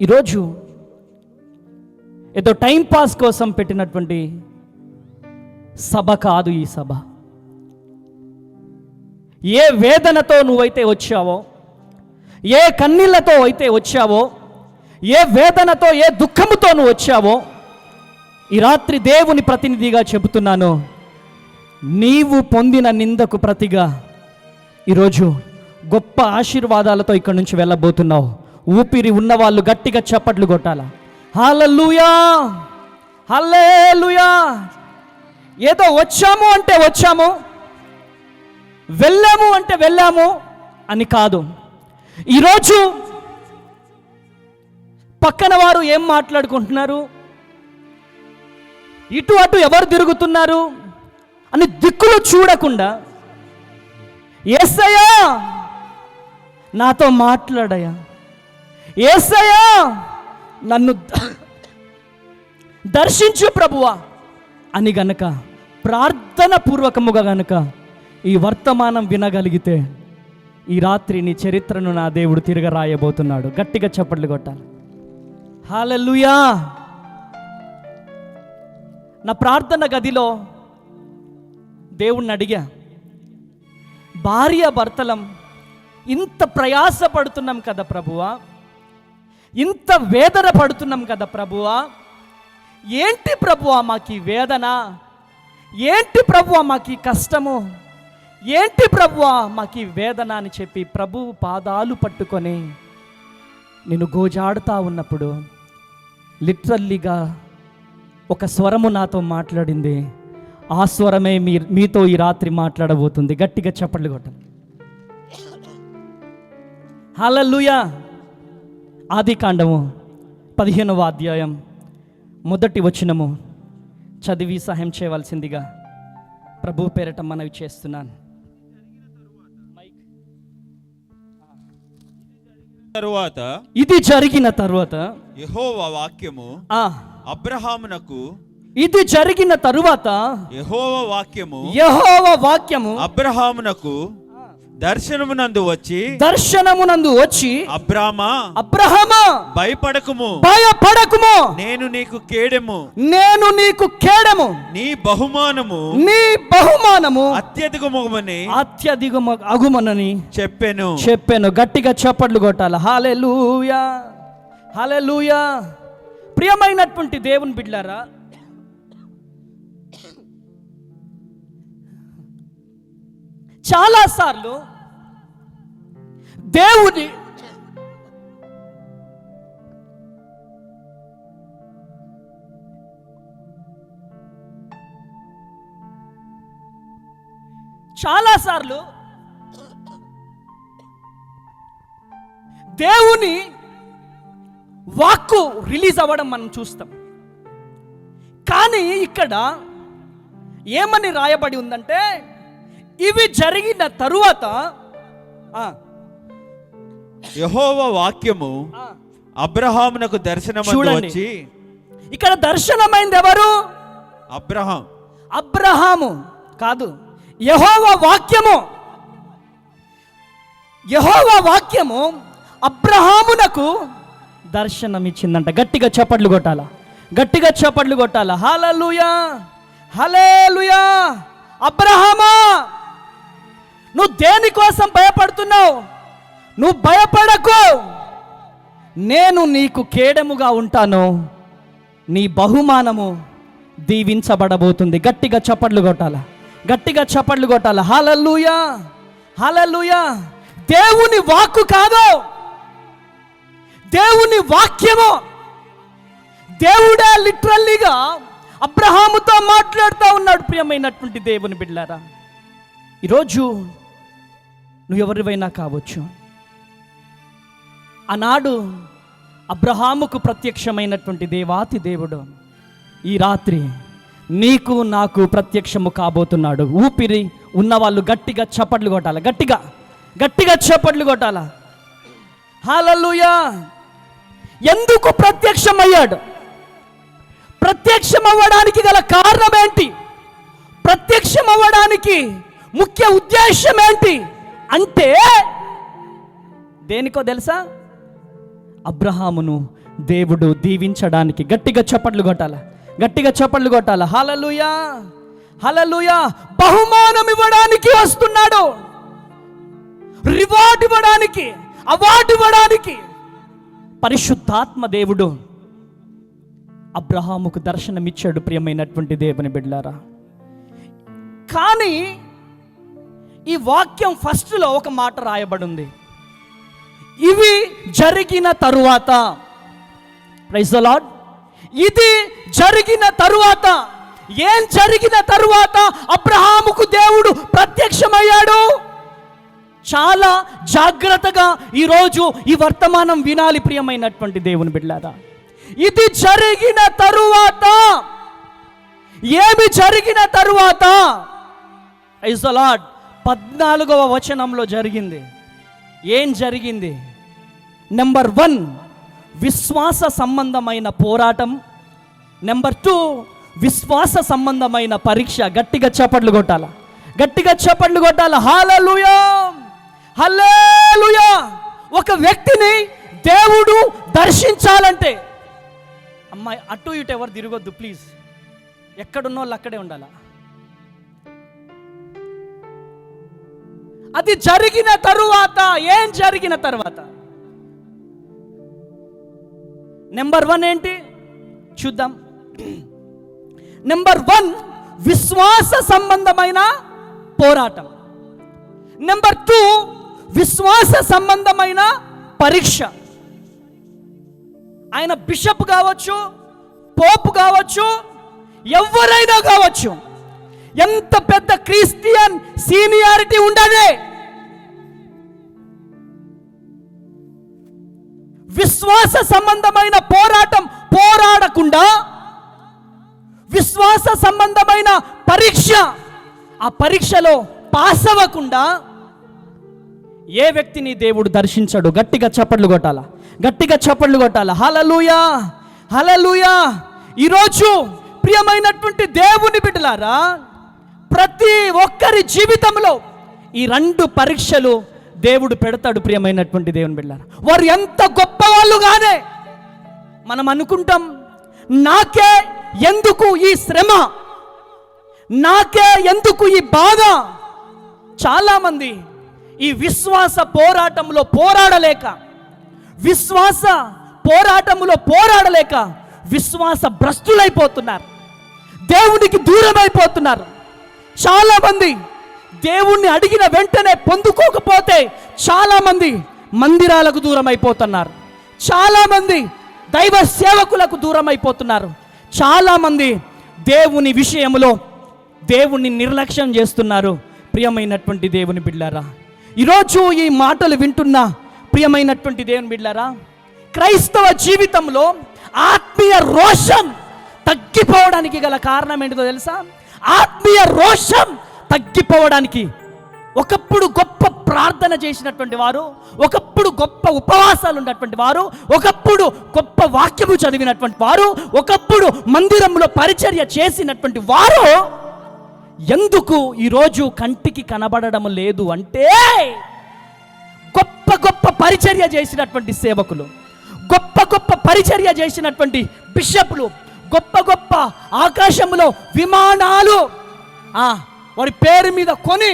ఈరోజు ఏదో time pass కోసం పెట్టినటువంటి సభ కాదు ఈ సభ. ఏ వేదనతో నువ్వైతే వచ్చావో, ఏ కన్నీళ్లతో అయితే వచ్చావో, ఏ వేదనతో ఏ దుఃఖముతో నువ్వు వచ్చావో, ఈ రాత్రి దేవుని ప్రతినిధిగా చెబుతున్నాను, నీవు పొందిన నిందకు ప్రతిగా ఈరోజు గొప్ప ఆశీర్వాదాలతో ఇక్కడి నుంచి వెళ్ళబోతున్నావు. ఊపిరి ఉన్నవాళ్ళు గట్టిగా చప్పట్లు కొట్టాల. హల్లెలూయా, హల్లెలూయా. ఏదో వచ్చాము అంటే వచ్చాము, వెళ్ళాము అంటే వెళ్ళాము అని కాదు. ఈరోజు పక్కన వారు ఏం మాట్లాడుకుంటున్నారు, ఇటు అటు ఎవరు తిరుగుతున్నారు అని దిక్కులు చూడకుండా, యేసయ్యా నాతో మాట్లాడయ్యా, యేసయ్యా నన్ను దర్శించు ప్రభువా అని గనక ప్రార్థన పూర్వకముగా గనక ఈ వర్తమానం వినగలిగితే ఈ రాత్రి నీ చరిత్రను నా దేవుడు తిరగ రాయబోతున్నాడు. గట్టిగా చప్పట్లు కొట్టాలి. హల్లెలూయా. నా ప్రార్థన గదిలో దేవుణ్ణి అడిగా, భార్య భర్తలం ఇంత ప్రయాసపడుతున్నాం కదా ప్రభువా, ఇంత వేదన పడుతున్నాం కదా ప్రభువా, ఏంటి ప్రభువా మాకు వేదన, ఏంటి ప్రభువా మాకు కష్టము, ఏంటి ప్రభువా మాకు వేదన అని చెప్పి ప్రభు పాదాలు పట్టుకొని నేను గోజాడుతా ఉన్నప్పుడు లిటరల్లీగా ఒక స్వరము నాతో మాట్లాడింది. ఆ స్వరమే మీతో ఈ రాత్రి మాట్లాడబోతుంది. గట్టిగా చప్పట్లు కొట్టండి. హల్లెలూయా. ఆదికాండము 15వ అధ్యాయం 1వ వచనము చదివి సహాయం చేయవలసిందిగా ప్రభు పేరట మనవి చేస్తున్నాను. ఇది జరిగిన తరువాత యెహోవా వాక్యము అబ్రహామునకు, ఇది జరిగిన తరువాత యెహోవా వాక్యము అబ్రహామునకు దర్శనమునందు వచ్చి అబ్రహామా భయపడకుము, నేను నీకు కేడెము, నీ బహుమానము అత్యధికమగుమని చెప్పాను. గట్టిగా చప్పట్లు కొట్టాలి. హల్లెలూయా, హల్లెలూయా. ప్రియమైనటువంటి దేవుని బిడ్డలారా, చాలాసార్లు దేవుని దేవుని వాక్కు రిలీజ్ అవ్వడం మనం చూస్తాం. కానీ ఇక్కడ ఏమని రాయబడి ఉందంటే, ఇవి జరిగిన తరువాత యెహోవా వాక్యము అబ్రహామునకు దర్శనమందు వచ్చి. ఇక్కడ దర్శనమైంది ఎవరు? అబ్రహాము కాదు, యెహోవా వాక్యము అబ్రహామునకు దర్శనం ఇచ్చిందంట. గట్టిగా చప్పట్లు కొట్టాల. హల్లెలూయా, హల్లెలూయా. అబ్రహామా, నువ్వు దేనికోసం భయపడుతున్నావు? నువ్వు భయపడకు, నేను నీకు కేడముగా ఉంటాను, నీ బహుమానము దీవించబడబోతుంది. గట్టిగా చప్పట్లు కొట్టాల. హల్లెలూయా, హల్లెలూయా. దేవుని వాక్కు కాదు, దేవుని వాక్యము. దేవుడే లిటరల్లీగా అబ్రహాముతో మాట్లాడుతూ ఉన్నాడు. ప్రియమైనటువంటి దేవుని బిడ్డలారా, ఈరోజు నువ్వు ఎవరివైనా కావచ్చు. ఆనాడు అబ్రహాముకు ప్రత్యక్షమైనటువంటి దేవాతి దేవుడు ఈ రాత్రి నీకు నాకు ప్రత్యక్షము కాబోతున్నాడు. ఊపిరి ఉన్నవాళ్ళు గట్టిగా చప్పట్లు కొట్టాలి. గట్టిగా చప్పట్లు కొట్టాల. హల్లెలూయా. ఎందుకు ప్రత్యక్షమయ్యాడు? ప్రత్యక్షమవ్వడానికి గల కారణం ఏంటి? ప్రత్యక్షం అవ్వడానికి ముఖ్య ఉద్దేశం ఏంటి అంటే దేనికో తెలుసా? అబ్రహామును దేవుడు దీవించడానికి. గట్టిగా చప్పట్లు కొట్టాల, గట్టిగా చప్పట్లు కొట్టాల. హల్లెలూయా, హల్లెలూయా. బహుమానం ఇవ్వడానికి వస్తున్నాడు, రివార్డ్ ఇవ్వడానికి, అవార్డు ఇవ్వడానికి. పరిశుద్ధాత్మ దేవుడు అబ్రహాముకు దర్శనమిచ్చాడు, ప్రియమైనటువంటి దేవుని బిడ్డలారా. కానీ ఈ వాక్యం ఫస్ట్లో ఒక మాట రాయబడి ఉంది, ఇవి జరిగిన తరువాత. Praise the lord. ఇది జరిగిన తరువాత. ఏం జరిగిన తరువాత అబ్రహాముకు దేవుడు ప్రత్యక్షమయ్యాడు? చాలా జాగ్రత్తగా ఈరోజు ఈ వర్తమానం వినాలి, ప్రియమైనటువంటి దేవుని బిడ్డలారా. ఇది జరిగిన తరువాత. ఏమి జరిగిన తరువాత? Praise the lord. 14వ వచనంలో జరిగింది. ఏం జరిగింది? నెంబర్ 1 విశ్వాస సంబంధమైన పోరాటం. నెంబర్ 2 విశ్వాస సంబంధమైన పరీక్ష. గట్టిగా చప్పట్లు కొట్టాల, గట్టిగా చప్పట్లు కొట్టాల. హల్లెలూయా, హల్లెలూయా. ఒక వ్యక్తిని దేవుడు దర్శించాలంటే, అమ్మాయి అటు ఇటు ఎవరు తిరగొద్దు ప్లీజ్, ఎక్కడున్న వాళ్ళు అక్కడే ఉండాల. అది జరిగిన తరువాత. ఏం జరిగిన తర్వాత? నెంబర్ 1 ఏంటి చూద్దాం. నెంబర్ 1 విశ్వాస సంబంధమైన పోరాటం. నెంబర్ 2 విశ్వాస సంబంధమైన పరీక్ష. ఆయన బిషప్ కావచ్చు, పోప్ కావచ్చు, ఎవరైనా కావచ్చు, ఎంత పెద్ద క్రిస్టియన్ సీనియారిటీ ఉండదే, విశ్వాస సంబంధమైన పోరాటం పోరాడకుండా, విశ్వాస సంబంధమైన పరీక్ష, ఆ పరీక్షలో పాస్ అవ్వకుండా ఏ వ్యక్తిని దేవుడు దర్శించాడు? గట్టిగా చప్పట్లు కొట్టాల, గట్టిగా చప్పట్లు కొట్టాల. హల్లెలూయా, హల్లెలూయా. ఈరోజు ప్రియమైనటువంటి దేవుని బిడ్డలారా, ప్రతి ఒక్కరి జీవితంలో ఈ 2 పరీక్షలు దేవుడు పెడతాడు, ప్రియమైనటువంటి దేవుని బిడ్డలారా. వారు ఎంత గొప్ప వాళ్ళుగానే మనం అనుకుంటాం, నాకే ఎందుకు ఈ శ్రమ, నాకే ఎందుకు ఈ బాధ. చాలామంది ఈ విశ్వాస పోరాటంలో పోరాడలేక, విశ్వాస పోరాటంలో పోరాడలేక విశ్వాస భ్రష్టులైపోతున్నారు, దేవునికి దూరం అయిపోతున్నారు. చాలామంది దేవుణ్ణి అడిగిన వెంటనే పొందుకోకపోతే చాలామంది మందిరాలకు దూరం అయిపోతున్నారు, చాలామంది దైవ సేవకులకు దూరం అయిపోతున్నారు, చాలామంది దేవుని విషయంలో దేవుణ్ణి నిర్లక్ష్యం చేస్తున్నారు. ప్రియమైనటువంటి దేవుని బిడ్డలారా, ఈరోజు ఈ మాటలు వింటున్న ప్రియమైనటువంటి దేవుని బిడ్డలారా, క్రైస్తవ జీవితంలో ఆత్మీయ రోషం తగ్గిపోవడానికి గల కారణం ఏంటో తెలుసా? ఆత్మీయ రోషం తగ్గిపోవడానికి, ఒకప్పుడు గొప్ప ప్రార్థన చేసినటువంటి వారు, ఒకప్పుడు గొప్ప ఉపవాసాలు ఉన్నటువంటి వారు, ఒకప్పుడు గొప్ప వాక్యము చదివినటువంటి వారు, ఒకప్పుడు మందిరంలో పరిచర్య చేసినటువంటి వారు ఎందుకు ఈరోజు కంటికి కనబడడం లేదు అంటే, గొప్ప గొప్ప పరిచర్య చేసినటువంటి సేవకులు, గొప్ప గొప్ప పరిచర్య చేసినటువంటి బిషప్లు, గొప్ప గొప్ప ఆకాశంలో విమానాలు వారి పేరు మీద కొని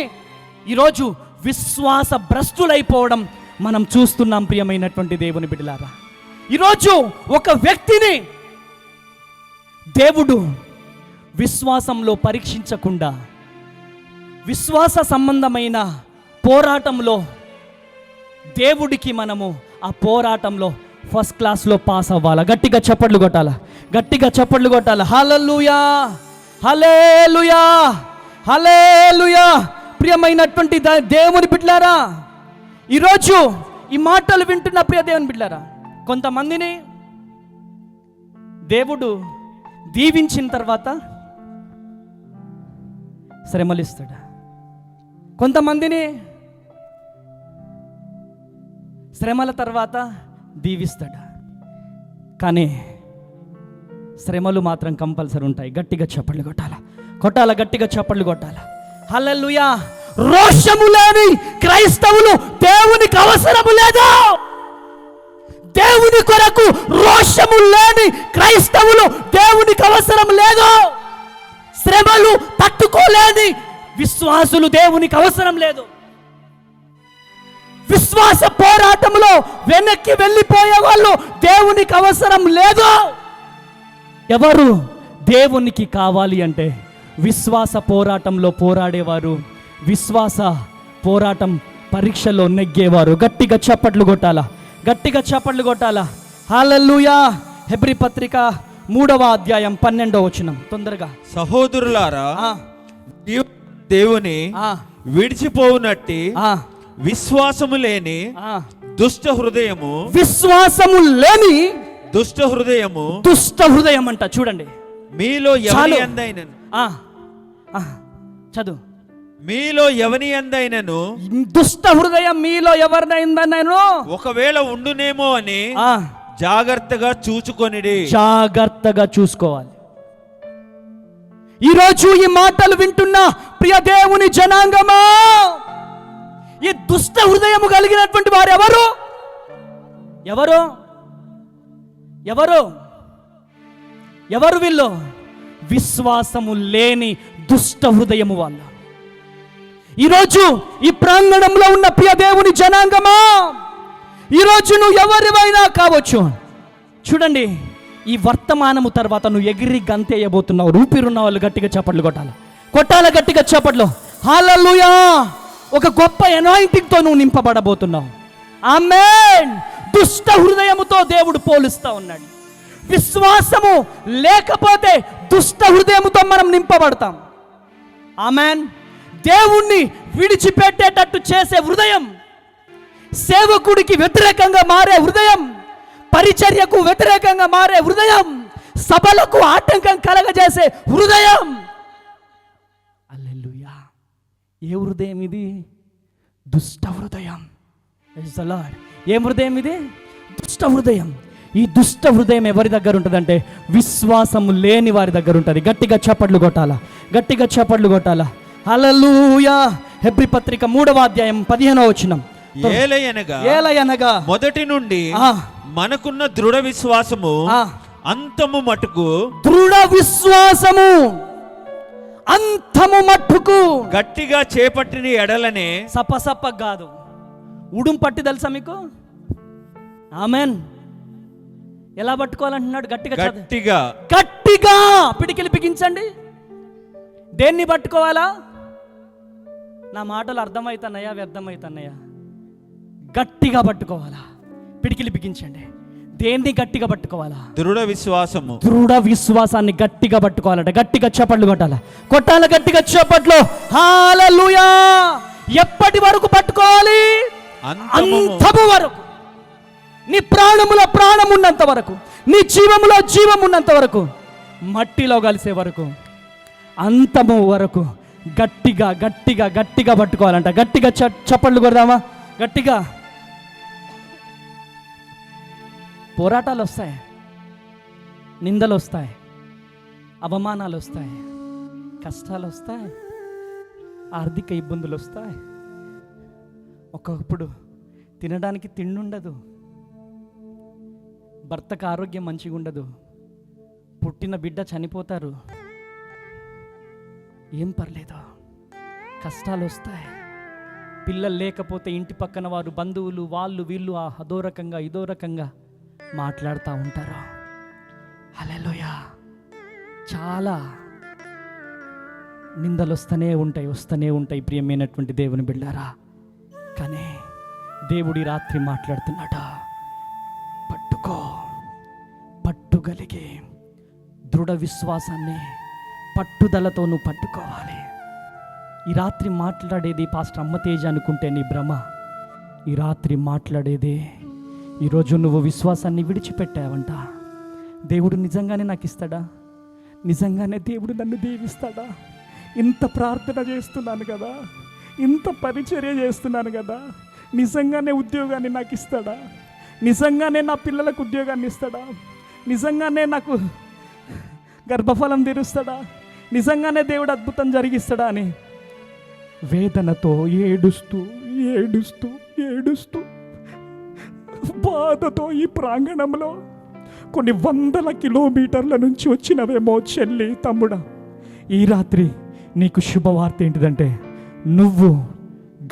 ఈరోజు విశ్వాస భ్రష్టులైపోవడం మనం చూస్తున్నాం. ప్రియమైనటువంటి దేవుని బిడ్డలారా, ఈరోజు ఒక వ్యక్తిని దేవుడు విశ్వాసంలో పరీక్షించకుండా, విశ్వాస సంబంధమైన పోరాటంలో దేవుడికి మనము ఆ పోరాటంలో ఫస్ట్ క్లాస్లో పాస్ అవ్వాలా. గట్టిగా చప్పట్లు కొట్టాలా, గట్టిగా చప్పట్లు కొట్టాలా. హల్లెలూయా, హల్లెలూయా, హల్లెలూయా. ప్రియమైనటువంటి దేవుని బిడ్డలారా, ఈరోజు ఈ మాటలు వింటున్న ప్రియ దేవుని బిడ్డలారా, కొంతమందిని దేవుడు దీవించిన తర్వాత శ్రమలిస్తాడు, కొంతమందిని శ్రమల తర్వాత దీవిస్తాడు. కానీ శ్రమలు మాత్రం కంపల్సరీ ఉంటాయి. గట్టిగా చప్పట్లు కొట్టాల. కొట్టాల, గట్టిగా చప్పట్లు కొట్టాల. హల్లెలూయా. రోషము లేని క్రైస్తవులు దేవునికి అవసరము లేదు. దేవుని కొరకు రోషము లేని క్రైస్తవులు దేవునికి అవసరం లేదు. శ్రమలు తట్టుకోలేని విశ్వాసులు దేవునికి అవసరం లేదు. విశ్వాస పోరాటంలో వెనక్కి వెళ్ళిపోయే వాళ్ళు దేవునికి అవసరం లేదు. ఎవరు దేవునికి కావాలి అంటే విశ్వాస పోరాటంలో పోరాడేవారు, విశ్వాస పోరాటం పరీక్షలో నెగ్గేవారు. గట్టిగా చప్పట్లు కొట్టాలా, గట్టిగా చప్పట్లు కొట్టాలా. హల్లెలూయా. హెబ్రీ పత్రిక 3వ అధ్యాయం 12వ వచనం తొందరగా. సహోదరులారా, దేవుని విడిచిపోవునట్టి విశ్వాసము లేని దుష్ట హృదయము, విశ్వాసము లేని దుష్ట హృదయము, దుష్ట హృదయం అంట. చూడండి, మీలో ఎవని అందైనను, చదువు, మీలో ఎవని అందైనను దుష్ట హృదయం మీలో ఎవరినైందనను ఒకవేళ ఉండునేమో అని జాగ్రత్తగా చూచుకొనిడి. జాగ్రత్తగా చూసుకోవాలి. ఈరోజు ఈ మాటలు వింటున్న ప్రియ దేవుని జనాంగమా, ఈ దుష్ట హృదయము కలిగినటువంటి వారు ఎవరు? ఎవరు ఎవరు ఎవరు వీళ్ళు? విశ్వాసము లేని దుష్ట హృదయము వాళ్ళ. ఈరోజు ఈ ప్రాంగణంలో ఉన్న ప్రియ దేవుని జనాంగమా, ఈరోజు నువ్వు ఎవరివైనా కావచ్చు. చూడండి, ఈ వర్తమానము తర్వాత నువ్వు ఎగిరి గంతేయబోతున్నావు. ఊపిరున్న వాళ్ళు గట్టిగా చప్పట్లు కొట్టాలి, కొట్టాల, గట్టిగా చప్పట్లు. హల్లెలూయా. ఒక గొప్ప అనాయింటింగ్తో నువ్వు నింపబడబోతున్నావు. ఆమేన్. దుష్ట హృదయముతో దేవుడు పోలుస్తా ఉన్నాడు. విశ్వాసము లేకపోతే దుష్ట హృదయముతో మనం నింపబడతాం. ఆమేన్. దేవుణ్ణి విడిచిపెట్టేటట్టు చేసే హృదయం, సేవకుడికి వ్యతిరేకంగా మారే హృదయం, పరిచర్యకు వ్యతిరేకంగా మారే హృదయం, సభలకు ఆటంకం కలగజేసే హృదయం. హల్లెలూయా. ఏ హృదయం ఇది? దుష్ట హృదయం. Praise the lord. ఏ హృదయం ఇది? దుష్ట హృదయం. ఈ దుష్ట హృదయం ఎవరి దగ్గర ఉంటుందంటే విశ్వాసము లేని వారి దగ్గర ఉంటుంది. గట్టిగా చప్పట్లు కొట్టాలా, గట్టిగా చప్పట్లు కొట్టాలా. హల్లెలూయా. హెబ్రీ పత్రిక 3వ అధ్యాయం 15వ వచనం. ఏలయనగా మొదటి నుండి మనకున్న దృఢ విశ్వాసము అంతము మట్టుకు, దృఢ విశ్వాసము అంతము మట్టుకు గట్టిగా చేపట్టిన ఎడలనే, సపసప్ప కాదు, ఉడుం పట్టి తెలుసా మీకు? ఆమెన్. ఎలా పట్టుకోవాలంటున్నాడు? గట్టిగా గట్టిగా గట్టిగా పిడికిలి బిగించండి. దేన్ని పట్టుకోవాలా? నా మాటలు అర్థమవుతున్నాయా వ్యర్థమవుతున్నాయా? గట్టిగా పట్టుకోవాలా? పిడికిలి బిగించండి. దేన్ని గట్టిగా పట్టుకోవాలా? దృఢ విశ్వాసము. దృఢ విశ్వాసాన్ని గట్టిగా పట్టుకోవాలట. గట్టిగా చప్పట్లు కొట్టాలా, కొట్టాల, గట్టిగా చప్పట్లు. హల్లెలూయా. ఎప్పటి వరకు పట్టుకోవాలి? అంతము వరకు. నీ ప్రాణములో ప్రాణం ఉన్నంత వరకు, నీ జీవములో జీవం ఉన్నంత వరకు, మట్టిలో కలిసే వరకు, అంతము వరకు గట్టిగా గట్టిగా గట్టిగా పట్టుకోవాలంట. గట్టిగా చప్పట్లు కొడదామా? గట్టిగా. పోరాటాలు వస్తాయి, నిందలు వస్తాయి, అవమానాలు వస్తాయి, కష్టాలు వస్తాయి, ఆర్థిక ఇబ్బందులు వస్తాయి. ఒకప్పుడు తినడానికి తిండి ఉండదు, భర్తకు ఆరోగ్యం మంచిగా ఉండదు, పుట్టిన బిడ్డ చనిపోతారు. ఏం పర్లేదు, కష్టాలు వస్తాయి. పిల్లలు లేకపోతే ఇంటి పక్కన వారు, బంధువులు, వాళ్ళు వీళ్ళు అదో రకంగా ఇదో రకంగా మాట్లాడుతూ ఉంటారు. హల్లెలూయా. చాలా నిందలు వస్తూనే ఉంటాయి ప్రియమైనటువంటి దేవుని బిడ్డారా. కానీ దేవుడి రాత్రి మాట్లాడుతున్నాడు. పట్టుగలిగే దృఢ విశ్వాసాన్ని పట్టుదలతో నువ్వు పట్టుకోవాలి. ఈ రాత్రి మాట్లాడేది పాస్టర్ అమ్మతేజ అనుకుంటే నీ భ్రమ. ఈ రాత్రి మాట్లాడేది, ఈరోజు నువ్వు విశ్వాసాన్ని విడిచిపెట్టావంట. దేవుడు నిజంగానే నాకు ఇస్తాడా? నిజంగానే దేవుడు నన్ను దీవిస్తాడా? ఇంత ప్రార్థన చేస్తున్నాను కదా, ఇంత పరిచర్య చేస్తున్నాను కదా, నిజంగానే ఉద్యోగాన్ని నాకు ఇస్తాడా? నిజంగానే నా పిల్లలకు ఉద్యోగాన్ని ఇస్తాడా? నిజంగానే నాకు గర్భఫలం తెరుస్తాడా? నిజంగానే దేవుడు అద్భుతం జరిగిస్తాడా అని వేదనతో ఏడుస్తూ ఏడుస్తూ ఏడుస్తూ బాధతో ఈ ప్రాంగణంలో కొన్ని వందల కిలోమీటర్ల నుంచి వచ్చినవేమో చెల్లి, తమ్ముడా, ఈ రాత్రి నీకు శుభవార్త ఏంటిదంటే నువ్వు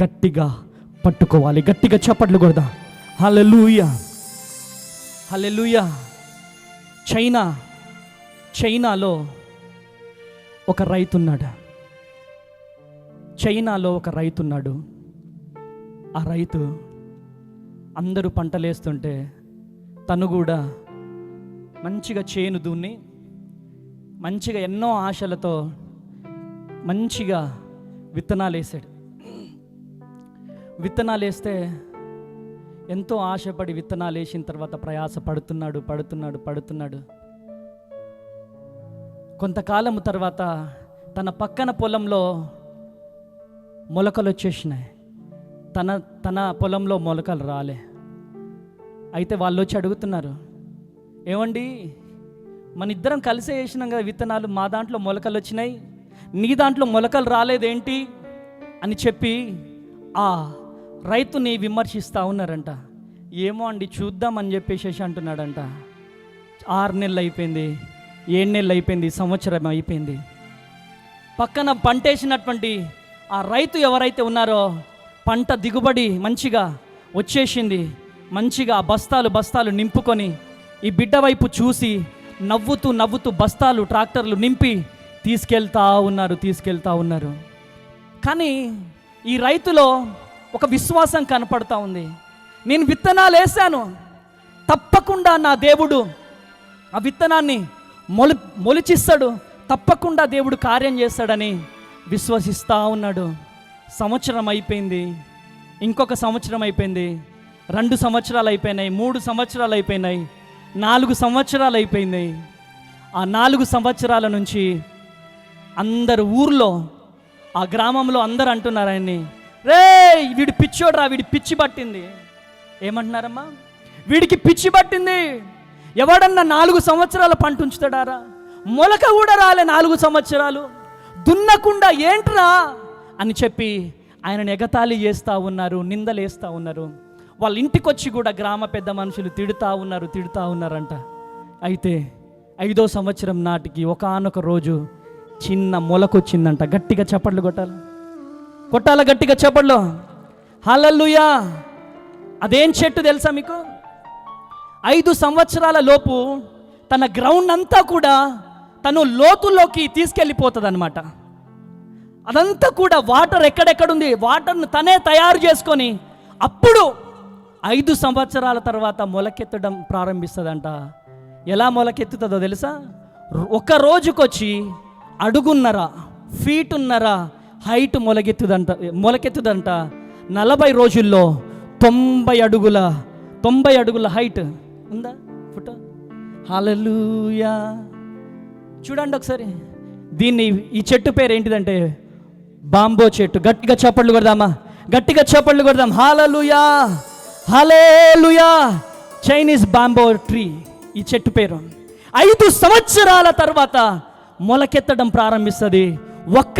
గట్టిగా పట్టుకోవాలి. గట్టిగా చప్పట్లు కొడదా. హల్లెలూయా, హల్లెలూయా. చైనాలో ఒక రైతున్నాడు. చైనాలో ఒక రైతున్నాడు. ఆ రైతు అందరూ పంటలేస్తుంటే తను కూడా మంచిగా చేను దున్ని మంచిగా ఎన్నో ఆశలతో మంచిగా విత్తనాలు వేసాడు. విత్తనాలు వేస్తే ఎంతో ఆశపడి విత్తనాలు వేసిన తర్వాత ప్రయాస పడుతున్నాడు. కొంతకాలం తర్వాత తన పక్కన పొలంలో మొలకలు వచ్చేసినాయి. తన పొలంలో మొలకలు రాలే. అయితే వాళ్ళు వచ్చి అడుగుతున్నారు, ఏమండి మన ఇద్దరం కలిసే వేసినాం కదా విత్తనాలు, మా దాంట్లో మొలకలు వచ్చినాయి, నీ దాంట్లో మొలకలు రాలేదేంటి అని చెప్పి ఆ రైతుని విమర్శిస్తూ ఉన్నారంట. ఏమో అండి చూద్దామని చెప్పేసి అంటున్నాడంట. 6 నెలలు అయిపోయింది, 7 నెలలు అయిపోయింది, సంవత్సరం అయిపోయింది. పక్కన పంటేసినటువంటి ఆ రైతు ఎవరైతే ఉన్నారో పంట దిగుబడి మంచిగా వచ్చేసింది. మంచిగా ఆ బస్తాలు నింపుకొని ఈ బిడ్డ వైపు చూసి నవ్వుతూ బస్తాలు ట్రాక్టర్లు నింపి తీసుకెళ్తా ఉన్నారు. కానీ ఈ రైతులో ఒక విశ్వాసం కనపడతా ఉంది. నేను విత్తనాలు వేసాను, తప్పకుండా నా దేవుడు ఆ విత్తనాన్ని మొలిచిస్తాడు, తప్పకుండా దేవుడు కార్యం చేస్తాడని విశ్వసిస్తూ ఉన్నాడు. సంవత్సరం అయిపోయింది, ఇంకొక సంవత్సరం అయిపోయింది, 2 సంవత్సరాలు అయిపోయినాయి, 3 సంవత్సరాలు అయిపోయినాయి, 4 సంవత్సరాలు అయిపోయినాయి. ఆ 4 సంవత్సరాల నుంచి అందరు ఊర్లో ఆ గ్రామంలో అందరు అంటున్నారు ఆయన్ని, రే వీడు పిచ్చోడ్రా, వీడి పిచ్చి పట్టింది. ఏమంటున్నారమ్మా? వీడికి పిచ్చి పట్టింది. ఎవడన్నా 4 సంవత్సరాల పంట ఉంచుతాడారా? మొలక కూడా రాలే 4 సంవత్సరాలు, దున్నకుండా ఏంట్రా అని చెప్పి ఆయనను ఎగతాళి చేస్తూ ఉన్నారు, నిందలేస్తూ ఉన్నారు. వాళ్ళ ఇంటికి వచ్చి కూడా గ్రామ పెద్ద మనుషులు తిడుతూ ఉన్నారంట. అయితే 5వ సంవత్సరం నాటికి ఒకానొక రోజు చిన్న మొలకొచ్చిందంట. గట్టిగా చప్పట్లు కొట్టాల గట్టిగా చప్పట్లు. హల్లెలూయా. అదేం చెట్టు తెలుసా మీకు? 5 సంవత్సరాల లోపు తన గ్రౌండ్ అంతా కూడా తను లోతుల్లోకి తీసుకెళ్ళిపోతుంది అనమాట. అదంతా కూడా వాటర్ ఎక్కడెక్కడుంది వాటర్ను తనే తయారు చేసుకొని అప్పుడు 5 సంవత్సరాల తర్వాత మొలకెత్తడం ప్రారంభిస్తుందంట. ఎలా మొలకెత్తుతుందో తెలుసా? ఒక రోజుకొచ్చి 1.5 ఫీటున్నర హైట్ మొలకెత్తుదంట. 40 రోజుల్లో 90 అడుగుల హైట్ ఉందా ఫోటో? హల్లెలూయా. చూడండి ఒకసారి దీన్ని. ఈ చెట్టు పేరు ఏంటిదంటే బాంబో చెట్టు. గట్టిగా చప్పట్లు కొడదామా? గట్టిగా చప్పట్లు కొడదాం. హల్లెలూయా, హల్లెలూయా. చైనీస్ బాంబో ట్రీ ఈ చెట్టు పేరు. 5 సంవత్సరాల తర్వాత మొలకెత్తడం ప్రారంభిస్తుంది. ఒక్క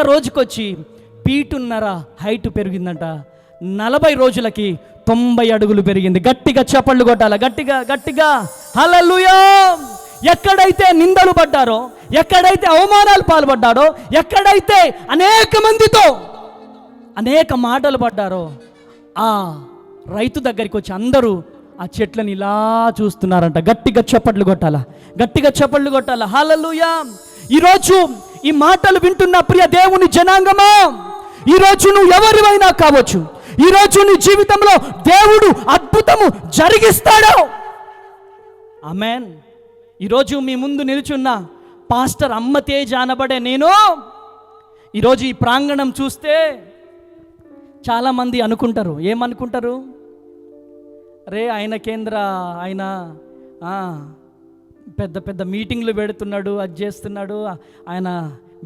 రోజుకొచ్చి ఫీటున్నర హైట్ పెరిగిందంట. 40 రోజులకి 90 అడుగులు పెరిగింది. గట్టిగా చప్పళ్ళు కొట్టాల, గట్టిగా హల్లెలూయా. ఎక్కడైతే నిందలు పడ్డారో, ఎక్కడైతే అవమానాలు పాల్పడ్డారో, ఎక్కడైతే అనేక మందితో అనేక మాటలు పడ్డారో ఆ రైతు దగ్గరికి వచ్చి అందరూ ఆ చెట్లను ఇలా చూస్తున్నారంట. గట్టిగా చప్పట్లు కొట్టాల, హల్లెలూయా. ఈరోజు ఈ మాటలు వింటున్న ప్రియ దేవుని జనాంగమా, ఈరోజు నువ్వు ఎవరివైనా కావచ్చు, ఈరోజు నీ జీవితంలో దేవుడు అద్భుతము జరిగిస్తాడు. ఆమేన్. ఈరోజు మీ ముందు నిలుచున్న పాస్టర్ అమ్మ తేజ్ అనబడే నేను ఈరోజు ఈ ప్రాంగణం చూస్తే చాలామంది అనుకుంటారు, ఏమనుకుంటారు? రే ఆయన పెద్ద మీటింగ్లు పెడుతున్నాడు, అది చేస్తున్నాడు, ఆయన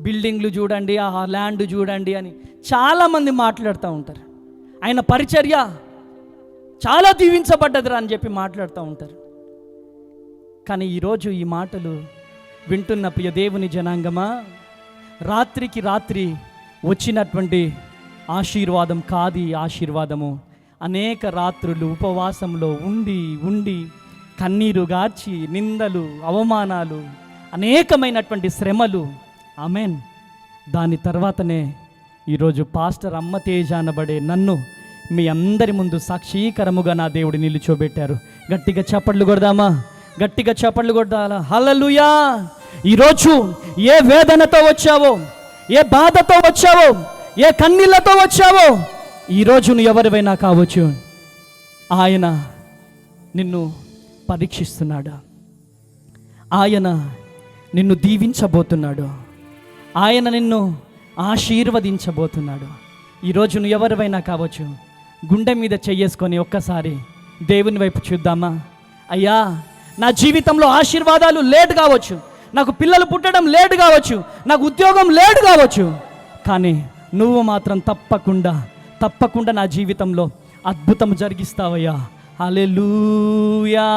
బిల్డింగ్లు చూడండి, ఆ ల్యాండ్ చూడండి అని చాలామంది మాట్లాడుతూ ఉంటారు. ఆయన పరిచర్య చాలా దీవించబడ్డదిరా అని చెప్పి మాట్లాడుతూ ఉంటారు. కానీ ఈరోజు ఈ మాటలు వింటున్న ప్రియ దేవుని జనాంగమా, రాత్రికి రాత్రి వచ్చినటువంటి ఆశీర్వాదం కాదు ఈ ఆశీర్వాదము. అనేక రాత్రులు ఉపవాసంలో ఉండి ఉండి కన్నీరు గార్చి నిందలు, అవమానాలు, అనేకమైనటువంటి శ్రమలు, ఆమెన్. దాని తర్వాతనే ఈరోజు పాస్టర్ అమ్మ తేజ అనబడే నన్ను మీ అందరి ముందు సాక్షీకరముగా నా దేవుడు నిలుచోబెట్టారు. గట్టిగా చప్పట్లు కొడదామా? గట్టిగా చప్పట్లు కొడదాలా? హల్లెలూయా! ఈరోజు ఏ వేదనతో వచ్చావో, ఏ బాధతో వచ్చావో, ఏ కన్నీళ్లతో వచ్చావో, ఈరోజు నువ్వు ఎవరివైనా కావచ్చు, ఆయన నిన్ను పరీక్షిస్తున్నాడు. ఆయన నిన్ను దీవించబోతున్నాడు. ఆయన నిన్ను ఆశీర్వదించబోతున్నాడు. ఈరోజు నువ్వు ఎవరివైనా కావచ్చు, గుండె మీద చెయ్యేసుకొని ఒక్కసారి దేవుని వైపు చూద్దామా? అయ్యా, నా జీవితంలో ఆశీర్వాదాలు లేట్ కావచ్చు, నాకు పిల్లలు పుట్టడం లేట్ కావచ్చు, నాకు ఉద్యోగం లేట్ కావచ్చు, కానీ నువ్వు మాత్రం తప్పకుండా నా జీవితంలో అద్భుతం జరిగిస్తావయ్యా. హల్లెలూయా!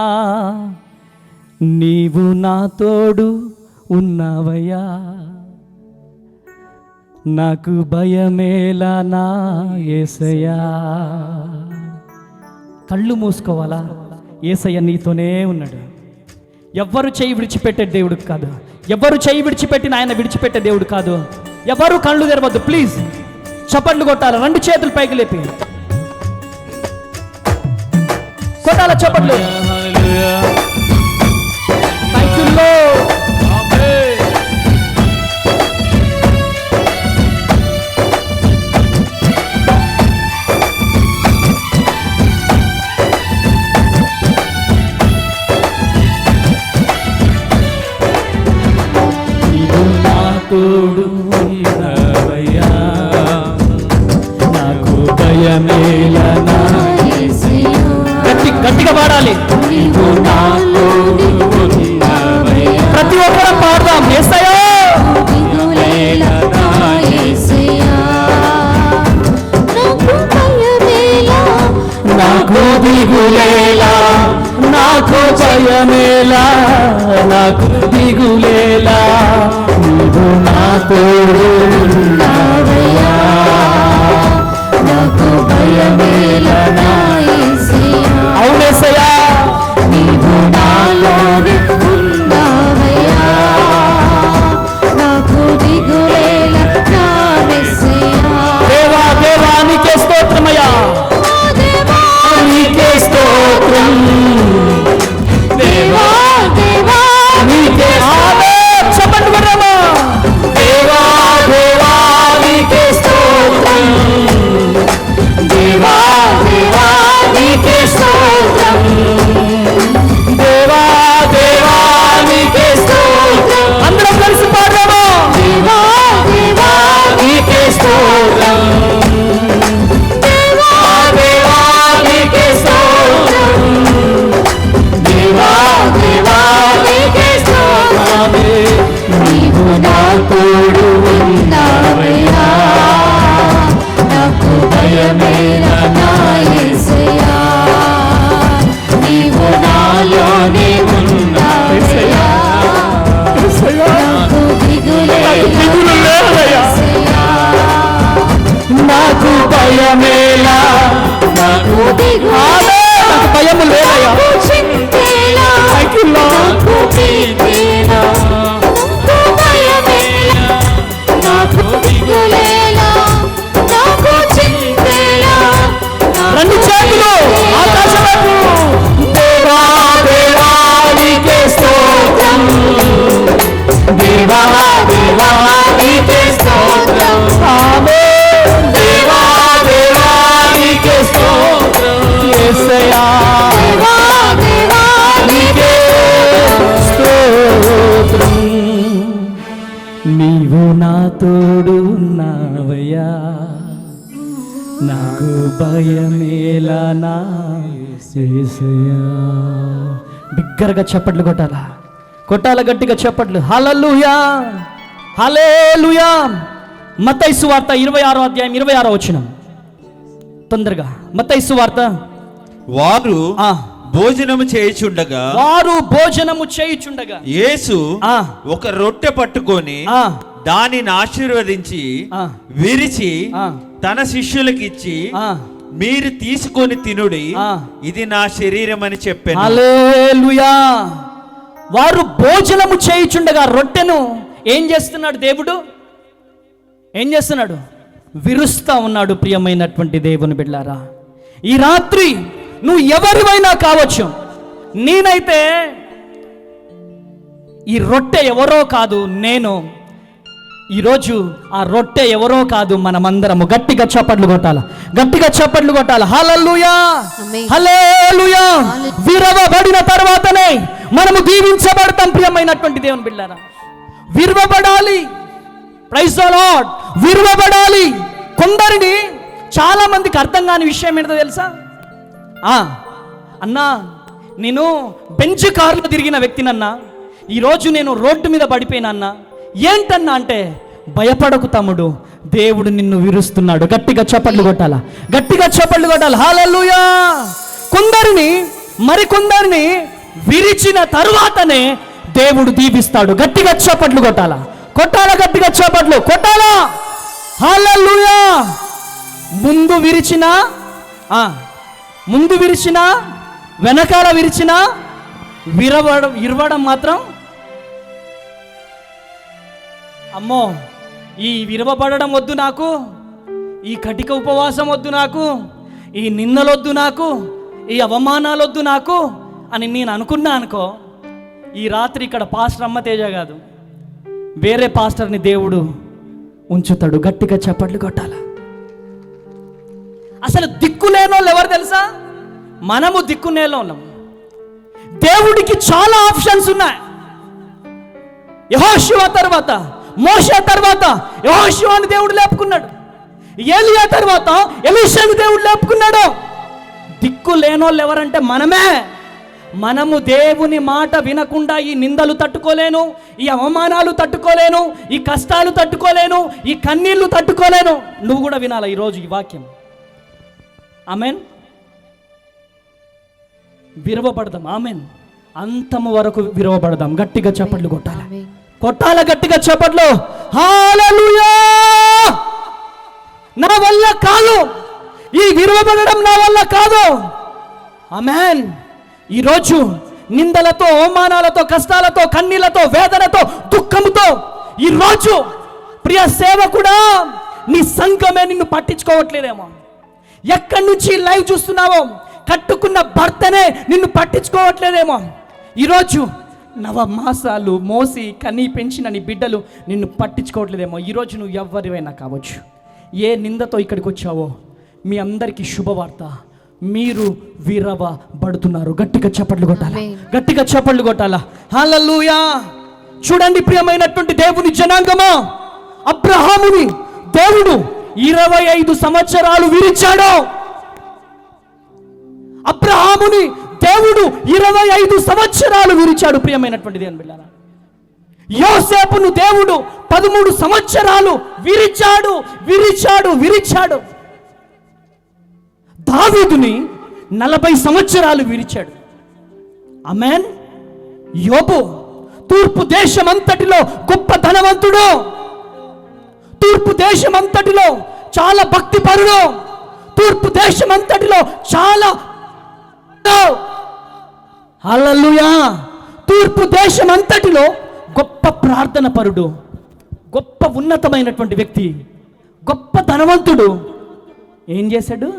నీవు నా తోడు ఉన్నావయ్యా, నాకు భయమేలా నా యేసయ్యా. కళ్ళు మూసుకోవాలా? యేసయ్య నీతోనే ఉన్నాడు. ఎవ్వరు చేయి విడిచిపెట్టే దేవుడు కాదు. ఎవ్వరు చేయి విడిచిపెట్టిన ఆయన విడిచిపెట్టే దేవుడు కాదు. ఎవరు కళ్ళు తెరవద్దు. ప్లీజ్ చప్పట్లు కొట్టాలి. 2 చేతులు పైకి లేపి కొట్టాల చప్పట్లు. Thank you lord. తోడు ఉన్నావయ్యా, నాకు భయమేలా నా యేసయ్యా. గట్టిగా పాడాలి. నీవు నా తోడు ఉన్నావయ్యా, ప్రతి ఒక్కరం పాడదాం. యేసయ్యా దిగులేలా నా యేసయ్యా, నాకు భయమేలా, నాకు దిగులేలా, నాకు భయమేలా, నాకు దిగులేలా, నీవు నా తోడు ఉన్నావయ్యా, నాకు భయమేలా నా యేసయ్యా. అవును యేసయ్యా, నీవు నాలోనే ఉన్నావయ్యా, నాకు దిగులేలా నా యేసయ్యా. దేవా దేవా నీకే స్తోత్రమయ్యా, నీకే స్తోత్రం. దేవా దేవా నీకే చప్పట్లు కొడదామా? దేవా దేవా నీకే స్తోత్రం, దేవా దేవా నీకే స్తోత్రం, దేవా దేవా నీకే స్తోత్రం. అందరం కలిసి పాడదామా? దేవా దేవా నీకే స్తోత్రం, దేవా దేవా నీకే స్తోత్రం, దేవా దేవా నీకే స్తోత్రం. నీవు నా తోడు ఉన్నావయ్యా, నాకు భయమేలా నా యేసయ్యా, నీవు నాలోనే ఉన్నావయ్యా, నాకు దిగులేలా యేసయ్యా, నాకు భయమేలా, నాకు దిగులేలా, నాకు భయము లేదయ్యా, చింతేలా, నాకు భీతేలా, నాకు భయమేలా, నాకు దిగులేలా, నాకు చింతేలా. 2 చేతులు ఆకాశంలోకి. దేవా దేవా నీకే స్తోత్రం, దేవా దేవా నీకే స్తోత్రం. ఆమేన్. దేవా దేవా నీకే స్తోత్రం యేసయ్యా, దేవా దేవా నీకే స్తోత్రం. నీవు నా తోడు ఉన్నావయ్యా, నాకు భయమేలా నా యేసయ్యా. బిగ్గరగా చప్పట్లు కొట్టాల గట్టిగా చప్పట్లు. హల్లెలూయా హల్లెలూయా. మత్తయి సువార్త 26వ అధ్యాయం 26వ వచనం. తొందరగా మత్తయి సువార్త. వారు భోజనము చేయుచుండగా యేసు ఒక రొట్టె పట్టుకొని దానిని ఆశీర్వదించి విరిచి తన శిష్యులకిచ్చి మీరు తీసుకొని తినుడి, ఇది నా శరీరం అని చెప్పాను. హల్లెలూయా. వారు భోజనము చేయుచుండగా రొట్టెను ఏం చేస్తున్నాడు దేవుడు? ఏం చేస్తున్నాడు? విరుస్తా ఉన్నాడు. ప్రియమైనటువంటి దేవుని బిడ్డలారా, ఈ రాత్రి నువ్వు ఎవరివైనా కావచ్చు. నేనైతే ఈ రొట్టె ఎవరో కాదు, నేను ఈరోజు ఆ రొట్టె ఎవరో కాదు, మనమందరము. గట్టిగా చప్పట్లు కొట్టాల, గట్టిగా చప్పట్లు కొట్టాల. హల్లెలూయా, హల్లెలూయా. విరవబడిన తర్వాతనే మనము దీవించబడతాం. ప్రియమైనటువంటి దేవుని బిడ్డలారా, విరవబడాలి. Praise the lord. విరవబడాలి. కొందరిని, చాలా మందికి అర్థం కాని విషయం ఏంటో తెలుసా? అన్నా, నేను బెంచ్ కారులో తిరిగిన వ్యక్తినన్నా, ఈరోజు నేను రోడ్డు మీద పడిపోయినన్నా. ఏంటన్నా అంటే, భయపడకు తమ్ముడు, దేవుడు నిన్ను విరుస్తున్నాడు. గట్టిగా చప్పట్లు కొట్టాలా, గట్టిగా చప్పట్లు కొట్టాలి. హల్లెలూయా. మరికొందరిని విరిచిన తరువాతనే దేవుడు దీవిస్తాడు. గట్టిగా చప్పట్లు కొట్టాలా, కొట్టాలా, గట్టిగా చప్పట్లు కొట్టాలా. హల్లెలూయా. ముందు విరిచిన వెనకాల విరిచిన ఇరవడం మాత్రం, అమ్మో, ఈ విరవబడడం వద్దు నాకు, ఈ కటిక ఉపవాసం వద్దు నాకు, ఈ నిందలొద్దు నాకు, ఈ అవమానాలొద్దు నాకు అని నేను అనుకున్నా అనుకో, ఈ రాత్రి ఇక్కడ పాస్టర్ అమ్మతేజ కాదు, వేరే పాస్టర్ని దేవుడు ఉంచుతాడు. గట్టిగా చప్పట్లు కొట్టాల. అసలు దిక్కులేనోళ్ళు ఎవరు తెలుసా? మనము దిక్కునేలో ఉన్నాం. దేవుడికి చాలా ఆప్షన్స్ ఉన్నాయి. యెహోషువ తర్వాత, మోషే తర్వాత యెహోషువని దేవుడు లేపుకున్నాడు. ఏలియా తర్వాత ఎలీషాని దేవుడు లేపుకున్నాడు. దిక్కు లేనోళ్ళు ఎవరంటే మనమే. మనము దేవుని మాట వినకుండా ఈ నిందలు తట్టుకోలేను, ఈ అవమానాలు తట్టుకోలేను, ఈ కష్టాలు తట్టుకోలేను, ఈ కన్నీళ్లు తట్టుకోలేను. నువ్వు కూడా వినాలా ఈరోజు ఈ వాక్యం. ఆమెన్. విరవబడదాం. ఆమెన్. అంతము వరకు విరవబడదాం. గట్టిగా చప్పట్లు కొట్టాలి, కొట్టాల, గట్టిగా చప్పట్లు. హల్లెలూయా. నా వల్ల కాదు, ఈ విరవబడడం నా వల్ల కాదు. ఆమెన్. ఈరోజు నిందలతో, అవమానాలతో, కష్టాలతో, కన్నీళ్లతో, వేదనతో, దుఃఖముతో ఈరోజు ప్రియ సేవకుడా, నీ సంఘమే నిన్ను పట్టించుకోవట్లేదేమో. ఎక్కడి నుంచి లైవ్ చూస్తున్నావో, కట్టుకున్న భర్తనే నిన్ను పట్టించుకోవట్లేదేమో. ఈరోజు నవమాసాలు మోసి కనీ పెంచిన నీ బిడ్డలు నిన్ను పట్టించుకోవట్లేదేమో. ఈరోజు నువ్వు ఎవరివైనా కావచ్చు, ఏ నిందతో ఇక్కడికి వచ్చావో, మీ అందరికీ శుభవార్త, మీరు విరవబడుతున్నారు. గట్టిగా చప్పట్లు కొట్టాలా, గట్టిగా చప్పట్లు కొట్టాలా. హల్లెలూయా. చూడండి ప్రియమైనటువంటి దేవుని జనాంగమా, అబ్రహాముని దేవుడు 25 సంవత్సరాలు విరిచాడు. అబ్రహాముని దేవుడు 25 సంవత్సరాలు విరిచాడు. ప్రియమైనటువంటి దేవుని బిడ్డలారా, యోసేపును దేవుడు 13 సంవత్సరాలు విరిచాడు. దావీదుని 40 సంవత్సరాలు విరిచాడు. ఆమేన్. యోబు తూర్పు దేశమంతటిలో గొప్ప ధనవంతుడు, తూర్పు దేశమంతటిలో చాలా భక్తిపరుడు, తూర్పు దేశమంతటిలో చాలా, హల్లెలూయా, తూర్పు దేశమంతటిలో గొప్ప ప్రార్థన పరుడు, గొప్ప ఉన్నతమైనటువంటి వ్యక్తి, గొప్ప ధనవంతుడు. ఏం చేశాడు?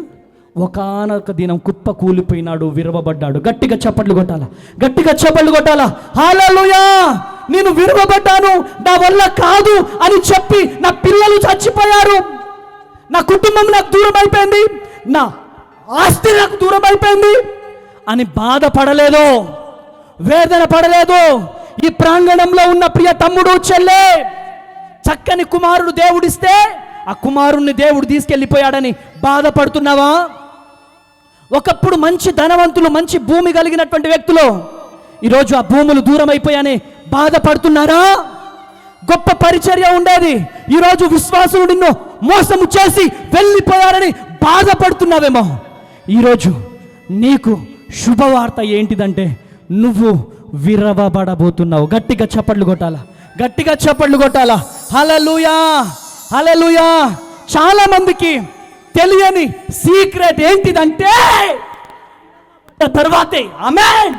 ఒకానొక దినం కుప్ప కూలిపోయినాడు, విరవబడ్డాడు. గట్టిగా చప్పట్లు కొట్టాలా, గట్టిగా చప్పట్లు కొట్టాలా. హల్లెలూయా. నేను విరవబడ్డాను, నా వల్ల కాదు అని చెప్పి నా పిల్లలు చచ్చిపోయారు, నా కుటుంబం నాకు దూరం అయిపోయింది, నా ఆస్తి నాకు దూరం అయిపోయింది అని బాధపడలేదు, వేదన పడలేదు. ఈ ప్రాంగణంలో ఉన్న ప్రియ తమ్ముడు, చెల్లె, చక్కని కుమారుడు దేవుడిస్తే ఆ కుమారుణ్ణి దేవుడు తీసుకెళ్ళిపోయాడని బాధపడుతున్నావా? ఒకప్పుడు మంచి ధనవంతులు, మంచి భూమి కలిగినటువంటి వ్యక్తులు ఈరోజు ఆ భూములు దూరం అయిపోయాయని బాధపడుతున్నారా? గొప్ప పరిచర్య ఉండేది, ఈరోజు విశ్వాసులు నిన్ను మోసము చేసి వెళ్ళిపోయారని బాధపడుతున్నావేమో. ఈరోజు నీకు శుభవార్త ఏంటిదంటే నువ్వు విరవబడబోతున్నావు. గట్టిగా చప్పట్లు కొట్టాలా, గట్టిగా చప్పట్లు కొట్టాలా. హల్లెలూయా, హల్లెలూయా. చాలా మందికి తెలియని సీక్రెట్ ఏంటిదంటే తర్వాతే, ఆమేన్,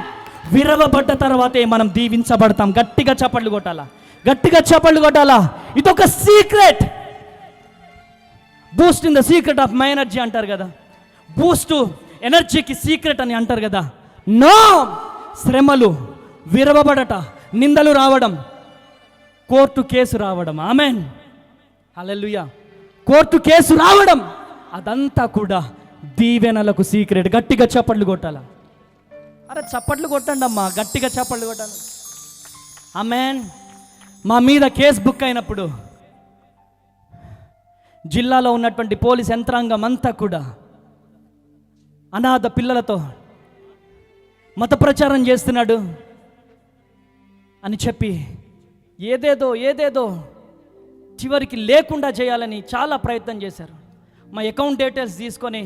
విరవబడ్డ తర్వాతే మనం దీవించబడతాం. గట్టిగా చప్పట్లు కొట్టాలా, గట్టిగా చప్పట్లు కొట్టాలా. ఇదొక secret. Boost in the secret of my energy అంటారు కదా, బూస్ట్ ఎనర్జీకి సీక్రెట్ అని అంటారు కదా. నో, శ్రమలు, విరవబడట, నిందలు రావడం, కోర్టు కేసు రావడం, ఆమేన్, హల్లెలూయా, కోర్టు కేసు రావడం, అదంతా కూడా దీవెనలకు సీక్రెట్. గట్టిగా చప్పట్లు కొట్టాలా. అరే చప్పట్లు కొట్టండి అమ్మా, గట్టిగా చప్పట్లు కొట్టాలి. ఆమేన్. మా మీద కేసు బుక్ అయినప్పుడు జిల్లాలో ఉన్నటువంటి పోలీస్ యంత్రాంగం అంతా కూడా అనాథ పిల్లలతో మత ప్రచారం చేస్తున్నాడు అని చెప్పి ఏదేదో చివరికి లేకుండా చేయాలని చాలా ప్రయత్నం చేశారు. మా అకౌంట్ డీటెయిల్స్ తీసుకొని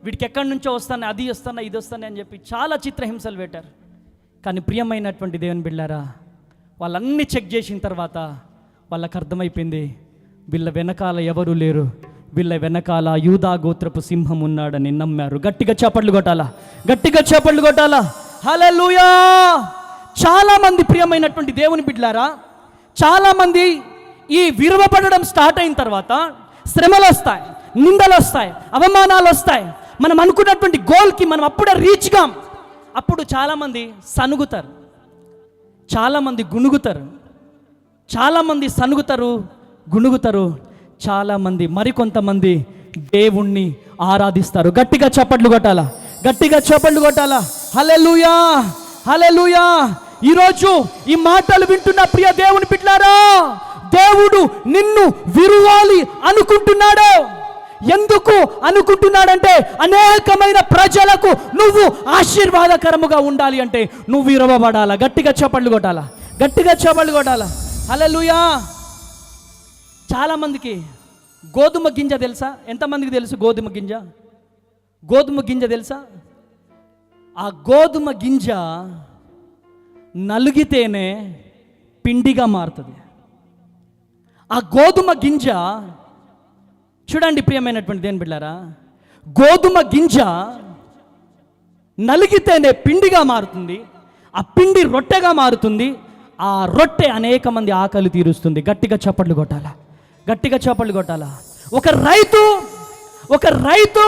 వీడికి ఎక్కడి నుంచో వస్తాను, అది వస్తాను, ఇది వస్తాను అని చెప్పి చాలా చిత్రహింసలు పెట్టారు. కానీ ప్రియమైనటువంటి దేవుని బిడ్డారా, వాళ్ళన్నీ చెక్ చేసిన తర్వాత వాళ్ళకి అర్థమైపోయింది, వీళ్ళ వెనకాల ఎవరు లేరు, వీళ్ళ వెనకాల యూదా గోత్రపు సింహం ఉన్నాడని నమ్మారు. గట్టిగా చప్పట్లు కొట్టాలా, గట్టిగా చప్పట్లు కొట్టాలా. హల్లెలూయా. చాలా మంది ప్రియమైనటువంటి దేవుని బిడ్డలారా, చాలా మంది ఈ విరవబడడం స్టార్ట్ అయిన తర్వాత శ్రమలు వస్తాయి, నిందలు వస్తాయి, అవమానాలు వస్తాయి. మనం అనుకున్నటువంటి గోల్కి మనం అప్పుడే రీచ్ కాం. అప్పుడు చాలామంది సనుగుతారు, చాలామంది గుణుగుతారు, చాలామంది సనుగుతారు, గుణుగుతారు. చాలామంది, మరికొంతమంది దేవుణ్ణి ఆరాధిస్తారు. గట్టిగా చప్పట్లు కొట్టాలా, గట్టిగా చప్పట్లు కొట్టాలా. హల్లెలూయా, హల్లెలూయా. ఈరోజు ఈ మాటలు వింటున్న ప్రియ దేవుని బిడ్డలారా, దేవుడు నిన్ను విరువాలి అనుకుంటున్నాడు. ఎందుకు అనుకుంటున్నాడంటే అనేకమైన ప్రజలకు నువ్వు ఆశీర్వాదకరముగా ఉండాలి అంటే నువ్వు విరవబడాలా. గట్టిగా చప్పట్లు కొట్టాలా, గట్టిగా చప్పట్లు కొట్టాలా. హల్లెలూయా. చాలామందికి గోధుమ గింజ తెలుసా? ఎంతమందికి తెలుసు గోధుమ గింజ? గోధుమ గింజ తెలుసా? ఆ గోధుమ గింజ నలిగితేనే పిండిగా మారుతుంది. ఆ గోధుమ గింజ చూడండి ప్రియమైనటువంటి దేని బిడ్డారా, గోధుమ గింజ నలిగితేనే పిండిగా మారుతుంది, ఆ పిండి రొట్టెగా మారుతుంది, ఆ రొట్టె అనేక మంది ఆకలి తీరుస్తుంది. గట్టిగా చప్పట్లు కొట్టాలా, గట్టిగా చప్పట్లు కొట్టాలా. ఒక రైతు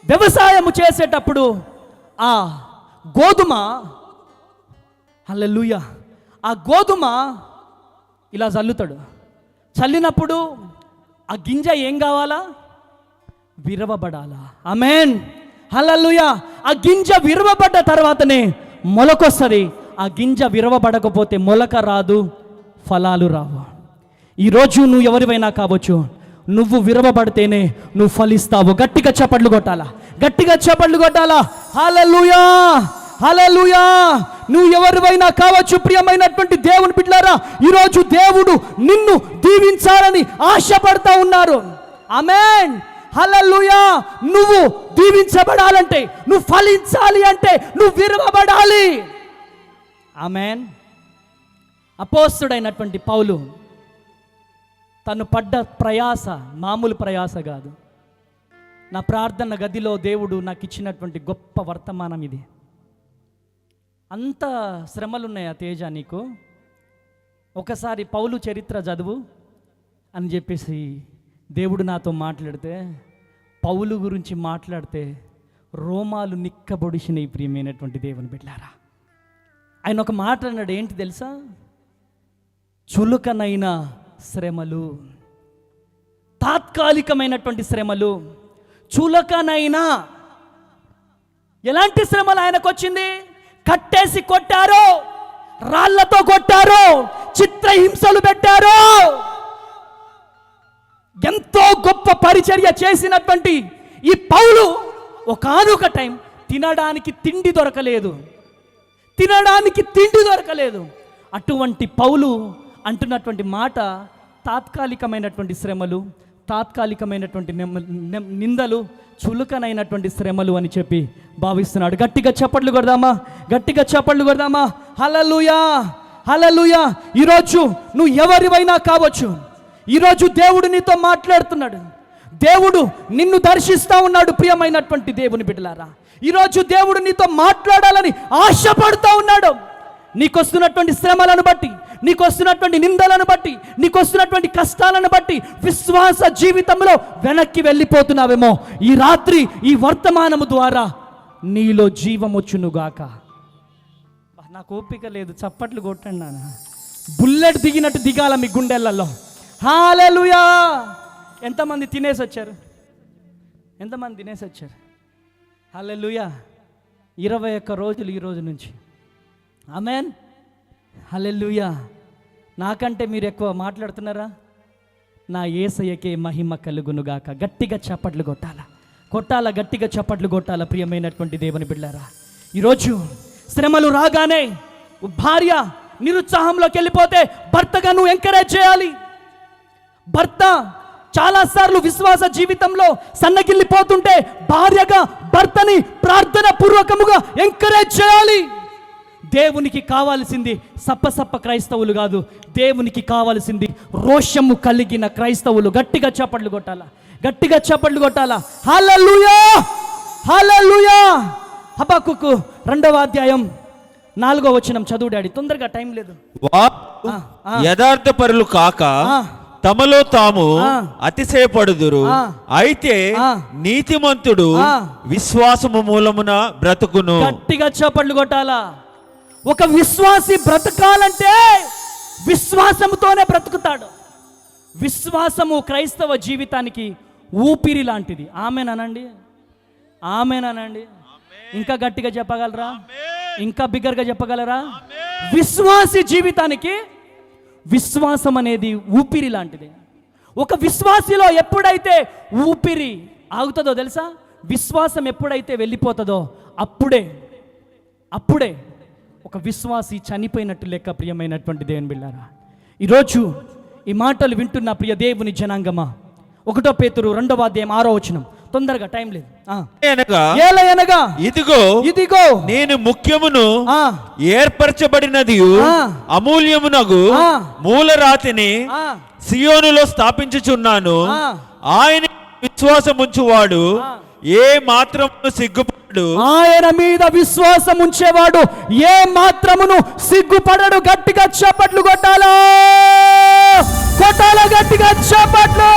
వ్యవసాయము చేసేటప్పుడు ఆ గోధుమ, హల్లెలూయా, ఆ గోధుమ ఇలా చల్లుతాడు. చల్లినప్పుడు ఆ గింజ ఏం కావాలా? విరవబడాలా. ఆమేన్, హల్లెలూయా. ఆ గింజ విరవబడ్డ తర్వాతనే మొలకొస్తుంది. ఆ గింజ విరవబడకపోతే మొలక రాదు, ఫలాలు రావు. ఈరోజు నువ్వు ఎవరివైనా కావచ్చు, నువ్వు విరవబడితేనే నువ్వు ఫలిస్తావు. గట్టిగా చప్పట్లు కొట్టాలా, గట్టిగా చప్పట్లు కొట్టాలా. హల్లెలూయా, హల్లెలూయా. నువ్వు ఎవరివైనా కావచ్చు ప్రియమైనటువంటి దేవుని బిడ్డలారా, ఈరోజు దేవుడు నిన్ను దీవించాలని ఆశపడతా ఉన్నారు. ఆమేన్, హల్లెలూయా. నువ్వు దీవించబడాలంటే, నువ్వు ఫలించాలి అంటే నువ్వు విరవబడాలి. ఆమేన్. అపోస్తలుడైనటువంటి పౌలు తను పడ్డ ప్రయాస మామూలు ప్రయాస కాదు. నా ప్రార్థన గదిలో దేవుడు నాకు ఇచ్చినటువంటి గొప్ప వర్తమానం ఇది. అంత శ్రమలున్నాయా తేజ నీకు? ఒకసారి పౌలు చరిత్ర చదువు అని చెప్పేసి దేవుడు నాతో మాట్లాడితే, పౌలు గురించి మాట్లాడితే రోమాలు నిక్కబొడిసినాయి ప్రియమైనటువంటి దేవుని బిడ్డలారా. ఆయన ఒక మాట అన్నాడు, ఏంటి తెలుసా? చులకనైన శ్రమలు, తాత్కాలికమైనటువంటి శ్రమలు, చులకనైనా. ఎలాంటి శ్రమలు ఆయనకు వచ్చింది? కట్టేసి కొట్టారు, రాళ్లతో కొట్టారు, చిత్రహింసలు పెట్టారు. ఎంతో గొప్ప పరిచర్య చేసినటువంటి ఈ పౌలు ఒకానొక టైం తినడానికి తిండి దొరకలేదు, తినడానికి తిండి దొరకలేదు. అటువంటి పౌలు అంటున్నటువంటి మాట తాత్కాలికమైనటువంటి శ్రమలు, తాత్కాలికమైనటువంటి నిందలు, చులకనైనటువంటి శ్రమలు అని చెప్పి భావిస్తున్నాడు. గట్టిగా చప్పట్లు కొడదామా, గట్టిగా చప్పట్లు కొడదామా. హల్లెలూయా, హల్లెలూయా. ఈరోజు నువ్వు ఎవరివైనా కావచ్చు, ఈరోజు దేవుడు నీతో మాట్లాడుతున్నాడు. దేవుడు నిన్ను దర్శిస్తూ ఉన్నాడు. ప్రియమైనటువంటి దేవుని బిడ్డలారా, ఈరోజు దేవుడు నీతో మాట్లాడాలని ఆశపడుతూ ఉన్నాడు. నీకొస్తున్నటువంటి శ్రమలను బట్టి, నీకొస్తున్నటువంటి నిందలను బట్టి, నీకొస్తున్నటువంటి కష్టాలను బట్టి విశ్వాస జీవితంలో వెనక్కి వెళ్ళిపోతున్నావేమో, ఈ రాత్రి ఈ వర్తమానము ద్వారా నీలో జీవం వచ్చునుగాక. నాకు ఓపిక లేదు, చప్పట్లు కొట్టండి నాన్న. బుల్లెట్ దిగినట్టు దిగాల మీ గుండెలలో. హల్లెలూయా. ఎంతమంది తినేసి వచ్చారు? ఎంతమంది తినేసి వచ్చారు? హల్లెలూయా. 21 రోజులు ఈ రోజు నుంచి. ఆమేన్. హల్లెలూయా. నాకంటే మీరు ఎక్కువ మాట్లాడుతున్నారా? నా యేసయ్యకే మహిమ కలుగునుగాక. గట్టిగా చప్పట్లు కొట్టాలా, కొట్టాలా, గట్టిగా చప్పట్లు కొట్టాలా. ప్రియమైనటువంటి దేవుని బిడ్డలారా, ఈరోజు శ్రమలు రాగానే భార్య నిరుత్సాహంలోకి వెళ్ళిపోతే భర్తగా నువ్వు ఎంకరేజ్ చేయాలి. భర్త చాలాసార్లు విశ్వాస జీవితంలో సన్నగిల్లిపోతుంటే భార్యగా భర్తని ప్రార్థన పూర్వకముగా ఎంకరేజ్ చేయాలి. దేవునికి కావాల్సింది సప్పసప్ప క్రైస్తవులు కాదు, దేవునికి కావాల్సింది రోషము కలిగిన క్రైస్తవులు. గట్టిగా చప్పట్లు కొట్టాలా, గట్టిగా చప్పట్లు కొట్టాలా. హల్లెలూయా, హల్లెలూయా. హబక్కుకు 2వ అధ్యాయం 4వ వచనం చదువు డాడీ, తొందరగా టైం లేదు. యథార్థ పరులు కాక తమలో తాము అతిశయపడుదురు, అయితే నీతిమంతుడు విశ్వాసము మూలమున బ్రతుకును. గట్టిగా చప్పట్లు కొట్టాలా. ఒక విశ్వాసి బ్రతకాలంటే విశ్వాసముతోనే బ్రతుకుతాడు. విశ్వాసము క్రైస్తవ జీవితానికి ఊపిరి లాంటిది. ఆమేనండి, ఆమేనండి. ఇంకా గట్టిగా చెప్పగలరా? ఇంకా బిగ్గరగా చెప్పగలరా? విశ్వాసి జీవితానికి విశ్వాసం అనేది ఊపిరి లాంటిది. ఒక విశ్వాసిలో ఎప్పుడైతే ఊపిరి ఆగుతుందో తెలుసా, విశ్వాసం ఎప్పుడైతే వెళ్ళిపోతుందో అప్పుడే ఒక విశ్వాసి చనిపోయినట్టు లెక్క. ప్రియమైనటువంటి దేవుని బిడ్డలారా, ఈరోజు ఈ మాటలు వింటున్న ప్రియ దేవుని జనాంగమా, 1 పేతురు 2వ అధ్యాయం 6వ వచనం, తొందరగా టైం లేదు. ఏలయనగా ఇదిగో నేను ముఖ్యమును ఏర్పరచబడినది అమూల్యమునగు మూలరాతిని సియోనులో స్థాపించుచున్నాను. ఆయన విశ్వాసముంచువాడు ఏ మాత్రమును సిగ్గుపడడు. ఆయన మీద విశ్వాసం ఉంచేవాడు ఏ మాత్రమును సిగ్గుపడడు. గట్టిగా చప్పట్లు కొట్టాలా, కొట్టాలా, గట్టిగా చప్పట్లు.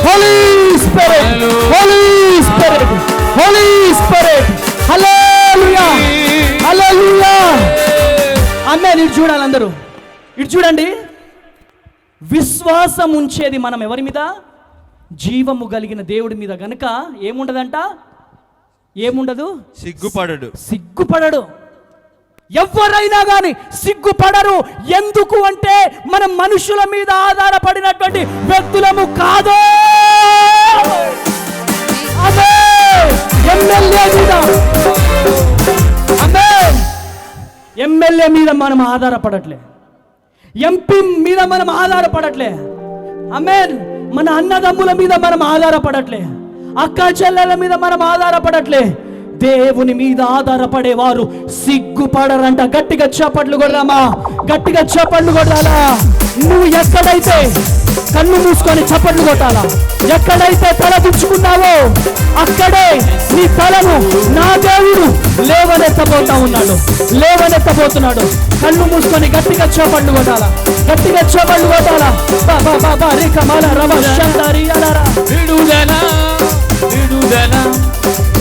Holy spirit, holy spirit, holy spirit. Hallelujah, hallelujah. Amen. ఇటు చూడాలి అందరూ, ఇటు చూడండి. విశ్వాసం ఉంచేది మనం ఎవరి మీద? జీవము కలిగిన దేవుడి మీద. గనుక ఏముండదంట? ఏముండదు? సిగ్గుపడడు. ఎవరైనా కానీ సిగ్గుపడరు. ఎందుకు అంటే మనం మనుషుల మీద ఆధారపడినటువంటి వ్యక్తులము కాదు. ఎమ్మెల్యే మీద మనం ఆధారపడట్లే, ఎంపీ మీద మనం ఆధారపడట్లే. ఆమేన్. మన అన్నదమ్ముల మీద మనం ఆధారపడట్లే, అక్క చెల్లెల మీద మనం ఆధారపడట్లే. దేవుని మీద ఆధారపడేవారు సిగ్గుపడరంట. గట్టిగా చప్పట్లు కొడదామా, గట్టిగా చప్పట్లు కొట్టాలా. నువ్వు ఎక్కడైతే కన్ను మూసుకొని చప్పట్లు కొట్టాలా, ఎక్కడైతే తల దించుకున్నావో అక్కడే నీ తలను నా దేవుడు లేవనెత్తబోతున్నాడు. కన్ను మూసుకొని గట్టిగా చప్పట్లు కొట్టాలా, గట్టిగా చప్పట్లు కొట్టాలా.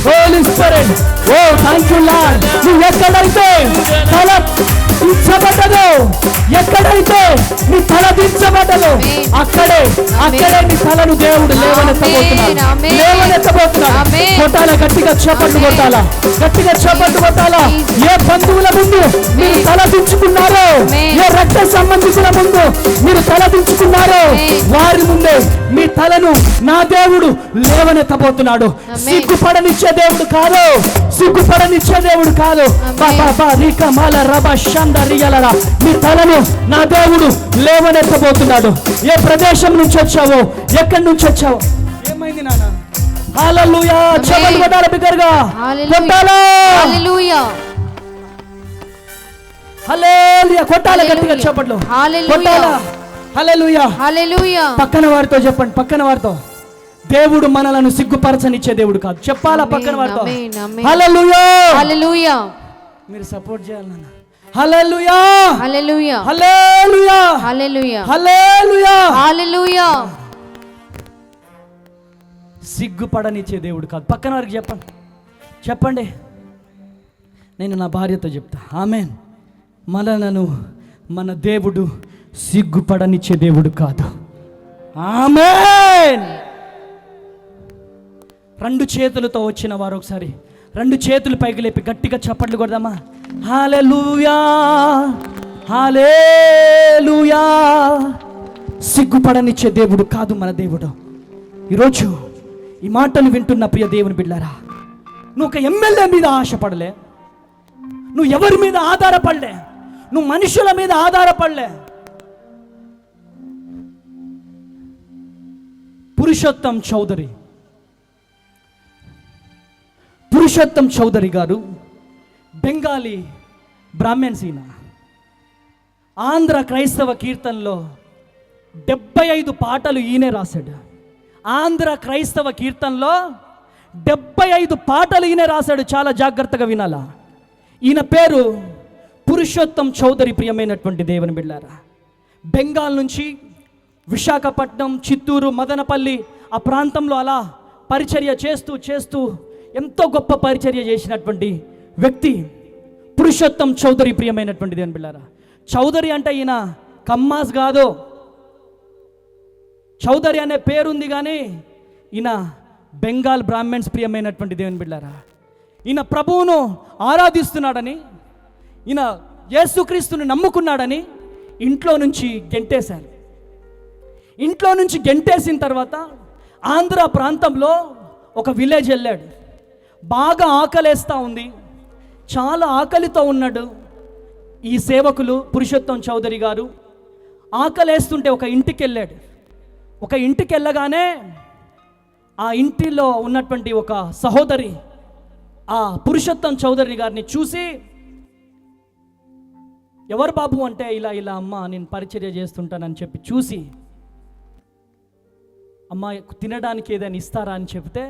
Holy Spirit, oh thank you Lord. నువ్వు ఎక్కడైతే తల దించబడ్డదో, ఎక్కడైతే నీ తల దించబడ్డదో అక్కడే నీ తలను దేవుడు లేవనెత్తబోతున్నాడు. కొట్టాలా, గట్టిగా చప్పట్లు కొట్టాలా, గట్టిగా చప్పట్లు కొట్టాలా. ఏ బంధువుల ముందు మీరు తల దించుకున్నారో, ఏ రక్త సంబంధించిన ముందు మీరు తల దించుకున్నారో వారి ముందే మీ తలను నా దేవుడు లేవనెత్తబోతున్నాడు. సిగ్గుపడనిచ్చే దేవుడు కాదు, సిగ్గుపడనిచ్చే దేవుడు కాదు. మీ తలను నా దేవుడు లేవనెత్తబోతున్నాడు. ఏ ప్రదేశం నుంచి వచ్చావో, ఎక్కడి నుంచి వచ్చావో, ఏమైంది నాన్న? హల్లెలూయా. చప్పట్లు కొట్టాలి బిగ్గరగా. కొట్టాలి. హల్లెలూయా. హల్లెలూయా. కొట్టాలి గట్టిగా చప్పట్లు. కొట్టాలా. హల్లెలూయా. హల్లెలూయా. పక్కన వారితో చెప్పండి, పక్కన వారితో, దేవుడు మనలను సిగ్గుపరచనిచ్చే దేవుడు కాదు. చెప్పాలా పక్కన వారితో. హల్లెలూయా. హల్లెలూయా. మీరు సపోర్ట్ చేయాలి నాన్న. హల్లెలూయా. హల్లెలూయా. హల్లెలూయా. హల్లెలూయా. హల్లెలూయా. హల్లెలూయా. సిగ్గుపడనిచ్చే దేవుడు కాదు. పక్కన వారికి చెప్పండి, చెప్పండి. నేను నా భార్యతో చెప్తా. ఆమేన్. మనలను మన దేవుడు సిగ్గుపడనిచ్చే దేవుడు కాదు. ఆమేన్. రెండు చేతులతో వచ్చిన వారు ఒకసారి రెండు చేతులు పైకి లేపి గట్టిగా చప్పట్లు కొడదామా? హల్లెలూయా. హల్లెలూయా. సిగ్గుపడనిచ్చే దేవుడు కాదు మన దేవుడు. ఈరోజు ఈ మాటలు వింటున్న ప్రియ దేవుని బిడ్డారా, నువ్వు ఒక ఎమ్మెల్యే మీద ఆశపడలే, నువ్వు ఎవరి మీద ఆధారపడలే, నువ్వు మనుషుల మీద ఆధారపడలే. పురుషోత్తం చౌదరి గారు బెంగాలీ బ్రాహ్మణ్స్. ఈయన ఆంధ్ర క్రైస్తవ కీర్తనలో 75 పాటలు ఈయనే రాశాడు. ఆంధ్ర క్రైస్తవ కీర్తనలో 75 పాటలు ఈయన రాశాడు. చాలా జాగ్రత్తగా వినాలా. ఈయన పేరు పురుషోత్తం చౌదరి. ప్రియమైనటువంటి దేవుని బిడ్డారా, బెంగాల్ నుంచి విశాఖపట్నం, చిత్తూరు, మదనపల్లి ఆ ప్రాంతంలో అలా పరిచర్య చేస్తూ ఎంతో గొప్ప పరిచర్య చేసినటువంటి వ్యక్తి పురుషోత్తం చౌదరి. ప్రియమైనటువంటి దేవుని బిడ్డారా, చౌదరి అంటే ఈయన కమ్మాస్ కాదు. చౌదరి అనే పేరుంది కానీ ఈయన బెంగాల్ బ్రాహ్మణ్స్. ప్రియమైనటువంటి దేవుని బిడ్డారా, ఈయన ప్రభువును ఆరాధిస్తున్నాడని, ఈయన యేసుక్రీస్తుని నమ్ముకున్నాడని ఇంట్లో నుంచి గెంటేశారు. ఇంట్లో నుంచి గెంటేసిన తర్వాత ఆంధ్ర ప్రాంతంలో ఒక విలేజ్ వెళ్ళాడు. బాగా ఆకలేస్తూ ఉంది, చాలా ఆకలితో ఉన్నాడు ఈ సేవకులు. పురుషోత్తం చౌదరి గారు ఆకలేస్తుంటే ఒక ఇంటికి వెళ్ళాడు. ఒక ఇంటికి వెళ్ళగానే ఆ ఇంటిలో ఉన్నటువంటి ఒక సహోదరి ఆ పురుషోత్తం చౌదరి గారిని చూసి, ఎవరు బాబు అంటే, ఇలా అమ్మ నేను పరిచర్య చేస్తుంటానని చెప్పి చూసి, అమ్మ తినడానికి ఏదైనా ఇస్తారా అని చెప్తే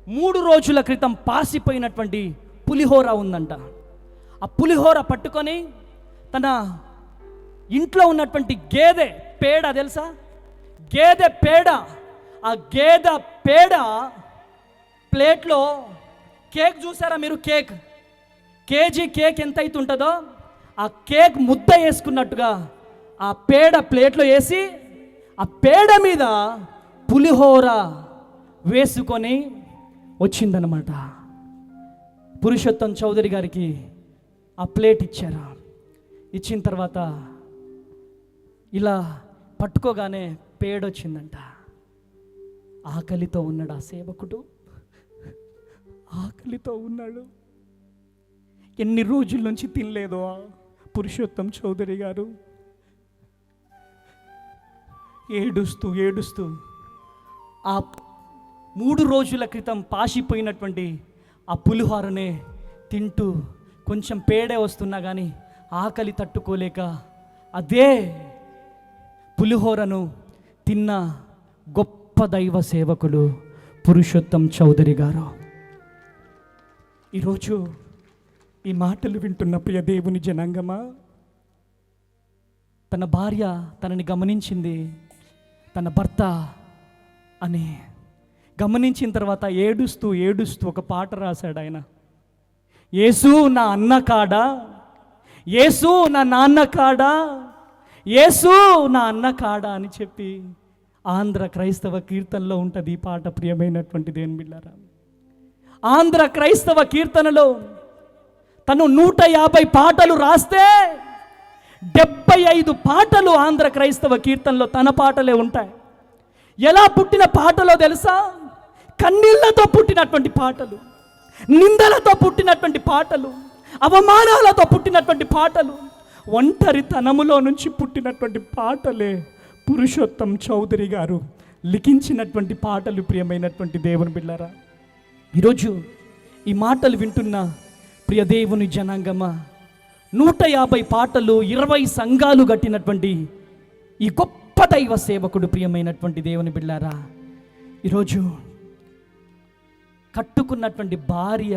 3 రోజుల క్రితం పాసిపోయినటువంటి పులిహోర ఉందంట. ఆ పులిహోర పట్టుకొని తన ఇంట్లో ఉన్నటువంటి గేదె పేడ తెలుసా, గేదె పేడ, ఆ గేదె పేడ ప్లేట్లో కేక్ చూసారా మీరు? కేజీ కేక్ ఎంత అయితే ఉంటుందో ఆ కేక్ ముద్ద వేసుకున్నట్టుగా ఆ పేడ ప్లేట్లో వేసి ఆ పేడ మీద పులిహోర వేసుకొని వచ్చిందనమాట. పురుషోత్తం చౌదరి గారికి ఆ ప్లేట్ ఇచ్చారు. ఇచ్చిన తర్వాత ఇలా పట్టుకోగానే పేడొచ్చిందంట. ఆకలితో ఉన్నాడు ఆ సేవకుడు, ఆకలితో ఉన్నాడు. ఎన్ని రోజుల నుంచి తినలేదో ఆ పురుషోత్తం చౌదరి గారు. ఏడుస్తూ ఆ 3 రోజుల క్రితం పాసిపోయినటువంటి ఆ పులిహోరనే తింటూ కొంచెం పేడే వస్తున్నా కానీ ఆకలి తట్టుకోలేక అదే పులిహోరను తిన్న గొప్ప దైవ సేవకుడు పురుషోత్తం చౌదరి గారు. ఈరోజు ఈ మాటలు వింటున్న ప్రియ దేవుని జనాంగమా, తన భార్య తనని గమనించింది, తన భర్త అని గమనించిన తర్వాత ఏడుస్తూ ఒక పాట రాశాడు ఆయన. యేసు నా అన్న కాడా, యేసు నా నాన్న కాడా, యేసు నా అన్న కాడా అని చెప్పి ఆంధ్ర క్రైస్తవ కీర్తనలో ఉంటుంది ఈ పాట. ప్రియమైనటువంటి దేవుని బిడ్డలారా, ఆంధ్ర క్రైస్తవ కీర్తనలో తను 150 పాటలు రాస్తే 75 పాటలు ఆంధ్ర క్రైస్తవ కీర్తనలో తన పాటలే ఉంటాయి. ఎలా పుట్టిన పాటలో తెలుసా? కన్నీళ్లతో పుట్టినటువంటి పాటలు, నిందలతో పుట్టినటువంటి పాటలు, అవమానాలతో పుట్టినటువంటి పాటలు, ఒంటరితనములో నుంచి పుట్టినటువంటి పాటలే పురుషోత్తం చౌదరి గారు లిఖించినటువంటి పాటలు. ప్రియమైనటువంటి దేవుని బిడ్డలారా, ఈరోజు ఈ మాటలు వింటున్న ప్రియ దేవుని జనాంగమా, 150 పాటలు, 20 సంఘాలు కట్టినటువంటి ఈ గొప్ప దైవ సేవకుడు, ప్రియమైనటువంటి దేవుని బిడ్డలారా, ఈరోజు కట్టుకున్నటువంటి భార్య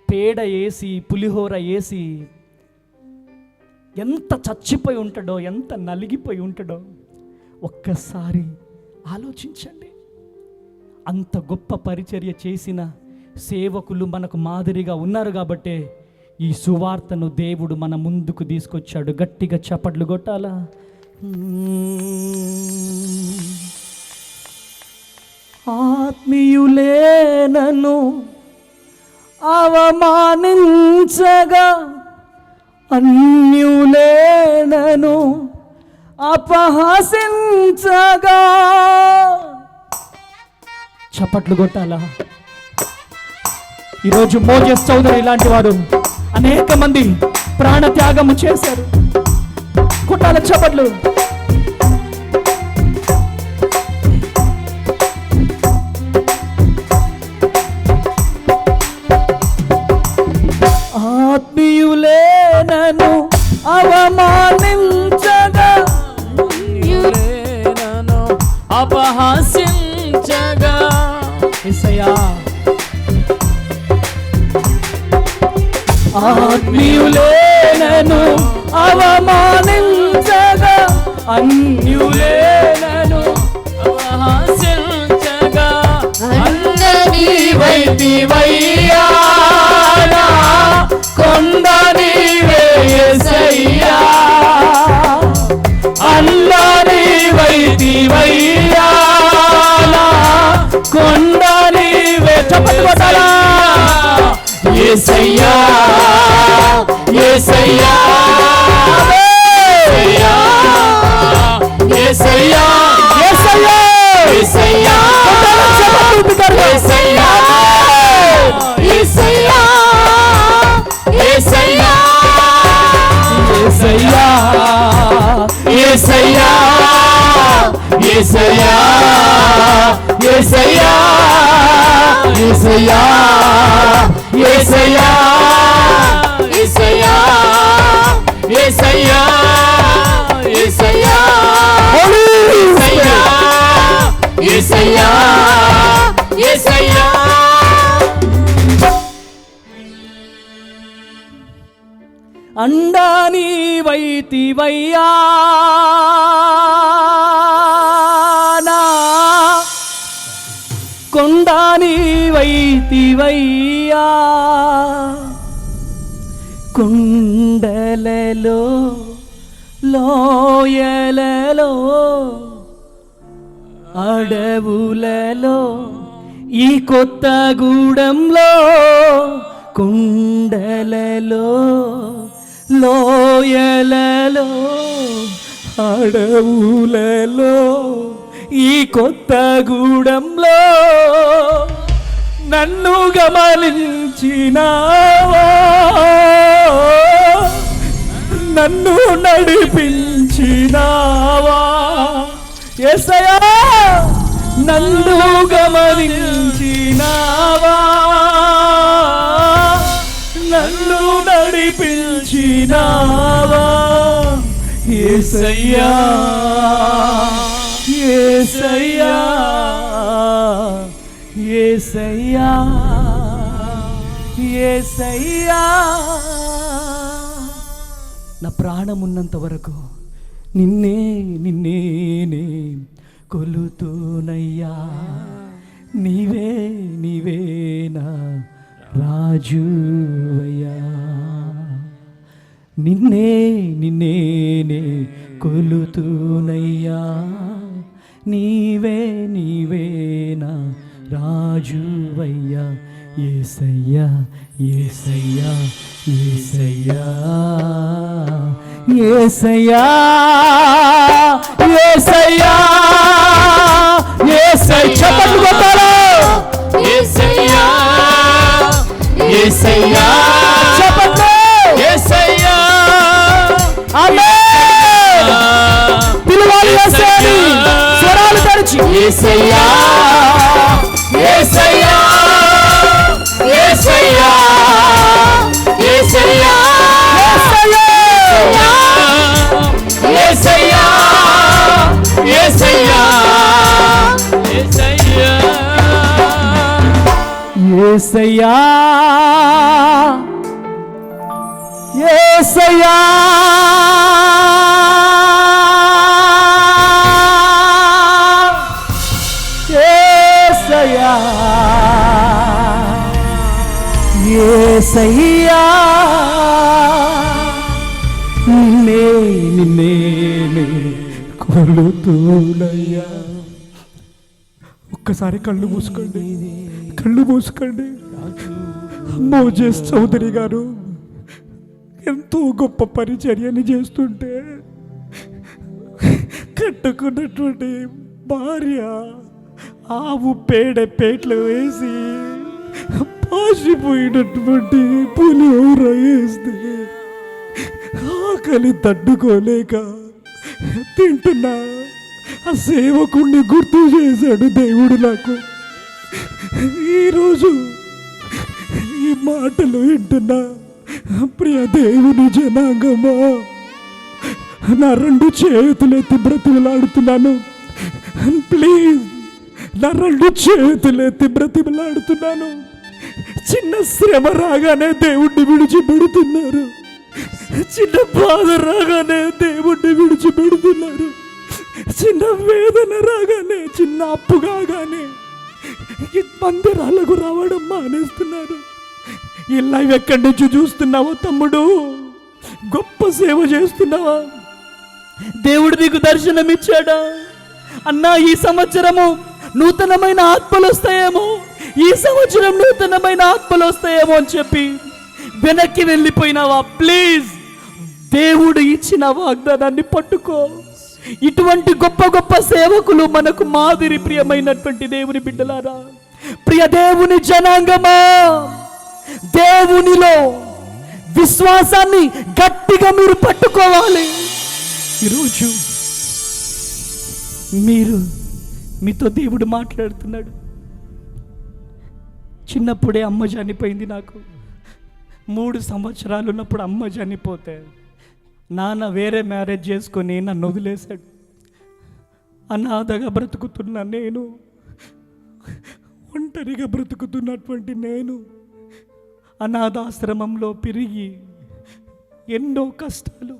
పేడ వేసి పులిహోర వేసి ఎంత చచ్చిపోయి ఉంటాడో, ఎంత నలిగిపోయి ఉంటాడో ఒక్కసారి ఆలోచించండి. అంత గొప్ప పరిచర్య చేసిన సేవకులు మనకు మాదిరిగా ఉన్నారు కాబట్టే ఈ సువార్తను దేవుడు మన ముందుకు తీసుకొచ్చాడు. గట్టిగా చప్పట్లు కొట్టాలా? ఆత్మీయులే నన్ను అవమానించగా, అన్యులే నన్ను అపహసించగా. చప్పట్లు కొట్టాలా? ఈరోజు మోజెస్ చౌదరి ఇలాంటి వారు అనేక మంది ప్రాణత్యాగము చేశారు. కొట్టాల చప్పట్లు. ఆత్మీయులే నన్ను అవమానించగా, నన్ను అపహాస్యంచగా, యేసయ్యా ఆత్మీయులే నన్ను అవమానించగా, అన్యులే నన్ను అపహాస్యంచగా, నీవైతివయ్యా, కొండ నీవే యేసయ్యా, అల్ల నీవైతివయ్యా, కొండ నీవే. చప్పట్లు కొట్టాలా? యేసయ్యా యేసయ్యా యేసయ్యా యేసయ్యా యేసయ్యా యేసయ్యా యేసయ్యా యేసయ్యా యేసయ్యా యేసయ్యా యేసయ్యా యేసయ్యా యేసయ్యా యేసయ్యా యేసయ్యా యేసయ్యా యేసయ్యా యేసయ్యా. అండా నీవైతివయ్యా, కొండ నీవైతివయ్యా, కుండలలో లోయలలో అడవులలో ఈ కొత్తగూడెంలో, కుండలలో లోయలలో అడవులలో ఈ కొత్తగూడెంలో నన్ను గమనించినావా, నన్ను నడిపించినావా. యేసయ్యా నన్ను గమనించినావా, నన్ను నడిపించినావా. యేసయ్యా యేసయ్యా యేసయ్యా యేసయ్యా. నా ప్రాణమున్నంత వరకు నిన్నే నిన్నేనే కొలుతూనయ్యా, నీవే నీవేనా రాజువయ్యా, నిన్నే నిన్నేనే కొలుతూనయ్యా, నీవే నీవేనా రాజువయ్యా. యేసయ్యా యేసయ్యా యేసయ్యా యేసయ్యా యేసయ్యా యేసయ్యా చప్పట్లు కొట్టాలి యేసయ్యా యేసయ్యా చప్పట్లు యేసయ్యా ఆమేన్ పిలవాలి యేసయ్యని స్వరాలు తెరిచి యేసయ్యా యేసయ్యా యేసయ్యా యేసయ్యా యేసయ్యా యేసయ్యా యేసయ్యా యేసయ్యా యేసయ్యా యేసయ్యా యేసయ్యా నిన్నే కొలుతూనయ్యా. ఒక్కసారి కళ్ళు మూసుకోండి, కళ్ళు మూసుకోండి. మోజేస్ చౌదరి గారు ఎంతో గొప్ప పరిచర్యని చేస్తుంటే కట్టుకున్నటువంటి భార్య ఆవు పేటలో వేసి పాసిపోయినటువంటి పులిహోర వేస్తే ఆకలి తట్టుకోలేక తింటున్నా ఆ సేవకుణ్ణి గుర్తు చేశాడు దేవుడు నాకు. ఈరోజు ఈ మాటలు వింటున్నా ప్రియ దేవుని జనాంగమా, నా రెండు చేతులెత్తి బ్రతిమలాడుతున్నాను. ప్లీజ్, నా రెండు చేతులెత్తి బ్రతిమలాడుతున్నాను. చిన్న శ్రమ రాగానే దేవుణ్ణి విడిచిపెడుతున్నారు, చిన్న బాధ రాగానే దేవుణ్ణి విడిచిపెడుతున్నారు, చిన్న వేదన రాగానే, చిన్న అప్పు కాగానే మందిరాలకు రావడం మానేస్తున్నారు. ఈ లైవ్ ఎక్కడి నుంచి చూస్తున్నావో తమ్ముడు? గొప్ప సేవ చేస్తున్నావా? దేవుడు నీకు దర్శనమిచ్చాడా? అన్నా ఈ సంవత్సరము నూతనమైన ఆత్మలు వస్తాయేమో, ఈ సంవత్సరం నూతనమైన ఆత్మలు వస్తాయేమో అని చెప్పి వెనక్కి వెళ్ళిపోయినావా? ప్లీజ్, దేవుడు ఇచ్చిన వాగ్దానాన్ని పట్టుకో. ఇటువంటి గొప్ప గొప్ప సేవకులు మనకు మాదిరి. ప్రియమైనటువంటి దేవుని బిడ్డలారా, ప్రియ దేవుని జనాంగమా, దేవునిలో విశ్వాసాన్ని గట్టిగా మీరు పట్టుకోవాలి. ఈరోజు మీతో దేవుడు మాట్లాడుతున్నాడు. చిన్నప్పుడే అమ్మ చనిపోయింది. నాకు 3 సంవత్సరాలు ఉన్నప్పుడు అమ్మ చనిపోతే నాన్న వేరే మ్యారేజ్ చేసుకొని నన్ను వదిలేశాడు. అనాథగా బ్రతుకుతున్నా నేను, ఒంటరిగా బ్రతుకుతున్నటువంటి నేను అనాథాశ్రమంలో పెరిగి ఎన్నో కష్టాలు,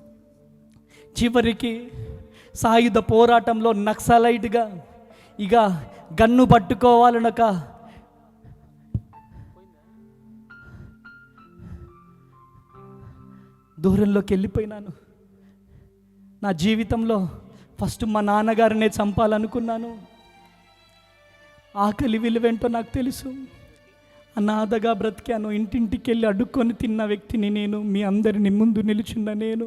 చివరికి సాయుధ పోరాటంలో నక్సలైట్గా ఇక గన్ను పట్టుకోవాలనక దూరంలోకి వెళ్ళిపోయినాను. నా జీవితంలో ఫస్ట్ మా నాన్నగారినే చంపాలనుకున్నాను. ఆకలి విలువేంటో నాకు తెలుసు. అనాథగా బ్రతికాను. ఇంటింటికి వెళ్ళి అడుక్కొని తిన్న వ్యక్తిని నేను. మీ అందరిని ముందు నిలుచున్న నేను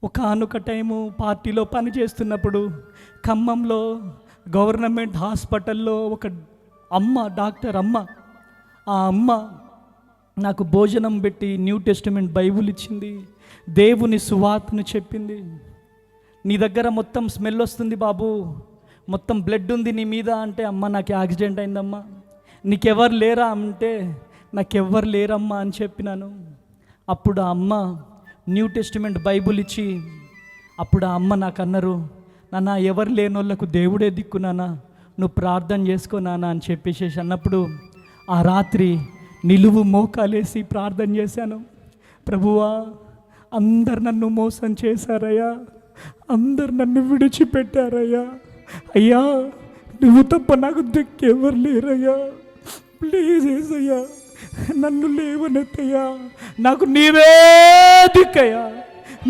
ఒకానొక టైము పార్టీలో పని చేస్తున్నప్పుడు ఖమ్మంలో గవర్నమెంట్ హాస్పిటల్లో ఒక అమ్మ, డాక్టర్ అమ్మ, ఆ అమ్మ నాకు భోజనం పెట్టి న్యూ టెస్టిమెంట్ బైబుల్ ఇచ్చింది, దేవుని సువార్తను చెప్పింది. నీ దగ్గర మొత్తం స్మెల్ వస్తుంది బాబు, మొత్తం బ్లడ్ ఉంది నీ మీద అంటే, అమ్మ నాకు యాక్సిడెంట్ అయిందమ్మా. నీకెవరు లేరా అంటే, నాకెవ్వరు లేరమ్మా అని చెప్పినాను. అప్పుడు ఆ అమ్మ న్యూ టెస్టిమెంట్ బైబుల్ ఇచ్చి, అప్పుడు ఆ అమ్మ నాకు అన్నారు, నాన్న ఎవరు లేని వాళ్ళకు దేవుడే దిక్కు నాన్న, నువ్వు ప్రార్థన చేసుకో నాన్న అని చెప్పేసి అన్నప్పుడు ఆ రాత్రి నిలువు మోకాలేసి ప్రార్థన చేశాను. ప్రభువా, అందరు నన్ను మోసం చేశారయ్యా, అందరు నన్ను విడిచిపెట్టారయ్యా, అయ్యా నువ్వు తప్ప నాకు దిక్కెవరు లేరయ్యా, ప్లీజ్ ఏసయ్యా నన్ను లేవనెత్తయ్యా, నాకు నీవే దిక్కయ్యా,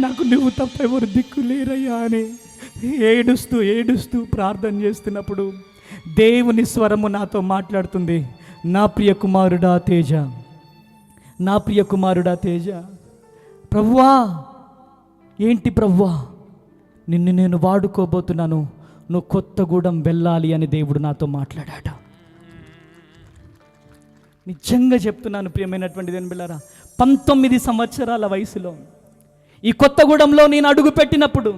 నాకు నువ్వు తప్ప ఎవరు దిక్కు లేరయ్యా అని ఏడుస్తూ ఏడుస్తూ ప్రార్థన చేస్తున్నప్పుడు దేవుని స్వరము నాతో మాట్లాడుతుంది. నా ప్రియ కుమారుడా తేజ, నా ప్రియ కుమారుడా తేజ, ప్రభువా ఏంటి ప్రభువా, నిన్ను నేను వాడుకోబోతున్నాను, నువ్వు కొత్తగూడెం వెళ్ళాలి అని దేవుడు నాతో మాట్లాడాడు. నిజంగా చెప్తున్నాను ప్రియమైనటువంటి దేవుని బిడ్డలారా, 19 సంవత్సరాల వయసులో ఈ కొత్తగూడెంలో నేను అడుగు పెట్టినప్పుడు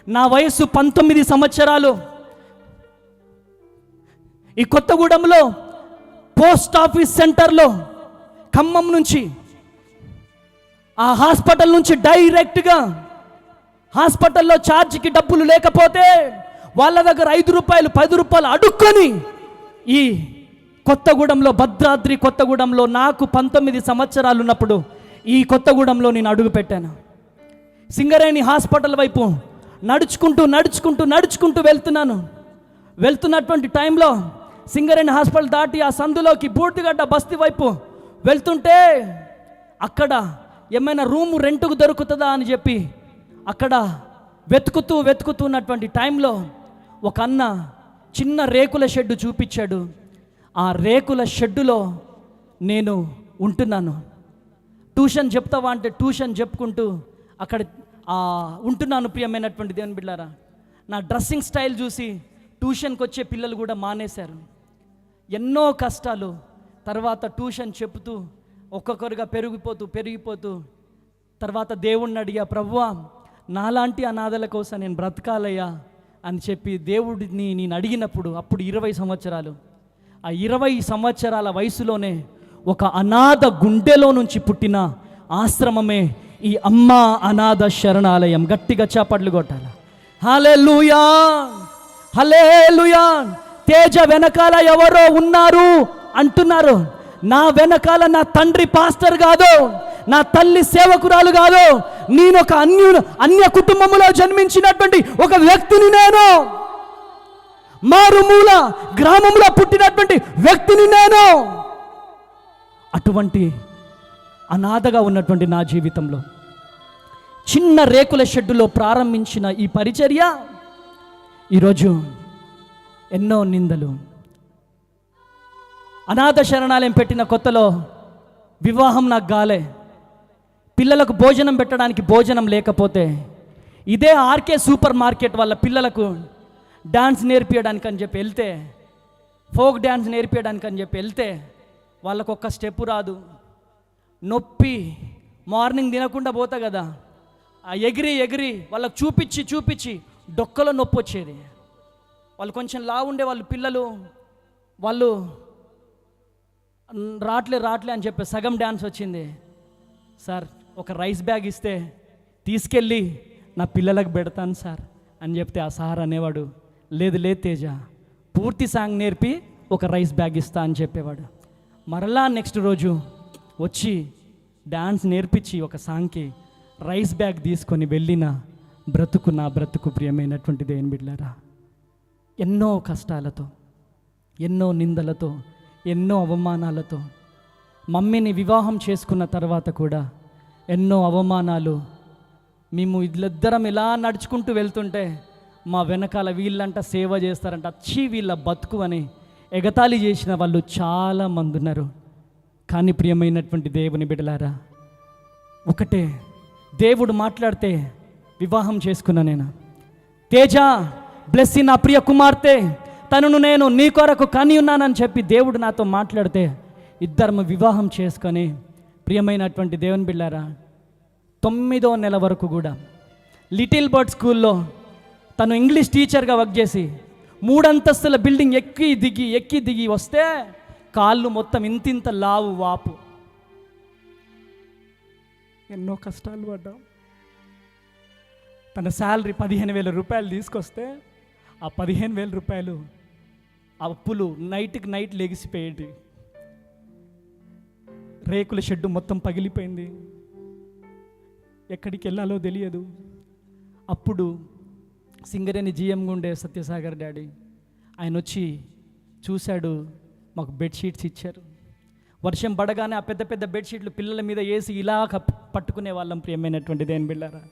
నా వయసు 19 సంవత్సరాలు. ఈ కొత్తగూడెంలో పోస్ట్ ఆఫీస్ సెంటర్లో ఖమ్మం నుంచి ఆ హాస్పిటల్ నుంచి డైరెక్ట్గా హాస్పిటల్లో ఛార్జ్కి డబ్బులు లేకపోతే వాళ్ళ దగ్గర 5 రూపాయలు 10 రూపాయలు అడుక్కొని ఈ కొత్తగూడెంలో, భద్రాద్రి కొత్తగూడెంలో నాకు 19 సంవత్సరాలు ఉన్నప్పుడు ఈ కొత్తగూడెంలో నేను అడుగు పెట్టాను. సింగరేణి హాస్పిటల్ వైపు నడుచుకుంటూ వెళ్తున్నటువంటి టైంలో సింగరేణి హాస్పిటల్ దాటి ఆ సందులోకి బూర్తిగడ్డ బస్తీ వైపు వెళ్తుంటే అక్కడ ఏమైనా రూము రెంట్కు దొరుకుతుందా అని చెప్పి అక్కడ వెతుకుతున్నటువంటి టైంలో ఒక అన్న చిన్న రేకుల షెడ్డు చూపించాడు. ఆ రేకుల షెడ్డులో నేను ఉంటున్నాను. ట్యూషన్ చెప్తావా అంటే ట్యూషన్ చెప్పుకుంటూ అక్కడ ఉంటున్నాను. ప్రియమైనటువంటి దేవుని బిడ్డలారా, నా డ్రెస్సింగ్ స్టైల్ చూసి ట్యూషన్కి వచ్చే పిల్లలు కూడా మానేశారు. ఎన్నో కష్టాలు తర్వాత ట్యూషన్ చెప్తూ ఒక్కొక్కరుగా పెరిగిపోతూ తర్వాత దేవుణ్ణి అడిగా, ప్రభువా నాలాంటి అనాథల కోసం నేను బ్రతకాలయ్యా అని చెప్పి దేవుడిని నేను అడిగినప్పుడు అప్పుడు 20 సంవత్సరాలు. ఆ 20 సంవత్సరాల వయసులోనే ఒక అనాథ గుండెలో నుంచి పుట్టిన ఆశ్రమమే ఈ అమ్మ అనాథ శరణాలయం. గట్టిగా చప్పట్లు కొట్టాలి. హల్లెలూయా, హల్లెలూయా. తేజ వెనకాల ఎవరో ఉన్నారు అంటున్నారు. నా వెనకాల నా తండ్రి పాస్టర్ కాదు, నా తల్లి సేవకురాలు కాదు, నేను ఒక అన్య కుటుంబంలో జన్మించినటువంటి ఒక వ్యక్తిని, నేను మారుమూల గ్రామంలో పుట్టినటువంటి వ్యక్తిని నేను. అటువంటి అనాథగా ఉన్నటువంటి నా జీవితంలో చిన్న రేకుల షెడ్డులో ప్రారంభించిన ఈ పరిచర్య ఈరోజు ఎన్నో నిందలు. అనాథ శరణాలయం పెట్టిన కొత్తలో వివాహం నాకు గాలే, పిల్లలకు భోజనం పెట్టడానికి భోజనం లేకపోతే ఇదే ఆర్కే సూపర్ మార్కెట్ వాళ్ళ పిల్లలకు డాన్స్ నేర్పించడానికి అని చెప్పి వెళ్తే, ఫోక్ డ్యాన్స్ నేర్పించడానికి అని చెప్పి వెళ్తే వాళ్ళకు ఒక్క స్టెప్పు రాదు, నొప్పి. మార్నింగ్ తినకుండా పోతా కదా, ఆ ఎగిరి వాళ్ళకు చూపించి డొక్కలో నొప్పి వచ్చేది. వాళ్ళు కొంచెం లావుండే వాళ్ళు పిల్లలు, వాళ్ళు రాట్లే అని చెప్పి సగం డ్యాన్స్ వచ్చింది. సార్ ఒక రైస్ బ్యాగ్ ఇస్తే తీసుకెళ్ళి నా పిల్లలకు పెడతాను సార్ అని చెప్తే ఆ సార్ అనేవాడు, లేదు తేజ పూర్తి సాంగ్ నేర్పి ఒక రైస్ బ్యాగ్ ఇస్తా అని చెప్పేవాడు. మరలా నెక్స్ట్ రోజు వచ్చి డ్యాన్స్ నేర్పించి ఒక సాంగ్కి రైస్ బ్యాగ్ తీసుకొని వెళ్ళిన నా బ్రతుకు ప్రియమైనటువంటి దేవుని బిడ్డలారా, ఎన్నో కష్టాలతో, ఎన్నో నిందలతో, ఎన్నో అవమానాలతో, మమ్మీని వివాహం చేసుకున్న తర్వాత కూడా ఎన్నో అవమానాలు. మేము వీళ్ళిద్దరం ఇలా నడుచుకుంటూ వెళ్తుంటే మా వెనకాల వీళ్ళంట సేవ చేస్తారంట, అచ్చి వీళ్ళ బతుకు అని ఎగతాళి చేసిన వాళ్ళు చాలామంది ఉన్నారు. కానీ ప్రియమైనటువంటి దేవుని బిడ్డలారా, ఒకటే దేవుడు మాట్లాడితే వివాహం చేసుకున్నా నేను. తేజ బ్లెస్సి నా ప్రియ కుమార్తె, తనను నేను నీ కొరకు కని ఉన్నానని చెప్పి దేవుడు నాతో మాట్లాడితే ఇద్దరం వివాహం చేసుకొని ప్రియమైనటువంటి దేవుని బిడ్డలారా 9వ నెల వరకు కూడా లిటిల్ బర్డ్ స్కూల్లో తను ఇంగ్లీష్ టీచర్గా వర్క్ చేసి 3 అంతస్తుల బిల్డింగ్ ఎక్కి దిగి వస్తే కాళ్ళు మొత్తం ఇంతింత లావు వాపు. ఎన్నో కష్టాలు పడ్డాం. తన శాలరీ 15,000 రూపాయలు తీసుకొస్తే ఆ 15,000 రూపాయలు ఆ అప్పులు నైట్ లెగిసిపోయేది. రేకుల షెడ్డు మొత్తం పగిలిపోయింది, ఎక్కడికి వెళ్ళాలో తెలియదు. అప్పుడు సింగరేణి జిఎం గుండే సత్యసాగర్ డాడీ ఆయన వచ్చి చూశాడు, మాకు బెడ్షీట్స్ ఇచ్చారు. వర్షం పడగానే ఆ పెద్ద బెడ్షీట్లు పిల్లల మీద వేసి ఇలా పట్టుకునే వాళ్ళం. ప్రియమైనటువంటి దేని బిళ్ళారా,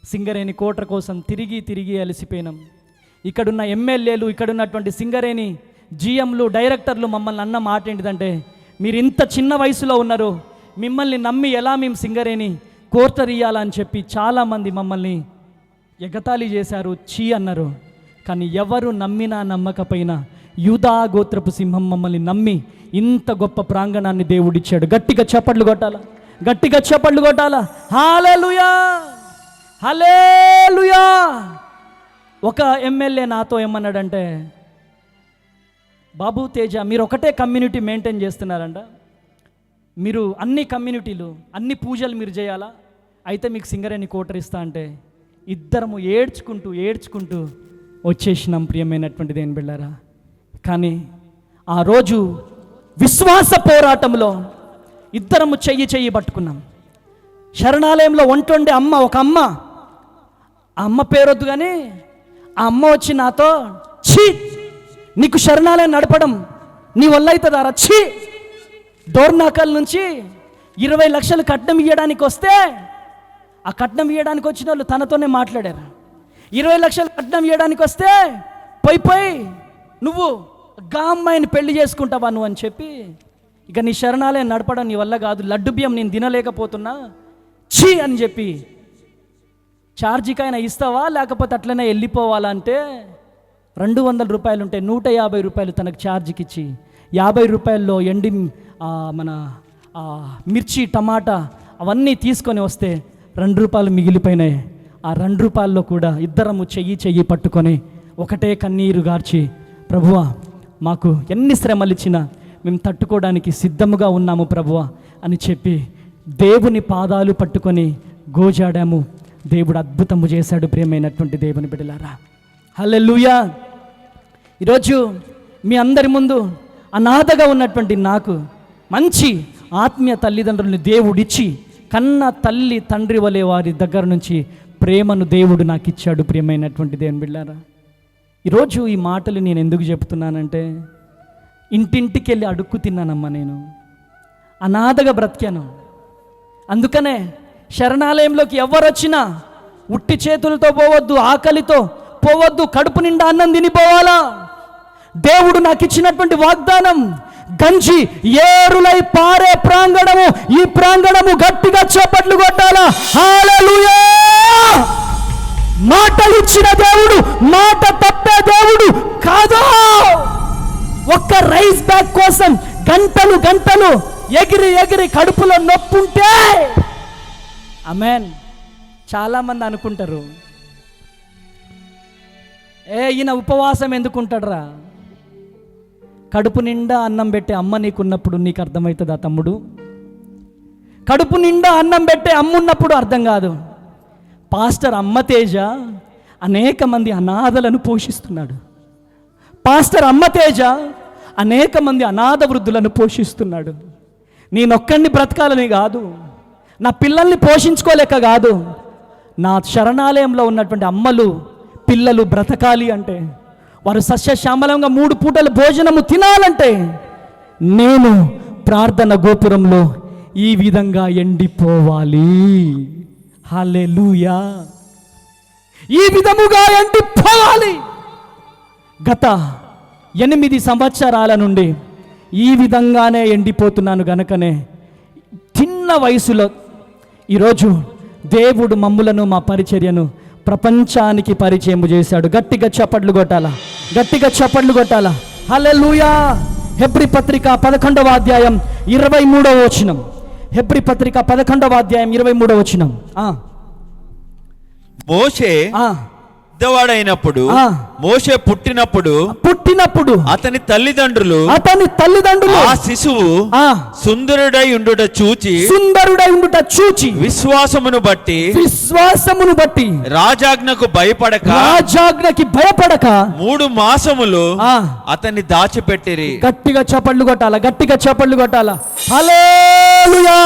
సింగరేణి కోట కోసం తిరిగి అలసిపోయినాం. ఇక్కడున్న ఎమ్మెల్యేలు, ఇక్కడున్నటువంటి సింగరేణి జిఎంలు, డైరెక్టర్లు మమ్మల్ని అన్న మాట ఏంటిదంటే, మీరు ఇంత చిన్న వయసులో ఉన్నారు, మిమ్మల్ని నమ్మి ఎలా మేము సింగరేణి కోర్టర్ ఇయ్యాలని చెప్పి చాలామంది మమ్మల్ని ఎగతాళి చేశారు, చీ అన్నారు. కానీ ఎవరు నమ్మినా నమ్మకపోయినా యూదా గోత్రపు సింహం మమ్మల్ని నమ్మి ఇంత గొప్ప ప్రాంగణాన్ని దేవుడిచ్చాడు. గట్టిగా చప్పట్లు కొట్టాలా, గట్టిగా చప్పట్లు కొట్టాలా. హల్లెలూయా, హల్లెలూయా. ఒక ఎమ్మెల్యే నాతో ఏమన్నాడంటే, బాబు తేజ, మీరు ఒకటే కమ్యూనిటీ మెయింటైన్ చేస్తున్నారంట, మీరు అన్ని కమ్యూనిటీలు అన్ని పూజలు మీరు చేయాలా, అయితే మీకు సింగరేణి కోటర్ ఇస్తా అంటే ఇద్దరము ఏడ్చుకుంటూ వచ్చేసినాం ప్రియమైనటువంటి దేవుని బిడ్డలారా. కానీ ఆ రోజు విశ్వాస పోరాటంలో ఇద్దరము చెయ్యి పట్టుకున్నాం. శరణాలయంలో వంటొండే అమ్మ, ఒక అమ్మ, ఆ అమ్మ పేరొద్దు కానీ ఆ అమ్మ వచ్చి నాతో, ఛీ నీకు శరణాలయం నడపడం నీ వల్ల అవుతుందారా, ఛీ డోర్నాకల్ నుంచి 20 లక్షలు కట్నం ఇవ్వడానికి వస్తే ఆ కట్నం ఇవ్వడానికి వచ్చిన వాళ్ళు తనతోనే మాట్లాడారు. 20 లక్షలు కట్నం ఇవ్వడానికి వస్తే పోయి నువ్వు గా అమ్మాయిని పెళ్లి చేసుకుంటావా నువ్వు అని చెప్పి, ఇక నీ శరణాలయం నడపడం నీ వల్ల కాదు, లడ్డు బియ్యం నేను తినలేకపోతున్నా, ఛీ అని చెప్పి, ఛార్జీకైనా ఇస్తావా లేకపోతే అట్లనే వెళ్ళిపోవాలా అంటే 200 రూపాయలు ఉంటే 150 రూపాయలు తనకు ఛార్జీకి ఇచ్చి 50 రూపాయల్లో మన మిర్చి, టమాటా అవన్నీ తీసుకొని వస్తే 2 రూపాయలు మిగిలిపోయినాయి. ఆ 2 రూపాయల్లో కూడా ఇద్దరము చెయ్యి పట్టుకొని ఒకటే కన్నీరు గార్చి, ప్రభువా మాకు ఎన్ని శ్రమలు ఇచ్చినా మేము తట్టుకోవడానికి సిద్ధముగా ఉన్నాము ప్రభువా అని చెప్పి దేవుని పాదాలు పట్టుకొని గోజాడాము. దేవుడు అద్భుతము చేశాడు ప్రియమైనటువంటి దేవుని బిడ్డలారా. హల్లెలూయా. ఈరోజు మీ అందరి ముందు అనాథగా ఉన్నటువంటి నాకు మంచి ఆత్మీయ తల్లిదండ్రులను దేవుడిచ్చి కన్న తల్లి తండ్రి వలె వారి దగ్గర నుంచి ప్రేమను దేవుడు నాకు ఇచ్చాడు ప్రియమైనటువంటి దేవుని బిడ్డలారా. ఈరోజు ఈ మాటలు నేను ఎందుకు చెప్తున్నానంటే, ఇంటింటికి వెళ్ళి అడుక్కు తిన్నానమ్మా, నేను అనాథగా బ్రతికాను. అందుకనే శరణాలయంలోకి ఎవరు వచ్చినా ఉట్టి చేతులతో పోవద్దు, ఆకలితో పోవద్దు, కడుపు నిండా అన్నం తినిపోవాలా. దేవుడు నాకు ఇచ్చినటువంటి వాగ్దానం, గంజి ఏరులై పారే ప్రాంగణము, ఈ ప్రాంగణము గట్టిగా చప్పట్లు కొట్టాలా. హల్లెలూయా. మాటలు ఇచ్చిన దేవుడు మాట తప్పే దేవుడు కాదు. ఒక్క రైస్ బ్యాగ్ కోసం గంటలు ఎగిరి కడుపులో నొప్పుంటే, ఆమేన్. చాలామంది అనుకుంటారు, ఈయన ఉపవాసం ఎందుకుంటాడురా, కడుపు నిండా అన్నం పెట్టే అమ్మ నీకున్నప్పుడు నీకు అర్థమవుతుందా తమ్ముడు? కడుపు నిండా అన్నం పెట్టే అమ్మ ఉన్నప్పుడు అర్థం కాదు. పాస్టర్ అమ్మ తేజ అనేక మంది అనాథలను పోషిస్తున్నాడు. పాస్టర్ అమ్మ తేజ అనేక మంది అనాథ వృద్ధులను పోషిస్తున్నాడు. నేనొక్కడిని బ్రతకాలని కాదు, నా పిల్లల్ని పోషించుకోలేక కాదు, నా శరణాలయంలో ఉన్నటువంటి అమ్మలు పిల్లలు బ్రతకాలి అంటే, వారు సస్యశ్యామలంగా 3 పూటల భోజనము తినాలంటే, నేను ప్రార్థన గోపురంలో ఈ విధంగా ఎండిపోవాలి. హల్లెలూయా. ఈ విధముగా ఎండిపోవాలి. గత 8 సంవత్సరాల నుండి ఈ విధంగానే ఎండిపోతున్నాను గనుకనే చిన్న వయసులో ఈరోజు దేవుడు మమ్ములను, మా పరిచర్యను ప్రపంచానికి పరిచయం చేశాడు. గట్టిగా చప్పట్లు కొట్టాలా, గట్టిగా చప్పట్లు కొట్టాలా. హల్లెలూయా. హెబ్రీ పత్రిక 11వ అధ్యాయం 23వ వచనం. హెబ్రీ పత్రిక 11వ అధ్యాయం 23వ వచనం. మోషే పెద్దవాడైనప్పుడు, మోషే పుట్టినప్పుడు అతని తల్లిదండ్రులు ఆ శిశువు సుందరుడై ఉండుట చూచి విశ్వాసమును బట్టి రాజాజ్ఞకి భయపడక 3 మాసములు అతన్ని దాచిపెట్టిరి. గట్టిగా చప్పట్లు కొట్టాలా, గట్టిగా చప్పట్లు కొట్టాలా. హల్లెలూయా.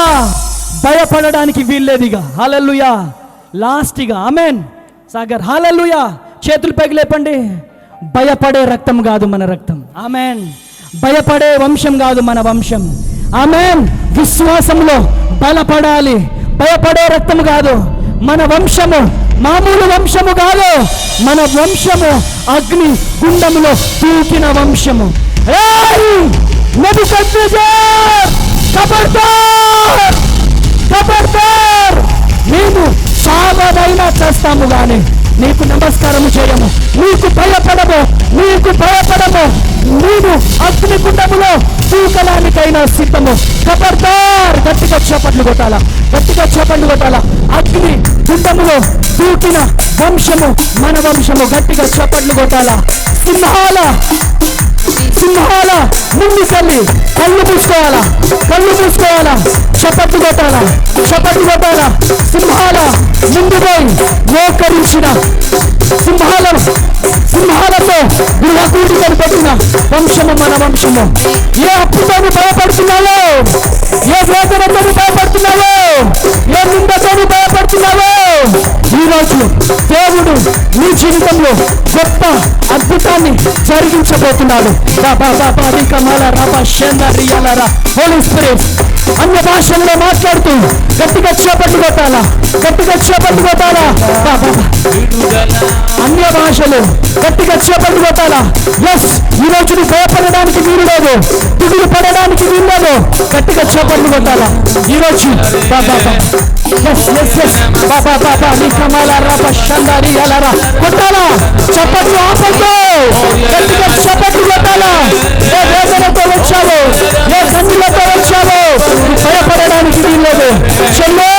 భయపడడానికి వీల్లేదిగా. హల్లెలూయా. లాస్ట్గా ఆమెన్ సాగర్. హల్లెలూయా. చేతులు పైకి లేపండి. భయపడే రక్తం కాదు మన రక్తం. ఆమెన్. భయపడే వంశం కాదు మన వంశం. ఆమెన్. విశ్వాసంలో బలపడాలి. భయపడే రక్తం కాదు మన వంశము. మామూలు వంశము కాదు మన వంశము. అగ్ని గుండములో తూకిన వంశము. నెబుకద్నెజర్ ఖబర్దార్, ఖబర్దార్. మేము సాగదైనా చేస్తాము కానీ నీకు నమస్కారము చేయము, నీకు భయపడము, నీకు భయపడము. నేను అగ్నిగుండములో దూకడానికైనా సిద్ధము. ఖబర్దార్, గట్టిగా చప్పట్లు కొట్టాలా, గట్టిగా చప్పట్లు కొట్టాలా. అగ్ని గుండములో దూకిన వంశము మన వంశము. గట్టిగా చప్పట్లు కొట్టాలా. సింహాల ముందుకెళ్ళి కళ్ళు మూసుకోవాలా, కళ్ళు మూసుకోవాలా, చప్పట్లు కొట్టాలా, చప్పట్లు కొట్టాలా. సింహాల ముందు పోయి మోకరించిన సింహాలతో గృహకూటికలు పెట్టిన వంశము మన వంశము. ఏ అప్పుతోని భయపడుతున్నావో, ఏ వేదనతో భయపడుతున్నావో, ఏ నిందతో భయపడుతున్నావో, ఈరోజు దేవుడు నీ జీవితంలో గొప్ప అద్భుతాన్ని జరిగించబోతున్నాడు. హోలీ స్పిరిట్ అన్య భాషల్లో మాట్లాడుతూ గట్టిగా చేపట్టు కొట్టాలా, గట్టిగా చేపట్టు కొట్టాలా. అన్య భాషలు గట్టిగా చేపట్టు కొట్టాలా. ఎస్, ఈ రోజు నువ్వు భయపడడానికి వీలు లేదు, దిగులు పడడానికి వీలు లేదు. గట్టిగా చేపట్టు కొట్టాలా ఈరోజు. కొట్టాలా, చప్పట్లు ఆపద్దు, గట్టిగా చప్పట్లు కొట్టాలా. ఏ వేదనతో వచ్చావో, ఏ కన్నులతో వచ్చావో, భయపడడానికి వీల్లేదు. చెల్లే,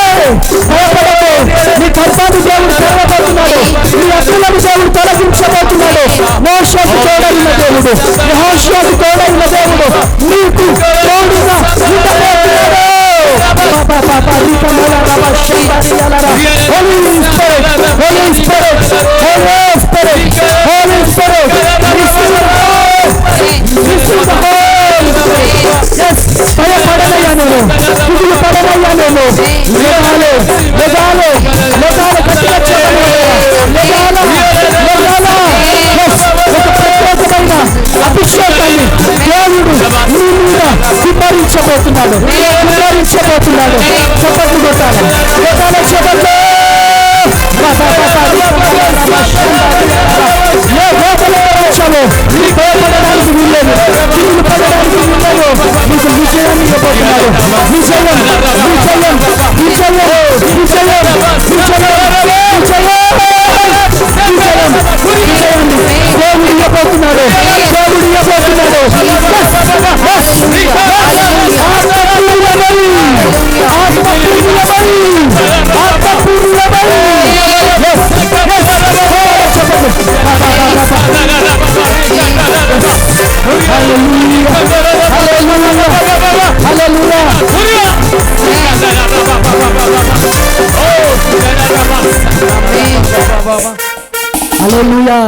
భయపడదు. నీ గర్భాన్ని దేవుడు తెరవబోతున్నాడు, నీ అప్పులను దేవుడు తొలగించబోతున్నాడు. మోషకు తోడైన దేవుడు, యెహోషువకు తోడైన దేవుడు నీకు తోడుగా ఉండబోతున్నాడు. భయపడనయ్యా నేను, దిగులు పడనయ్యా నేను. లేగాలి, లేగాలి, లేగాలి, గట్టిగా చెప్పండి. లేగాల, లేగాల. ఒక ప్రత్యేకమైన అభిషేకాన్ని దేవుడు నీ మీద కుమ్మరించబోతున్నాడు, కుమ్మరించబోతున్నాడు. చప్పట్లు కొట్టాలి, లేగాలి, చప్పట్లు. ఏ లోపల వచ్చావో నీ భయపడడానికి వీల్లేదు, దిగులు పడడానికి వీల్లేదు. నీకు విజయాన్ని ఇవ్వబోతున్నాడు. విజయం, విజయం, విజయం, విజయం, విజయం, విజయాన్ని దేవుడు ఇవ్వబోతున్నాడు, దేవుడు ఇవ్వబోతున్నాడు. హల్లెలూయా.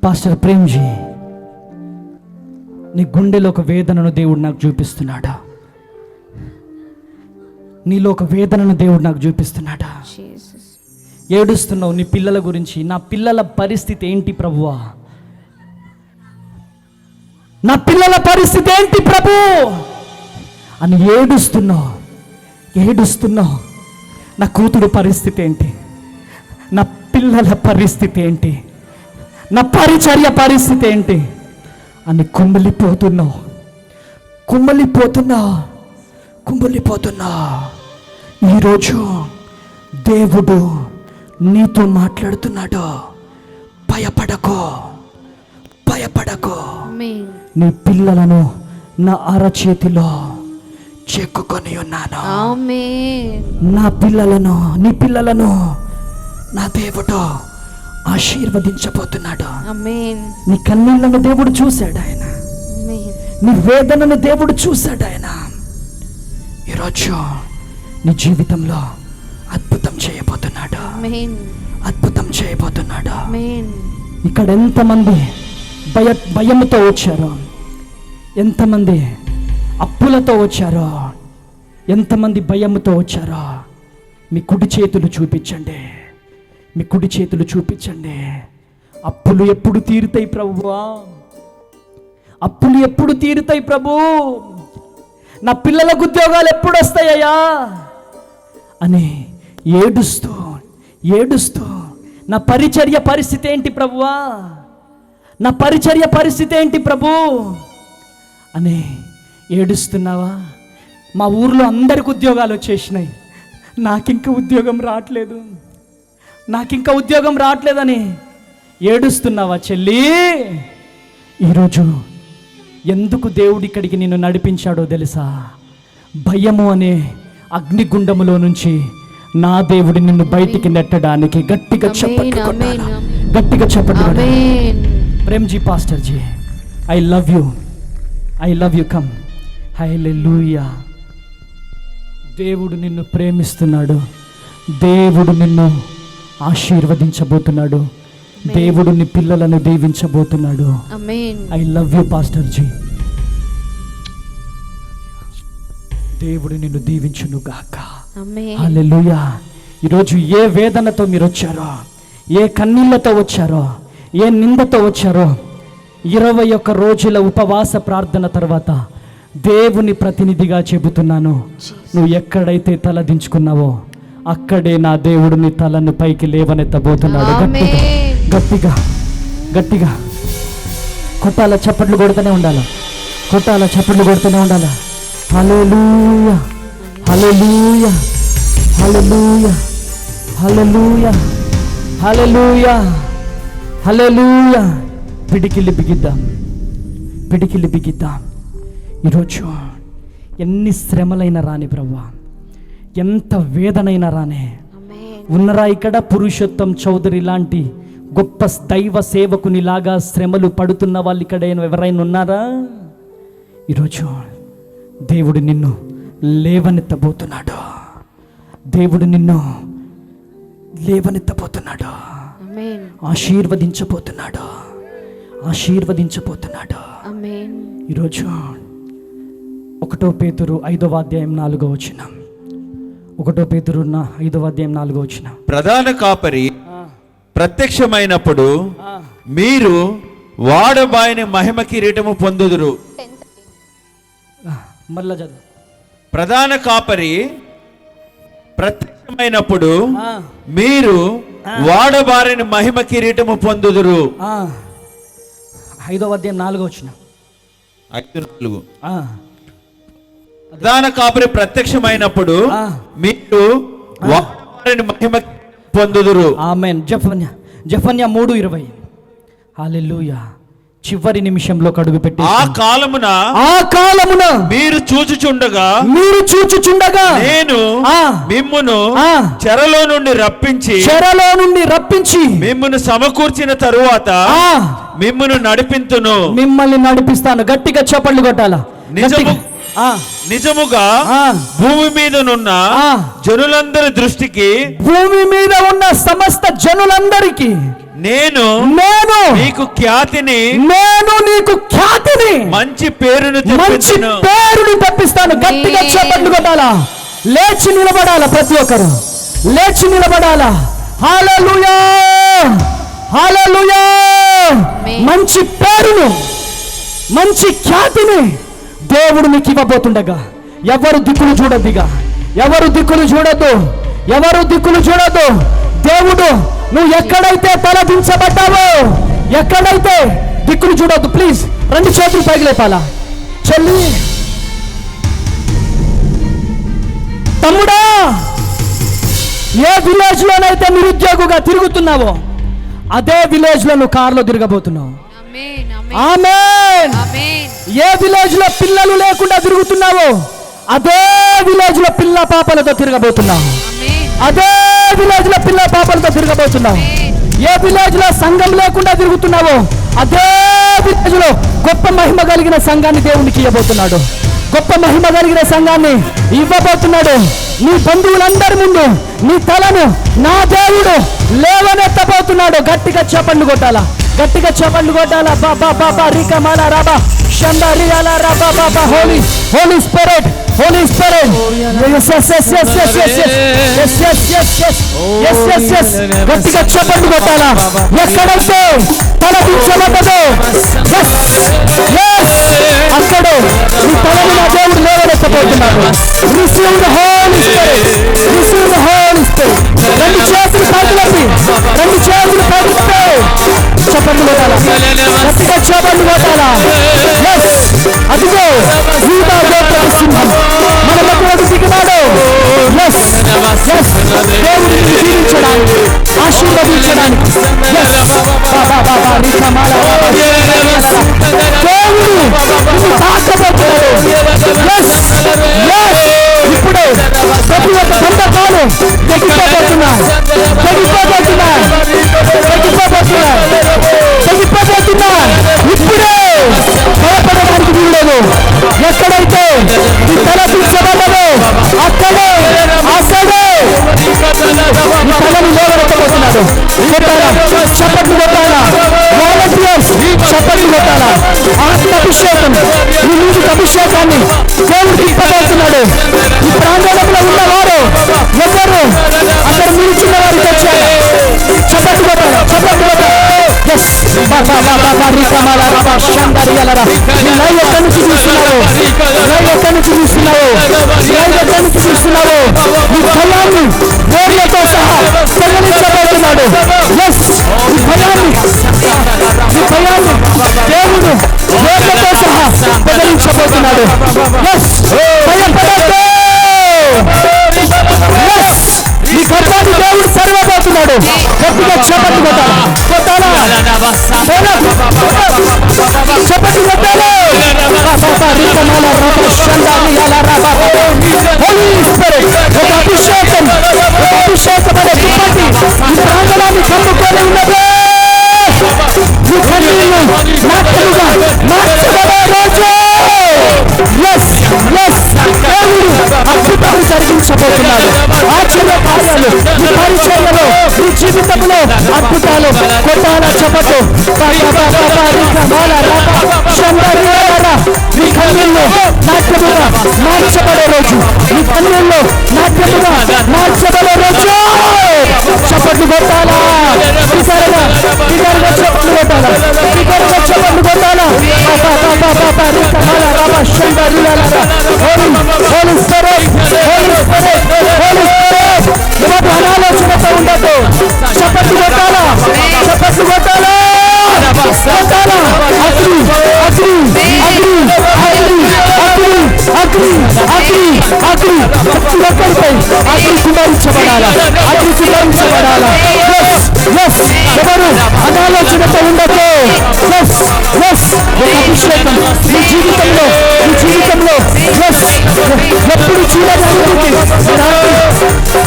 పాస్టర్ ప్రేమ్జీ, నీ గుండెలో ఒక వేదనను దేవుడు నాకు చూపిస్తున్నాడా, నీలో ఒక వేదనను దేవుడు నాకు చూపిస్తున్నాడా. ఏడుస్తున్నావు నీ పిల్లల గురించి. నా పిల్లల పరిస్థితి ఏంటి ప్రభువా, నా పిల్లల పరిస్థితి ఏంటి ప్రభు అని ఏడుస్తున్నావు, ఏడుస్తున్నావు. నా కూతురు పరిస్థితి ఏంటి, నా పిల్లల పరిస్థితి ఏంటి, నా పరిచర్య పరిస్థితి ఏంటి అని కుమిలిపోతున్నావు, కుమిలిపోతున్నావు, కుమిలిపోతున్నావు. ఈరోజు దేవుడు నీతో మాట్లాడుతున్నాడు. భయపడకో, భయపడకో. నీ పిల్లలను నా అరచేతిలో చెక్కుకొని ఉన్నాను. నా పిల్లలను, నీ పిల్లలను నా దేవుడు ఆశీర్వదించబోతున్నాడు. నీ కన్నీళ్లను దేవుడు చూశాడు ఆయన, నీ వేదనను దేవుడు చూశాడు ఆయన. ఈరోజు నీ జీవితంలో అద్భుతం చేయబోతున్నాడు, అద్భుతం చేయబోతున్నాడు. ఇక్కడ ఎంతమంది భయముతో వచ్చారో, ఎంతమంది అప్పులతో వచ్చారో, ఎంతమంది భయముతో వచ్చారో, మీ కుడి చేతులు చూపించండి, మీ కుడి చేతులు చూపించండి. అప్పులు ఎప్పుడు తీరుతాయి ప్రభువా, అప్పులు ఎప్పుడు తీరుతాయి ప్రభు, నా పిల్లలకు ఉద్యోగాలు ఎప్పుడు వస్తాయ్యా అని ఏడుస్తూ ఏడుస్తూ, నా పరిచర్య పరిస్థితి ఏంటి ప్రభువా, నా పరిచర్య పరిస్థితి ఏంటి ప్రభు అని ఏడుస్తున్నావా? మా ఊర్లో అందరికి ఉద్యోగాలు వచ్చేసినాయి, నాకింకా ఉద్యోగం రావట్లేదు, నాకింకా ఉద్యోగం రావట్లేదని ఏడుస్తున్నావా చెల్లి? ఈరోజు ఎందుకు దేవుడు ఇక్కడికి నిన్ను నడిపించాడో తెలుసా? భయము అనే అగ్నిగుండములో నుంచి నా దేవుడు నిన్ను బయటికి నెట్టడానికి. గట్టిగా చెప్పండి, గట్టిగా చెప్పండి. Premji pastor ji, I love you, come. Hallelujah. దేవుడు నిన్ను ప్రేమిస్తున్నాడు, దేవుడు నిన్ను ఆశీర్వదించబోతున్నాడు, దేవుడు నీ పిల్లలను దీవించబోతున్నాడు. I love you pastor ji. దేవుడు నిన్ను దీవించును గాక. హల్లెలూయా. ఈరోజు ఏ వేదనతో మీరు వచ్చారో, ఏ కన్నీళ్లతో వచ్చారో, ఏ నిందతో వచ్చారో, 21 రోజుల ఉపవాస ప్రార్థన తర్వాత దేవుని ప్రతినిధిగా చెబుతున్నాను, నువ్వు ఎక్కడైతే తల దించుకున్నావో అక్కడే నా దేవుడు నీ తలను పైకి లేవనెత్తబోతున్నాడు. గట్టిగా గట్టిగా గట్టిగా కొట్టాల, చప్పట్లు కొడుతూనే ఉండాలి, కొట్టాల, చప్పట్లు కొడుతూనే ఉండాలి. హల్లెలూయా, హల్లెలూయా, హల్లెలూయా, హల్లెలూయా, హల్లెలూయా, హల్లెలూయా. పిడికిలి బిగిద్దాం, పిడికిలి బిగిద్దాం. ఈరోజు ఎన్ని శ్రమలైనా రాని ప్రభువా, ఎంత వేదనైనా రానే, ఉన్నరా ఇక్కడ పురుషోత్తం చౌదరి లాంటి గొప్ప దైవ సేవకునిలాగా శ్రమలు పడుతున్న వాళ్ళు ఇక్కడ ఎవరైనా ఉన్నారా? ఈరోజు దేవుడు నిన్ను లేవనెత్తబోతున్నాడు, దేవుడు నిన్ను లేవనెత్తబోతున్నాడు, ఆశీర్వదించబోతున్నాడు, ఆశీర్వదించబోతున్నాడు. ఈరోజు 1 పేతురు 5వ అధ్యాయం 4వ వచనం, 1 పేతురు 5వ అధ్యాయం 4వ వచనం. ప్రధాన కాపరి ప్రత్యక్షమైనప్పుడు మీరు వాడబాయని మహిమ కిరీటము పొందుదురు. మళ్ళా చదువు. ప్రధాన కాపరి ప్రత్యక్షమైనప్పుడు మీరు వాడబారిన మహిమ కిరీటము పొందుదురు. 5వ అధ్యాయం 4వ వచనం. 5:4. ప్రధాన కాపరి ప్రత్యక్షమైనప్పుడు మీరు వాడబారిన మహిమ పొందుదురు. ఆమేన్. జెఫన్యా 3:20. హల్లెలూయా. చివరి నిమిషంలో కడుగు పెట్టి ఆ కాలమున మీరు చూచుచుండగా నేను మిమ్మును చెరలో నుండి రప్పించి మిమ్మును సమకూర్చిన తరువాత మిమ్మును నడిపింతును. మిమ్మల్ని నడిపిస్తాను. గట్టిగా చప్పట్లు కొట్టాలా. నిజముగా భూమి మీద జనులందరి దృష్టికి, భూమి మీద ఉన్న సమస్త జనులందరికీ నేను నీకు ఖ్యాతిని మంచి పేరును తెప్పిస్తాను. గట్టిగా చప్పట్లు కొట్టాలా. లేచి నిలబడాలా, ప్రతి ఒక్కరు లేచి నిలబడాలా. హల్లెలూయా, హల్లెలూయా. మంచి పేరును, మంచి ఖ్యాతిని దేవుడు నీకు ఇవ్వబోతుండగా ఎవరు దిక్కులు చూడద్దిగా, ఎవరు దిక్కులు చూడద్దు. దేవుడు నువ్వు ఎక్కడైతే తలదించబడ్డావో, ఎక్కడైతే దిక్కులు చూడొద్దు. ప్లీజ్ 2 చేతులు పైకి లేపాలా. చెల్లి, తమ్ముడా, ఏ విలేజ్ లోనైతే నిరుద్యోగిగా తిరుగుతున్నావో అదే విలేజ్ లో నువ్వు కారులో తిరగబోతున్నావు. ఆమేన్. ఏ విలేజ్ లో పిల్లలు లేకుండా తిరుగుతున్నావో అదే విలేజ్ లో పిల్ల పాపలతో తిరగబోతున్నావు. అదే విలేజ్ లో పిల్ల పాపలతో తిరగబోతున్నావు. ఏ విలేజ్ లో సంఘం లేకుండా తిరుగుతున్నావో అదే విలేజ్ లో గొప్ప మహిమ కలిగిన సంఘాన్ని దేవునికి ఇవ్వబోతున్నాడు. గొప్ప మహిమ కలిగిన సంఘాన్ని ఇవ్వబోతున్నాడు. నీ బంధువులందరి ముందు నీ తలను నా దేవుడు లేవనెత్తబోతున్నాడు. గట్టిగా చప్పట్లు కొట్టాలా, గట్టిగా చప్పట్లు కొట్టాలా. బాబా బాబా రికా మాలా రాబా షండా రియాలా రాబా బాబా. Holy spirit, holy spirit. గట్టిగా చప్పట్లు కొట్టాలా. ఎక్కడైతే తలదించబడ్డదో అక్కడే నీ తలను నా దేవుడు లేవనెత్తబోతున్నాడు. Receive the holy spirit, receive the holy spirit. 2 చేతులు పైకి, 2 చేతులు పైకి చప్పట్లు కొట్టాలా. గట్టిగా చప్పట్లు కొట్టాలా. అదిగో యూదా గోత్రపు సింహం మన ఆశీర్వదించడానికి Yes. బాబా బాబా రికమాల బాబా దేవుడు నిన్ను తాకబోతున్నాడు. Yes. Yes. ఇప్పుడే ప్రతి ఒక్క బంధకాలు తెగిపోబోతున్నాయి. ఇప్పుడే భయపడడానికి వీల్లేదు. ఎక్కడైతే ఈ తలపించబడ్డదో అక్కడే ఈ తలని లేవనెత్తబోతున్నాడు. కొట్టాలా, చప్పట్లు కొట్టాలా, వాలంటీర్స్ చప్పట్లు కొట్టాలా. ఆత్మాభిషేకం, ఈ నీటి అభిషేకాన్ని దేవుడు తిప్పబోతున్నాడు. ఈ ప్రాంగణంలో ఉన్నవారు ఎవరు అక్కడ నిలిచిన వారికి వచ్చారు. చప్పట్లు కొట్టాలా, చప్పట్లు కొట్టాలా. ఎస్ బాబా బాబా రికమాల బాబా శాందరియలరా. ఈ లైవ్ ఎక్కడి నుంచి చూస్తున్నావు? లైవ్ ఎక్కడి నుంచి చూస్తున్నావు? లైవ్ ఎక్కడి నుంచి చూస్తున్నావు? ఈ భయాన్ని వేర్లతో సహా తొలగించబోతున్నాడు. ఎస్ ఈ భయాన్ని దేవుడు వేర్లతో సహా తొలగించబోతున్నాడు. ఎస్ భయపడద్దు. ఎస్ ఈ గర్భాన్ని దేవుడు సర్వబోతున్నాడు. గట్టిగా చప్పట్లు కొట్టాలా, కొట్టాలా, చప్పట్లు కొట్టాలి. ఒక అభిషేకం అనే దుప్పటి ఈ ప్రాంగణాన్ని కమ్ముకొని ఉన్నది. ఈ కన్నీళ్లు నాట్యముగా మార్చబడే రోజు. ఎస్ ఎస్ దేవుడు అద్భుతాలు జరిగించబోతున్నాడు. ఆశ్చర్య కార్యాలు ఈ పరిచర్యలో, ఈ జీవితంలో అద్భుతాలు. కొట్టాల చప్పట్లు. ఈ కన్నీళ్లు నాట్యముగా మార్చబడే రోజు. ఈ కన్నీళ్లు నాట్యముగా మార్చబడే రోజు. చప్పట్లు కొట్టాలా, బిగరగా చప్పట్లు కొట్టాలా, బిగరగా చప్పట్లు కొట్టాలా. ఎవరు అనాలోచనతో ఉండదు. చప్పట్లు కొట్టాలా, చప్పట్లు కొట్టాలా, కొట్టాలా. అగ్ని అగ్ని అగ్ని అగ్ని అగ్ని అగ్ని అగ్ని ప్రతి ఒక్కరిపై అగ్ని కుమరించబడాలా, అగ్ని కుమరించబడాలా. ఎస్ ఎవరు అనాలోచనతో ఉండదు. ఎస్ ఎస్ ఒక అభిషేకం ఈ జీవితంలో ఎస్ ఎప్పుడు చూడడానికి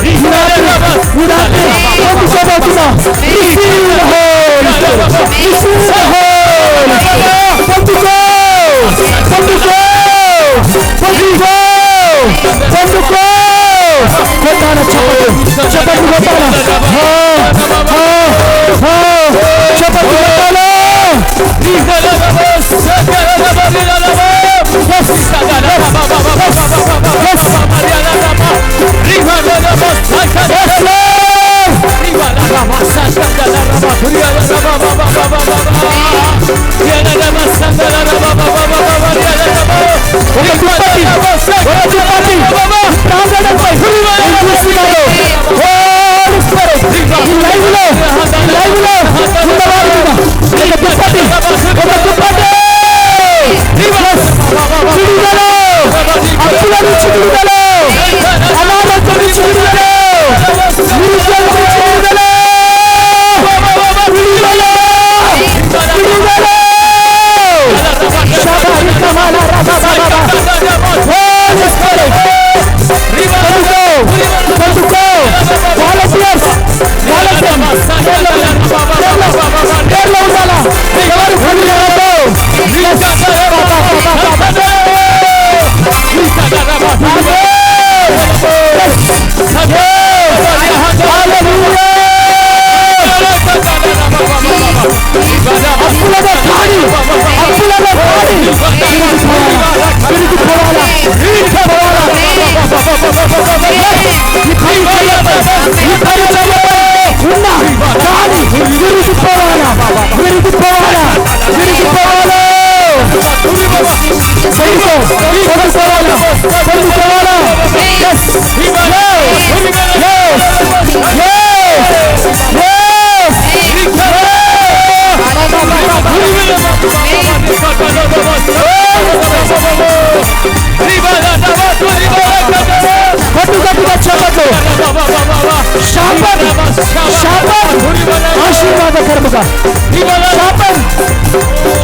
ఈ రాత్రి పొందుకోబోతున్నా. పొందుకో కొట్టాల చప్పట్లు, చప్పట్లు కొట్టాలా, చప్పట్లు కొట్టాలా. ప్రాంగణంపై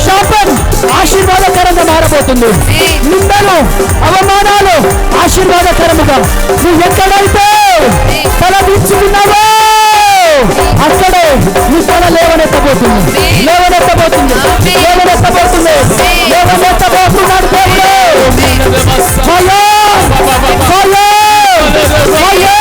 శాపం ఆశీర్వాదకరంగా మారబోతుంది. నిందలు అవమానాలు ఆశీర్వాదకరముగా నువ్వు ఎక్కడైతే తల దించుకున్నావో అక్కడే నీ తల లేవనెత్తబోతుంది. లేవనెత్తబోతుంది. లేవనెత్తబోతుంది. లేవనెత్తబోతున్నాడు దేవుడు. ఫైర్! ఫైర్!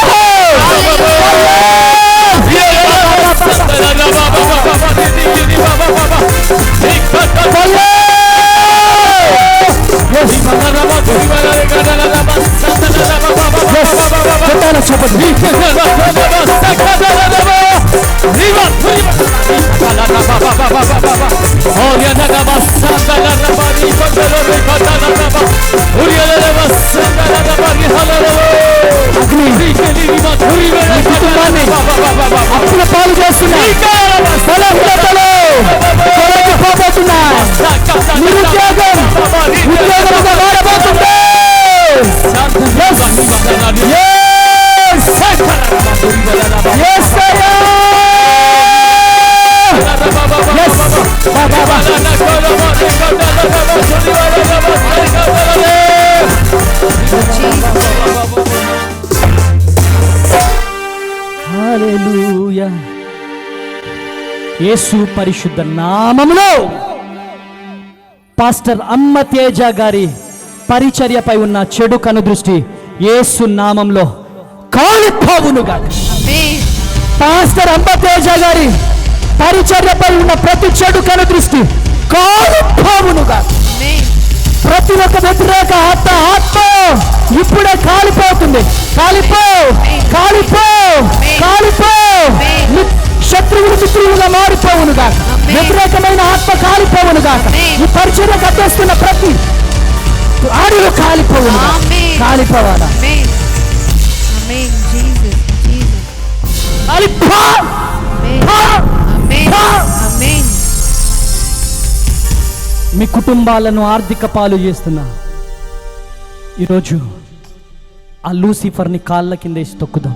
అప్పుల పాలు చేస్తున్నాయి. నిరుద్యోగం ఉద్యోగంగా మారబోతుంది. హల్లెలూయా. యేసు పరిశుద్ధ నామములో పాస్టర్ అమ్మ తేజ గారి పరిచర్యపై ఉన్న చెడు కనుదృష్టి యేసు నామంలో కాలిపోవునుగా. పాస్టర్ అమ్మ తేజ గారి పరిచర్యపై ఉన్న ప్రతి చెడు కనుదృష్టి కాలిపోవునుగా. ప్రతి ఒక్క వ్యతిరేక ఆత్మ ఇప్పుడే కాలిపోతుంది. కాలిపో, కాలిపో, కాలిపో. శత్రువులు మిత్రులుగా మారిపోవునుగా. వ్యతిరేకమైన ఆత్మ కాలిపోవునుగా. ఈ పరిచర్యకు అడ్డొస్తున్న ప్రతి ఆడిలో కాలిపోవునుగా. కాలిపోవాలా? మీ కుటుంబాలను ఆర్థిక పాలు చేస్తున్నా ఈరోజు ఆ లూసిఫర్ని కాళ్ళ కింద వేసి తొక్కుదాం.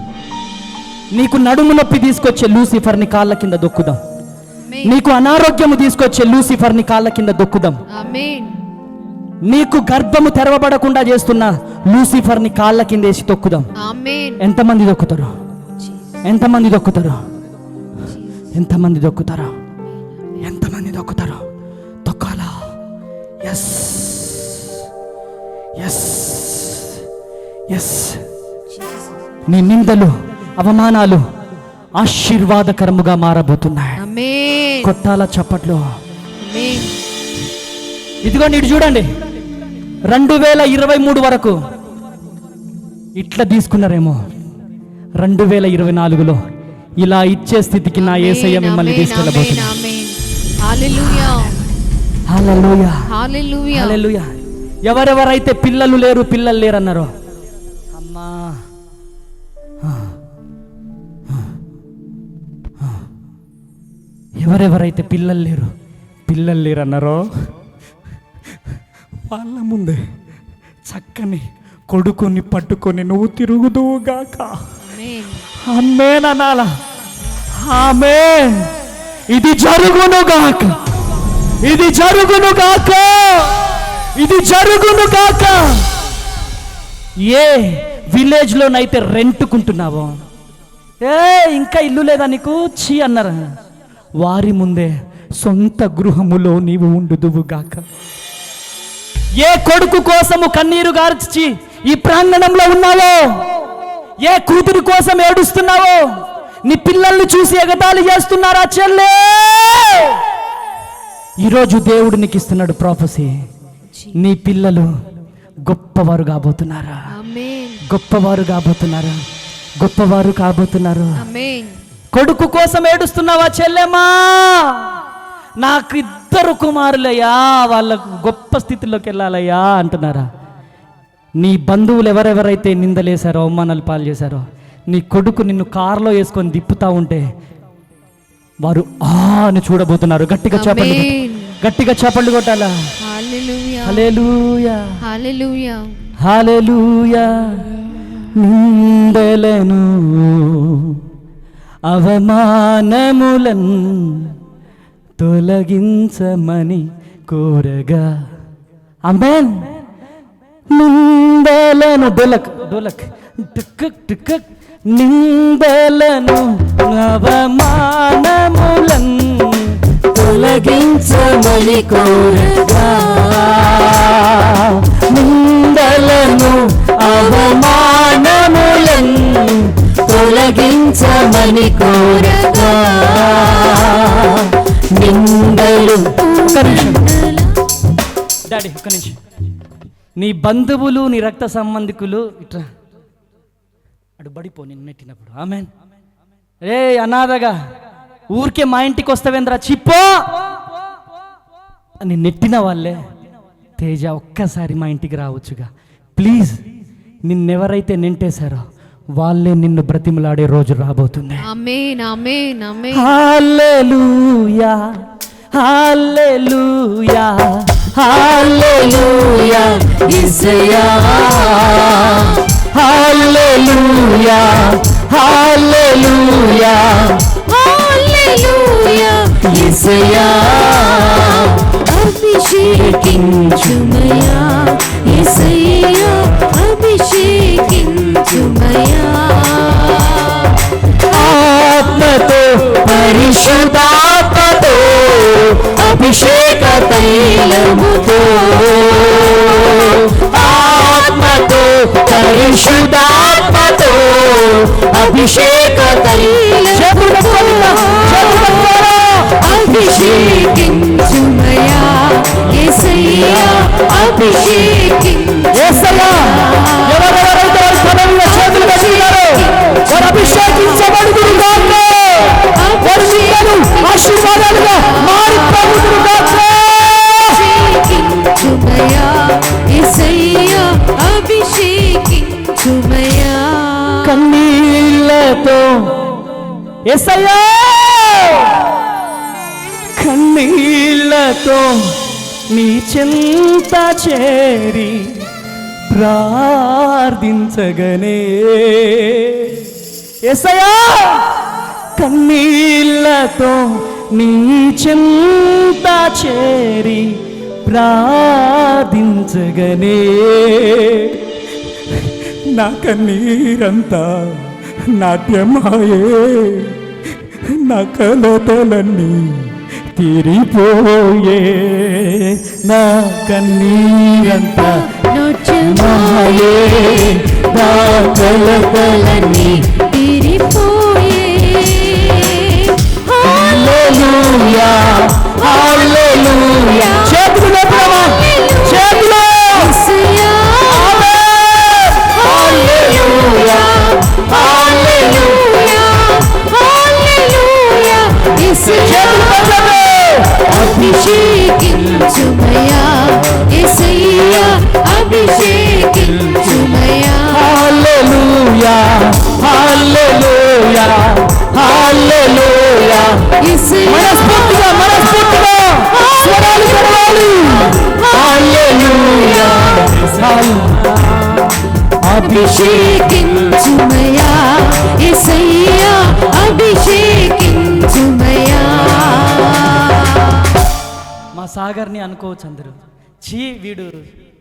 నీకు నడుము నొప్పి తీసుకొచ్చే లూసిఫర్ని కాళ్ళ కింద దొక్కుదాం. నీకు అనారోగ్యము తీసుకొచ్చే లూసిఫర్ని కాళ్ళ కింద దొక్కుదాం. నీకు గర్భము తెరవబడకుండా చేస్తున్న లూసిఫర్ని కాళ్ళ కింద వేసి తొక్కుదాం. ఎంతమంది దొక్కుతారు? ఎంతమంది దొక్కుతారు? ఎంతమంది దొక్కుతారు? ఎంతమంది దొక్కుతారు? తొక్కాలా? Yes, yes, yes. నీ నిందలు అవమానాలు ఆశీర్వాదకరముగా మారబోతున్నాయి. కొట్టాల చప్పట్లు. ఇదిగోండి, ఇటు చూడండి. 2023 వరకు ఇట్లా తీసుకున్నారేమో, 2024లో ఇలా ఇచ్చే స్థితికి నా యేసయ్య మిమ్మల్ని తీసుకెళ్ళబోతున్నాడు. హల్లెలూయా, హల్లెలూయా. ఎవరెవరైతే పిల్లలు లేరు అన్నారో, అమ్మా ఎవరెవరైతే పిల్లలు లేరు అన్నారో వాళ్ళ ముందే చక్కని కొడుకుని పట్టుకొని నువ్వు తిరుగుదువుగాక. ఆమేన్ అనాలా? ఆమేన్. ఇది జరుగునుగాక, ఇది జరుగునుగాక, ఇది జరుగునుగాక. ఏ విలేజ్ లోనైతే రెంట్కుంటున్నావో, ఇంకా ఇల్లు లేదా నీకు చీ అన్నారా, వారి ముందే సొంత గృహములో నీవు ఉండుదువుగాక. ఏ కొడుకు కోసము కన్నీరు గార్చి ఈ ప్రాంగణంలో ఉన్నావో, ఏ కూతురి కోసం ఏడుస్తున్నావో, నీ పిల్లల్ని చూసి ఎగతాళి చేస్తున్నారా చెల్లే? ఈరోజు దేవుడు నీకు ఇస్తున్నాడు ప్రాఫెసీ. నీ పిల్లలు గొప్పవారు కాబోతున్నారా? గొప్పవారు కాబోతున్నారా? గొప్పవారు కాబోతున్నారు. కొడుకు కోసం ఏడుస్తున్నావా చెల్లెమ్మా? నాకు 2 కుమారులయ్యా, వాళ్ళకు గొప్ప స్థితిలోకి వెళ్ళాలయ్యా అంటున్నారా? నీ బంధువులు ఎవరెవరైతే నిందలేశారో, అవమానాలు పాలు చేశారో, నీ కొడుకు నిన్ను కారులో వేసుకొని తిప్పుతా ఉంటే వారు అని చూడబోతున్నారు. గట్టిగా చప్పట్లు, గట్టిగా చప్పట్లు కొట్టాలా? హల్లెలూయా, హల్లెలూయా, హల్లెలూయా. నిందలను అవమానములను తొలగించమని కోరగా. ఆమేన్. నిందలను డోలక్ టిక్ నిందలను అవమానములను తొలగించమని కోరగా. నిందలను అవమానములను తొలగించమని కోరగా. నిందలు డాడీ ఒక్క నిమిషం. నీ బంధువులు నీ రక్త సంబంధికులు ఇట్లా అడుబడిపో నిన్ను నెట్టినప్పుడు. ఆమెన్. రే అనాథగా ఊరికే మా ఇంటికి వస్తావేంద్రా చిప్పో అని నెట్టిన వాళ్ళే, తేజ ఒక్కసారి మా ఇంటికి రావచ్చుగా ప్లీజ్. నిన్నెవరైతే నెంటేశారో వాళ్ళే నిన్ను బ్రతిమలాడే రోజు రాబోతుంది. ఆమేన్ ఆమేన్ ఆమేన్. హల్లెలూయా హల్లెలూయా హల్లెలూయా యేసయ్యా. హల్లెలూయా హల్లెలూయా హల్లెలూయా యేసయ్యా. అభిషేకించుమయా యేసయ్యా, అభిషేకించుమయా. ఆత్మతో పరిశుద్ధాత్మతో అభిషేక తైలముతో. ఆత్మతో పరిశుద్ధాత్మతో అభిషేక తైలముతో అభిషేకించుమయా యేసయ్యా, అభిషేకించుమయా. ఎవరెవరైతే వారి పదవిలో చేతులు కట్టినారో వారు అభిషేకించబడుదురు గాక. వారి నిందలు ఆశీర్వాదాలుగా మారిపోవుదురు గాక. అభిషేకించుమయా యేసయ్యా, అభిషేకించుమయా. కన్నీళ్లతో యేసయ్యా, కన్నీళ్లతో నీ చెంత చేరి ప్రార్థించగనే. యేసయ్యా, కన్నీళ్లతో నీ చెంత చేరి ప్రార్థించగనే. నా కన్నీరంతా నాట్యమాయే, నా కలతలన్నీ తీరిపోయే. నా కన్నీరంతా నాట్యమాయే, నా కలతలన్నీ తీరిపోయే. హల్లెలూయా హల్లెలూయా. చేతులు లేపుదామా? చేతులు. యేసయ్యా, హల్లెలూయా హల్లెలూయా హల్లెలూయా యేసయ్యా. అభిషేకించుమయా యేసయ్యా, అభిషేకించుమయా. హల్లెలూయా హల్లెలూయా హల్లెలూయా. యేసయ్యా, మనస్ఫూర్తిగా స్వరాలు చదవాలి. హల్లెలూయా అభిషేకించుమయా యేసయ్యా, అభిషేకించుమయా. మా సాగర్ని అనుకోవచ్చు అందరూ, చీ వీడు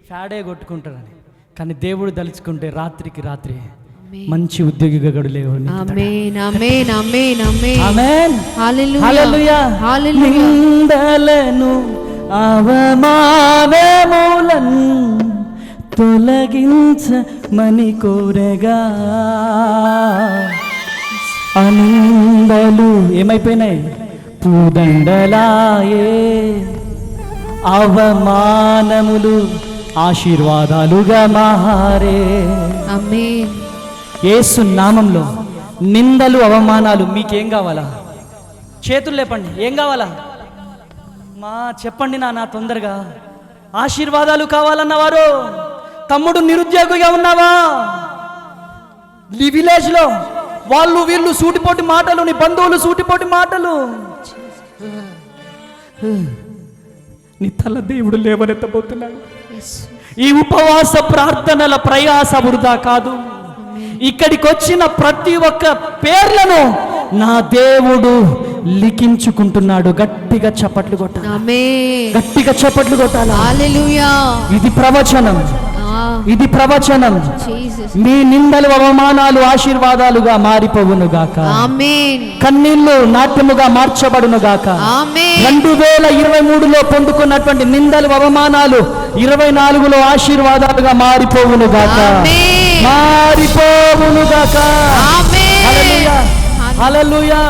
ఫ్యాడే కొట్టుకుంటారని. కానీ దేవుడు దలుచుకుంటే రాత్రికి రాత్రి మంచి ఉద్యోగిగా గడు లేవని. ఆమేన్ ఆమేన్ ఆమేన్ ఆమేన్ ఆమేన్. హల్లెలూయా హల్లెలూయా హల్లెలూయా. నిందలను అవమానములను తొలగించమని కోరగా. అనిందలు ఏమైపోయినాయి? పూదండలాయే. అవమానములు ఆశీర్వాదాలుగా మారే. ఆమేన్. యేసు నామంలో నిందలు అవమానాలు మీకేం కావాలా? చేతులు లేపండి. ఏం కావాలా? మా చెప్పండి నా తొందరగా. ఆశీర్వాదాలు కావాలన్నవారు, తమ్ముడు నిరుద్యోగిగా ఉన్నావా? నీ విలేజ్లో వాళ్ళు వీళ్ళు సూటిపోటి మాటలు, నీ బంధువులు సూటిపోటి మాటలు, నీ తల దేవుడు లేవనెత్తబోతున్నాడు. ఈ ఉపవాస ప్రార్థనల ప్రయాస వృధా కాదు. ఇక్కడికి వచ్చిన ప్రతి ఒక్క పేర్లను నా దేవుడు లిఖించుకుంటున్నాడు. గట్టిగా చప్పట్లు కొట్టాలి, ఆమేన్. గట్టిగా చప్పట్లు కొట్టాలి. హల్లెలూయా. ఇది ప్రవచనం, ఇది ప్రవచనం. జీసస్. మీ నిందలు అవమానాలు ఆశీర్వాదాలుగా మారిపోవును గాక. ఆమేన్. కన్నీళ్లు నాట్యముగా మార్చబడును గాక. ఆమేన్. 2023లో పొందుకున్నటువంటి నిందలు అవమానాలు 24లో ఆశీర్వాదాలుగా మారిపోవును గాక. ఆమేన్. మారిపోవును గాక. ఆమేన్. హల్లెలూయా, హల్లెలూయా.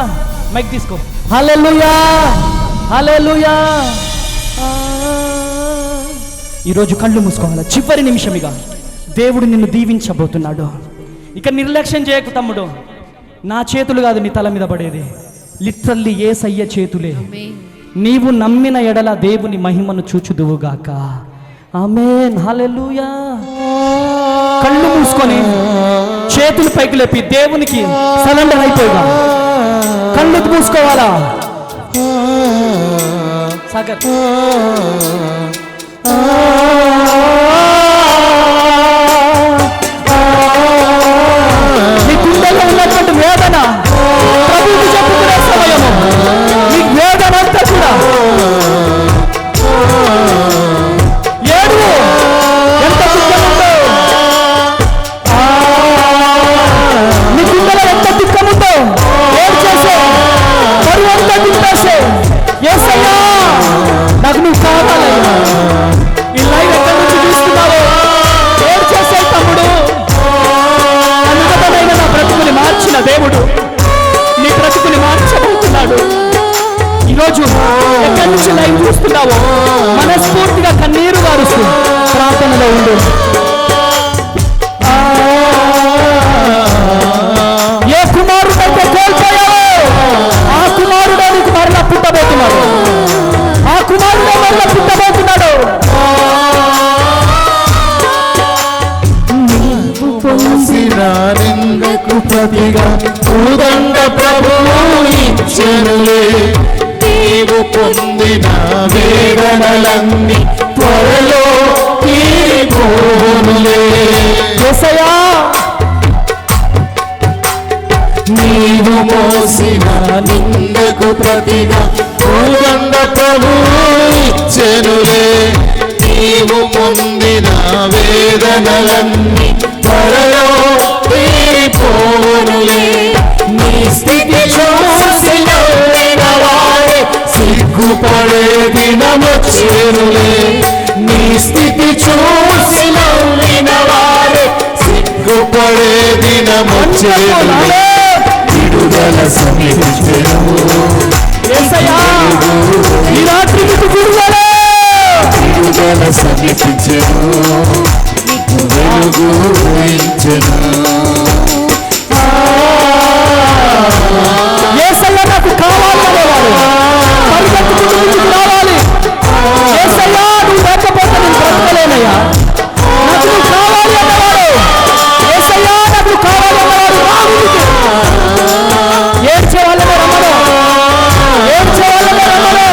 మైక్ తీసుకో. హల్లెలూయా, హల్లెలూయా. ఈరోజు కళ్ళు మూసుకోవాలి. చివరి నిమిషమిగా దేవుడు నిన్ను దీవించబోతున్నాడు. ఇక నిర్లక్ష్యం చేయకు తమ్ముడు. నా చేతులు కాదు నీ తల మీద పడేది, లిటరల్లీ యేసయ్య చేతులే. ఆమేన్. నీవు నమ్మిన ఎడల దేవుని మహిమను చూచుదువుగాక. ఆమేన్, హల్లెలూయా. కళ్ళు మూసుకొని చేతులు పైకి లేపి దేవునికి సరెండర్ అయిపోయిగా. కళ్ళు మూసుకోవాలా సాగర్. నీ గుండెలో ఉన్నటువంటి వేదన ప్రభువుకి చెప్పుకునే సమయము. నీ వేదన అంతా కూడా ఏడు ఎంత దుఃఖముందో, నీ గుండెలో ఎంత దుఃఖముందో ఏడు చేసే బరువు అంతా దింపేసే. యేసయ్యా నాకు నువ్వు కావాలయ్యా. ఈ లైవ్ ఎక్కడి నుంచి చూస్తున్నావో ఏడు చేసే తమ్ముడు. అన్నదమైన నా బ్రతుకుని మార్చిన దేవుడు నీ బ్రతుకుని మార్చబోతున్నాడు. ఈరోజు ఎక్కడి నుంచి లైవ్ చూస్తున్నావో మనస్ఫూర్తిగా కన్నీరు వారుస్తూ ప్రార్థనలో ఉండు. ఏ కుమారుడైతే కోల్పోయావో ఆ కుమారుడే నీకు మరలా పుట్టబోతున్నాడు. ఆ కుమారుడే మరలా పుట్టబోతున్నాడు. నిందకు ప్రతిగా ఉదండ ప్రభువు ఇచ్చెనులే. నీవు పొందిన వేదనలన్నీ త్వరలో తీరిపోనులే. యేసయ్యా నీవు మోసిన నిందకు ప్రతిగా ఉదండ ప్రభువు ఇచ్చెనులే. నీవు పొందిన వేదనలన్నీ త్వరలో తీరిపోనులే. నీ స్థితి చూసి నవ్విన వారే సిగ్గుపడే దినమొచ్చేనులే. నీ స్థితి చూసి నవ్విన వారే సిగ్గుపడే దినమొచ్చేనులే. విడుదల సమీపించెను. యేసయ్యా ఈ రాత్రి నీకు విడుదల. విడుదల సమీపించెను. నీకు వెలుగు ఉదయించెను. యేసయ్య నాకు కావాలి అనేవాడు పరిగెత్తుకుంటూ ముందుకు రావాలి. యేసయ్యా నువ్వు లేకపోతే నేను బ్రతకలేనయ్యా. నాకు నువ్వు కావాలి అన్నవాడు. యేసయ్యా నాకు నువ్వు కావాలి అన్నవాడు. రా ముందుకు. ఏడ్చే వాళ్ళనే రమ్మను, ఏడ్చే వాళ్ళనే రమ్మను.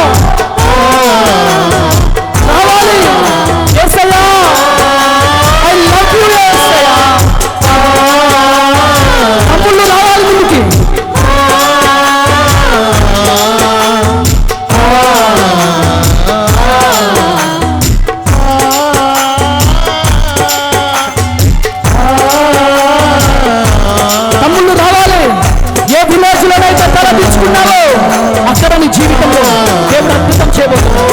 రావాలి యేసయ్యా. I love you యేసయ్యా. తమ్ముళ్ళు రావాలి ముందుకి. తమ్ముళ్ళు రావాలి. ఏ విలేజ్లోనైతే తలదించుకున్నావో అక్కడ నీ జీవితంలో దేవుడు అద్భుతం చేయబోతున్నాడు.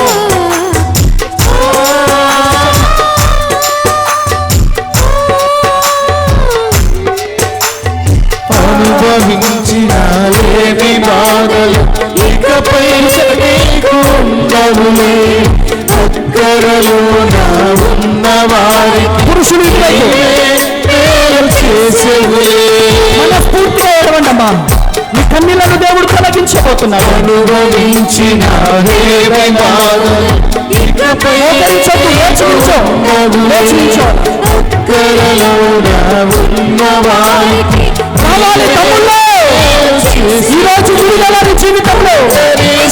అనుభవించిన లేని బాధలు ఇకపై నీకు ఉండవులే. దగ్గరలోన ఉన్న వారికి పురుషులు మేలు చేసేవులే. మనస్ఫూర్తిగా ఏడవండమ్మా. నీ కన్నీళ్లను దేవుడు తొలగించబోతున్నాడు. అనుభవించిన లేని బాధలు ఇకపై మోకరించొద్దు, లేచి నిల్చో. లేచి నిల్చో. దగ్గరలోన ఉన్న వారికి రావాలి తమ్ముళ్ళు. ఈరోజు విడుదల నీ జీవితంలో.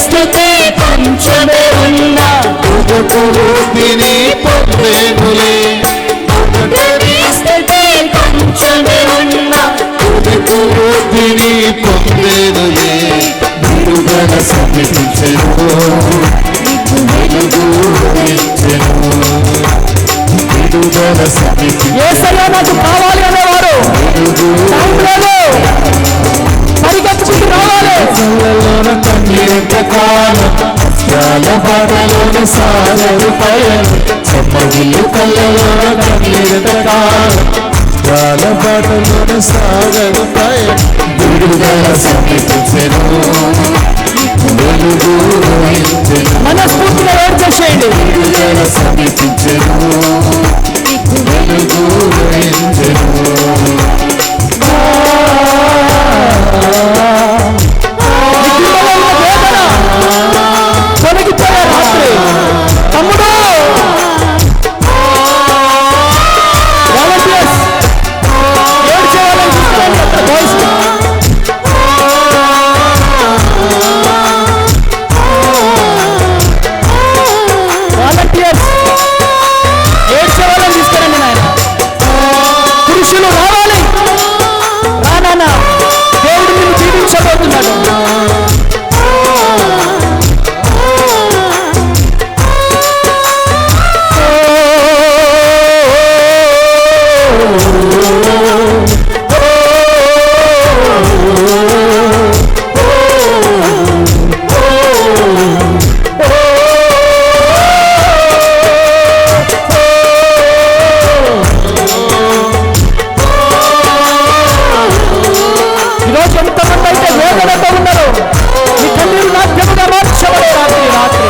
స్థితి కొంచెమే ఉన్నా వృద్ధిని పొందేనులే. స్థితి కొంచెమే ఉన్నా వృద్ధిని పొందేనులే. విడుదల విడుదల సమీపించెను వెలుగు ఉదయించెను విడుదల సమీపించెను యేసయ్య నాకు కావాలి అనేవారు టైం లేదు, పరిగెత్తుకుంటూ రావాలి. కళ్ళలోన కన్నీరంత కాలం చాలా బాటలోన సాగరు పయనం చెమ్మగిల్లు కళ్ళలోన కన్నీరంత కాలం చాలా బాటలోన సాగరు పయనం విడుదల సమీపించెను వెలుగు ఉదయించెను మనస్ఫూర్తిగా ఏడ్చేసేయండి. విడుదల సమీపించెను వెలుగు ఉదయించెను తొలగిపోయే రాత్రి తమ్ముడు వాలంటీర్స్ ఏడ్చేవాళ్ళని తీసుకురండి అక్కడ బాయ్స్. వాలంటీర్స్ ఏడ్చేవాళ్ళని తీసుకురండి నాయన. పురుషులు రావాలి, రానా దేవుడు నిన్ను జీవించబోతున్నాడు. ఈరోజు ఎంతమంది అయితే వేదనతో ఉన్నారు, మీ కన్నీరు నాట్యముగా మార్చబడే రాత్రి రాత్రి.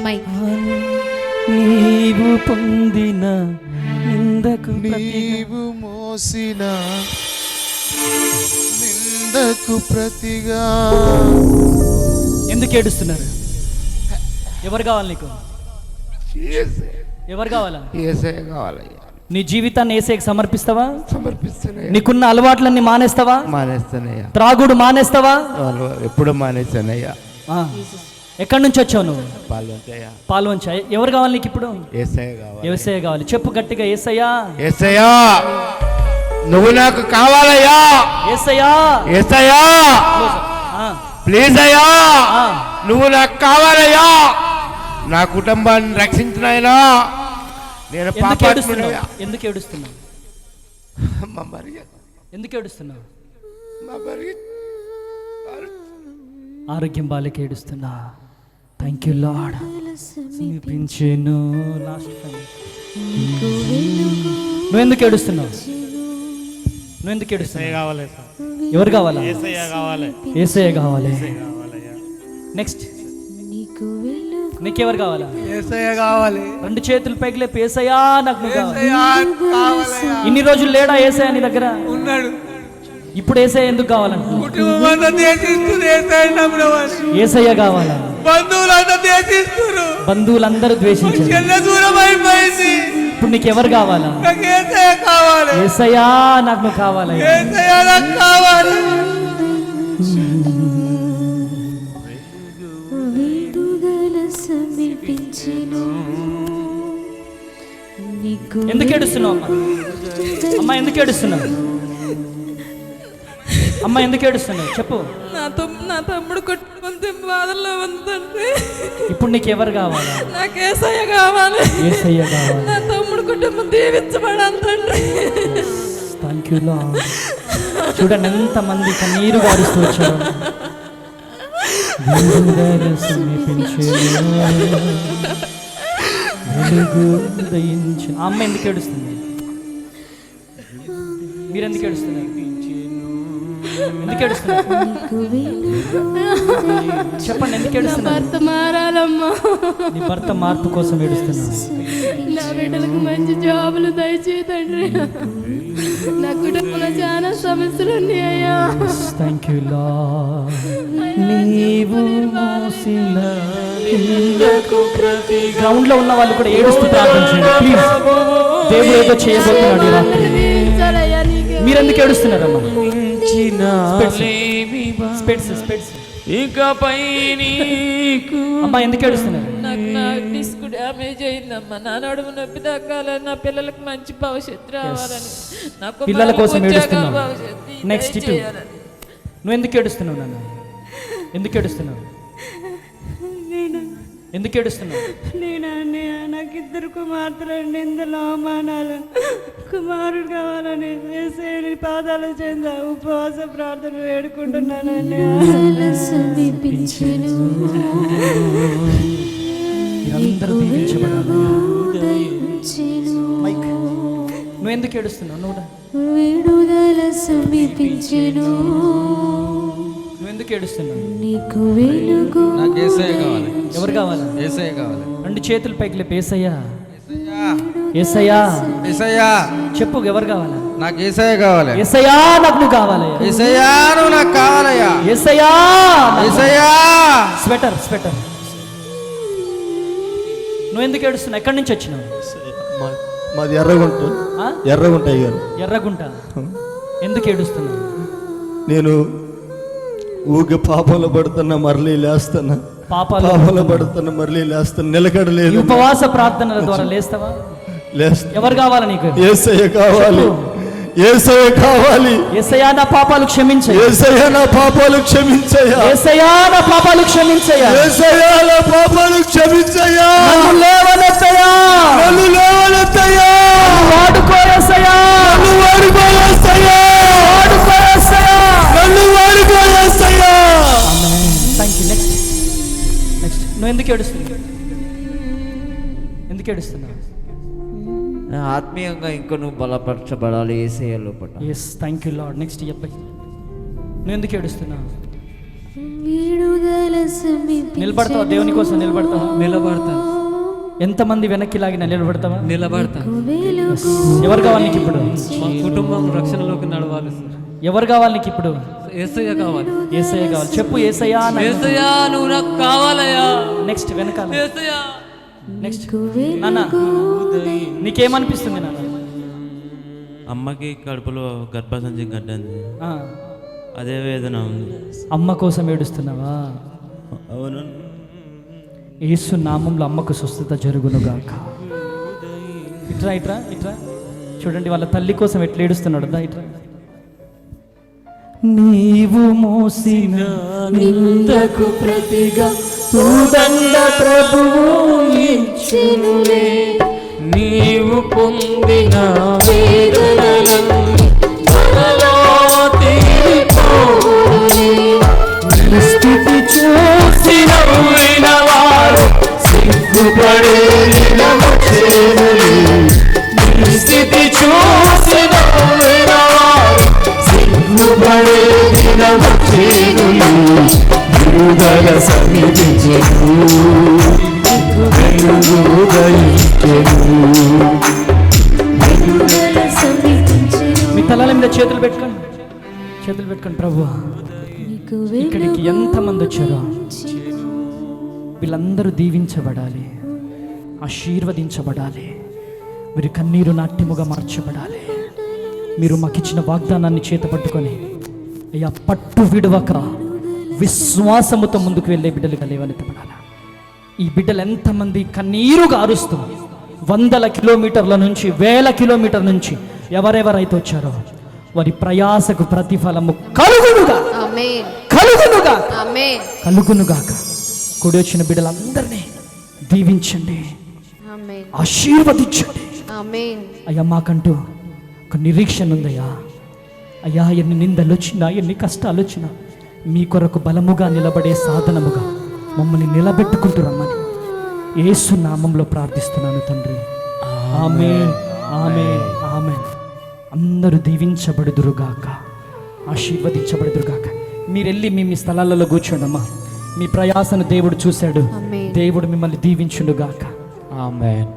మైక్ నీవు పొందిన నిందకు నీవు మోసిన నిందకు ప్రతిగా ఎందుకు ఏడుస్తున్నారు? ఎవరు కావాలి నీకు? ఎవరు కావాలా? యేసయ్య కావాలయ్యా నీ జీవితాన్ని ఏసైకి సమర్పిస్తావా? సమర్పిస్తానయ్యా నీకున్న అలవాట్లన్నీ మానేస్తావా? మానేస్తానయ్యా త్రాగుడు మానేస్తావా? ఎప్పుడు మానేస్తానయ్యా ఆ. ఎక్కడి నుంచి వచ్చావు నువ్వు? పాల్వంచయ్యా పాల్వంచా. ఎవరు కావాలి నీకు ఇప్పుడు? యేసయ్య కావాలి ఏసయ్య కావాలి. చెప్పు గట్టిగా, ఏసయ్యా యేసయ్యా నువ్వు నాకు కావాలయ్యా ఏసయ్యా. యేసయ్యా ఆ, ప్లీజ్ అయ్యా ఆ. నువ్వు నాకు కావాలయ్యా నా కుటుంబాన్ని రక్షించినైనా నేను ఎందుకు పాపాత్ముడయ్యా ఏడుస్తున్నావు? ఎందుకు ఏడుస్తున్నావు? మా మరియ ఎందుకు ఏడుస్తున్నావు? మా మరియ ఆరోగ్యం బాలేక ఏడుస్తున్నా. Thank you Lord. సమీపించెను. లాస్ట్ నువ్వు ఎందుకు ఏడుస్తున్నావు? నువ్వు ఎందుకు ఏడుస్తున్నావు? కావాలి ఎవరు కావాలా? కావాలి ఏసయ్య కావాలి. నెక్స్ట్ నీకెవరు కావాలా? యేసయ్య కావాలి. రెండు చేతులు పైకి లేపి ఏసయ్యా నాకు నువ్వు కావాలి. యేసయ్య కావాలయ్యా. ఇన్ని రోజులు లేడా ఏసయ్య నీ దగ్గర? ఉన్నాడు. ఇప్పుడు ఏసయ్య ఎందుకు కావాలంటున్నావు? కుటుంబం అంతా దేశిస్తుంది యేసయ్య నమ్మినవాడు. ఏసయ్య కావాలా? బంధువులంతా దేశిస్తున్నారు. బంధువులందరూ ద్వేషించారు. చిన్న దూరం అయిపోయింది. ఇప్పుడు నీకు ఎవరు కావాలా? నాకు యేసయ్య కావాలి. ఏసయ్యా నాకు నువ్వు కావాలా? యేసయ్య నాకు కావాలి. ఎందుకు ఏడుస్తున్నావు అమ్మా? అమ్మా ఎందుకు ఏడుస్తున్నావు? అమ్మ ఎందుకు ఏడుస్తున్నావు చెప్పు. నా తమ్ముడు కొట్టుకుంటే బాధల్లో ఉందండి. ఇప్పుడు నీకు ఎవరు కావాలా? నాకు యేసయ్య కావాలి. యేసయ్య కావాలి. నా తమ్ముడు కుటుంబం దీవించబడాలి తండ్రి. Thank you lord. చూడండి ఎంతమంది కన్నీరు గారుస్తూ వచ్చారు. విడుదల సమీపించెను, వెలుగు ఉదయించెను. ఆ అమ్మ ఎందుకు ఏడుస్తుంది? మీరు ఎందుకు ఏడుస్తున్నారు? ఎందుకు ఏడుస్తున్నారు? చెప్పండి ఎందుకు ఏడుస్తున్నారు? భర్త మారాలమ్మా. నీ భర్త మార్పు కోసం ఏడుస్తున్నా. నా బిడ్డలకు మంచి జాబులు దయచేయి తండ్రి. నా కుటుంబంలో చాలా సమస్యలు ఉన్నాయ్యా. Thank you lord. నీవు మోసిన గ్రౌండ్ లో ఉన్న వాళ్ళు కూడా ఏడుస్తూ ప్రార్థన చేయండి ప్లీజ్. దేవుడు ఏదో చేయబోతున్నాడు ఈ రాత్రి. దీవించాలయ్యా నీకు. మీరెందుకు ఏడుస్తున్నారమ్మా? ఇకపై నీకు అమ్మా ఎందుకు ఏడుస్తున్నారు? నాకు నా డిస్క్ డ్యామేజ్ అయిందమ్మా. నా నడుము నొప్పి తగ్గాలని, నా పిల్లలకు మంచి భవిష్యత్తు రావాలని, నా పిల్లల కోసం కుమారులకు ఏడుస్తున్నావు. ఉద్యోగాల భవిష్యత్తు నెక్స్ట్ ఇటు. దయచేయాలని. నువ్వు ఎందుకు ఏడుస్తున్నావు నాన్న? ఎందుకు ఏడుస్తున్నావు? ఎందుకు ఏడుస్తున్నావు? నేను అన్నయ్య నాకు ఇద్దరు కుమార్తెలండి, ఇందులో అవమానాలు. కుమారుడు కావాలని యేసయ్యని పాదాల చెంద ఉపవాస ప్రార్థన వేడుకుంటున్నాను అన్నయ్య. సమీపించెను మీరందరూ దీవించబడాలి. ఉదయించెను నువ్వు ఎందుకు ఏడుస్తున్నావు? నువ్వు విడుదల సమీపించెను నువ్వు ఎందుకు ఏడుస్తున్నావు? నీకు వెలుగు నాకు యేసయ్య కావాలి, ఎవరు కావాలా? యేసయ్య కావాలి. రెండు చేతులు పైకి లేపు. ఏసయ్యా, ఏసయ్యా యేసయ్యా చెప్పు, ఎవరు కావాలా? నాకు యేసయ్య కావాలి. ఏసయ్యా నాకు నువ్వు కావాలయ్యా. యేసయ్యా నువ్వు నాకు కావాలయ్యా. ఏసయ్యా యేసయ్యా స్వెటర్ స్వెటర్. నువ్వు ఎందుకు ఏడుస్తున్నావు? ఎక్కడి నుంచి వచ్చినావు? మాది ఎర్రగుంట. ఆ? ఎర్రగుంట అయ్యారు. ఎర్రగుంట. ఎందుకు ఏడుస్తున్నావు? నేను ఊగే పాపంలో పడుతున్నా, మరలి లేస్తున్నా. పాపంలో పడుతున్నా, మరలి లేస్తున్నా. ఈ నిలకడలేదు. ఉపవాస ప్రార్థనల ద్వారా లేస్తావా? లేస్తా. ఎవరు కావాలా నీకు? యేసయ్య కావాలి, యేసయ్య కావాలి. యేసయ్యా నా పాపాలు క్షమించయ్యా. యేసయ్య నా పాపాలు క్షమించయ్యా. యేసయ్యా నా పాపాలు క్షమించయ్యా. యేసయ్య నా పాపాలు క్షమించయ్యా. నన్ను లేవనెత్తయ్యా. నన్ను లేవనెత్తయ్యా. వాడుకో యేసయ్యా. నన్ను వాడుకో యేసయ్యా. వాడుకో యేసయ్యా. నన్ను వాడుకో యేసయ్యా. Thank you. Next next. నువ్వు ఎందుకు ఏడుస్తున్నావు? ఎందుకు ఏడుస్తున్నావు? ఆత్మీయంగా ఇంకా నువ్వు బలపరచబడాలి యేసయ్య లోపల. Yes, thank you lord. Next చెప్పు. నువ్వు ఎందుకు ఏడుస్తున్నావు? విడుదల సమీపించెను నిలబడతావా? దేవుని కోసం నిలబడతావా? నిలబడతా, ఎంతమంది వెనక్కి లాగిన నిలబడతావా? నిలబడతా. వెలుగు ఎవరు కావాలి నీకు ఇప్పుడు? మా కుటుంబం రక్షణలోకి నడవాలి సార్. ఎవరు కావాలి నీకు ఇప్పుడు? యేసయ్య కావాలి. ఏసయ్య కావాలి. చెప్పు ఏసయ్యా. యేసయ్యా నువ్వు నాకు కావాలయ్యా. నెక్స్ట్ వెనకాల. యేసయ్యా నెక్స్ట్ నీకు నాన్న, వెలుగు నీకేమనిపిస్తుంది నాన్న? అమ్మకి కడుపులో గర్భసంచి గడ్డంది, ఆ, అదే వేదన ఉంది. అమ్మ కోసం ఏడుస్తున్నావా? అవును. యేసు నామంలో అమ్మకు స్వస్థత జరుగునుగాక. ఇట్రా ఇట్రా ఇట్రా. చూడండి వాళ్ళ తల్లి కోసం ఎట్లా ఏడుస్తున్నాడు. దా ఇట్రా. నీవు మోసిన నిందకు ప్రతిగా ఉదండ ప్రభువు ఇచ్చెనులే. నీవు పొందిన వేదనలన్నీ త్వరలో తీరిపోవులే. నీ స్థితి చూసి నవ్విన వారు సిగ్గుపడే దినము చేరులే. నీ స్థితి చూసి నవ్విన వారు సిగ్గుపడే దినము చేరులే. విడుదల సమీపించెను, వెలుగు ఉదయించెను. విడుదల సమీపించెను మీ తలల మీద చేతులు పెట్టుకోండి, చేతులు పెట్టుకోండి. ప్రభువా, నీకు ఇక్కడికి ఎంతమంది వచ్చారో వీళ్ళందరూ దీవించబడాలి, ఆశీర్వదించబడాలి. మీరు కన్నీరు నాట్యముగా మార్చబడాలి. మీరు మాకు ఇచ్చిన వాగ్దానాన్ని చేతపట్టుకొని అయ్యా పట్టు విడవక విశ్వాసముతో ముందుకు వెళ్ళే బిడ్డలుగా లేవనెత్తబడాలి. ఈ బిడ్డలు ఎంతమంది కన్నీరు గారుస్తూ వందల కిలోమీటర్ల నుంచి, వేల కిలోమీటర్ల నుంచి ఎవరెవరైతే వచ్చారో వారి ప్రయాసకు ప్రతిఫలము కలుగునుగా, ఆమేన్ కలుగునుగా, ఆమేన్ కలుగునుగాక. కూడి వచ్చిన బిడ్డలందరినీ దీవించండి, ఆమేన్ ఆశీర్వదించండి. ఆమేన్ అయ్యా మాకంటూ ఒక నిరీక్షణ ఉందయ్యా. అయ్యా ఎన్ని నిందలు వచ్చినా, ఎన్ని కష్టాలు వచ్చినా మీ కొరకు బలముగా నిలబడే సాధనముగా మమ్మల్ని నిలబెట్టుకుంటూ రమ్మని యేసు నామంలో ప్రార్థిస్తున్నాను తండ్రి. ఆమేన్, ఆమేన్, ఆమేన్. అందరూ దీవించబడుదురుగాక, ఆశీర్వదించబడుదురుగాక. మీరు వెళ్ళి మీ స్థలాలలో కూర్చోండమ్మా. మీ ప్రయాసను దేవుడు చూశాడు. ఆమేన్. దేవుడు మిమ్మల్ని దీవించునుగాక. ఆమేన్.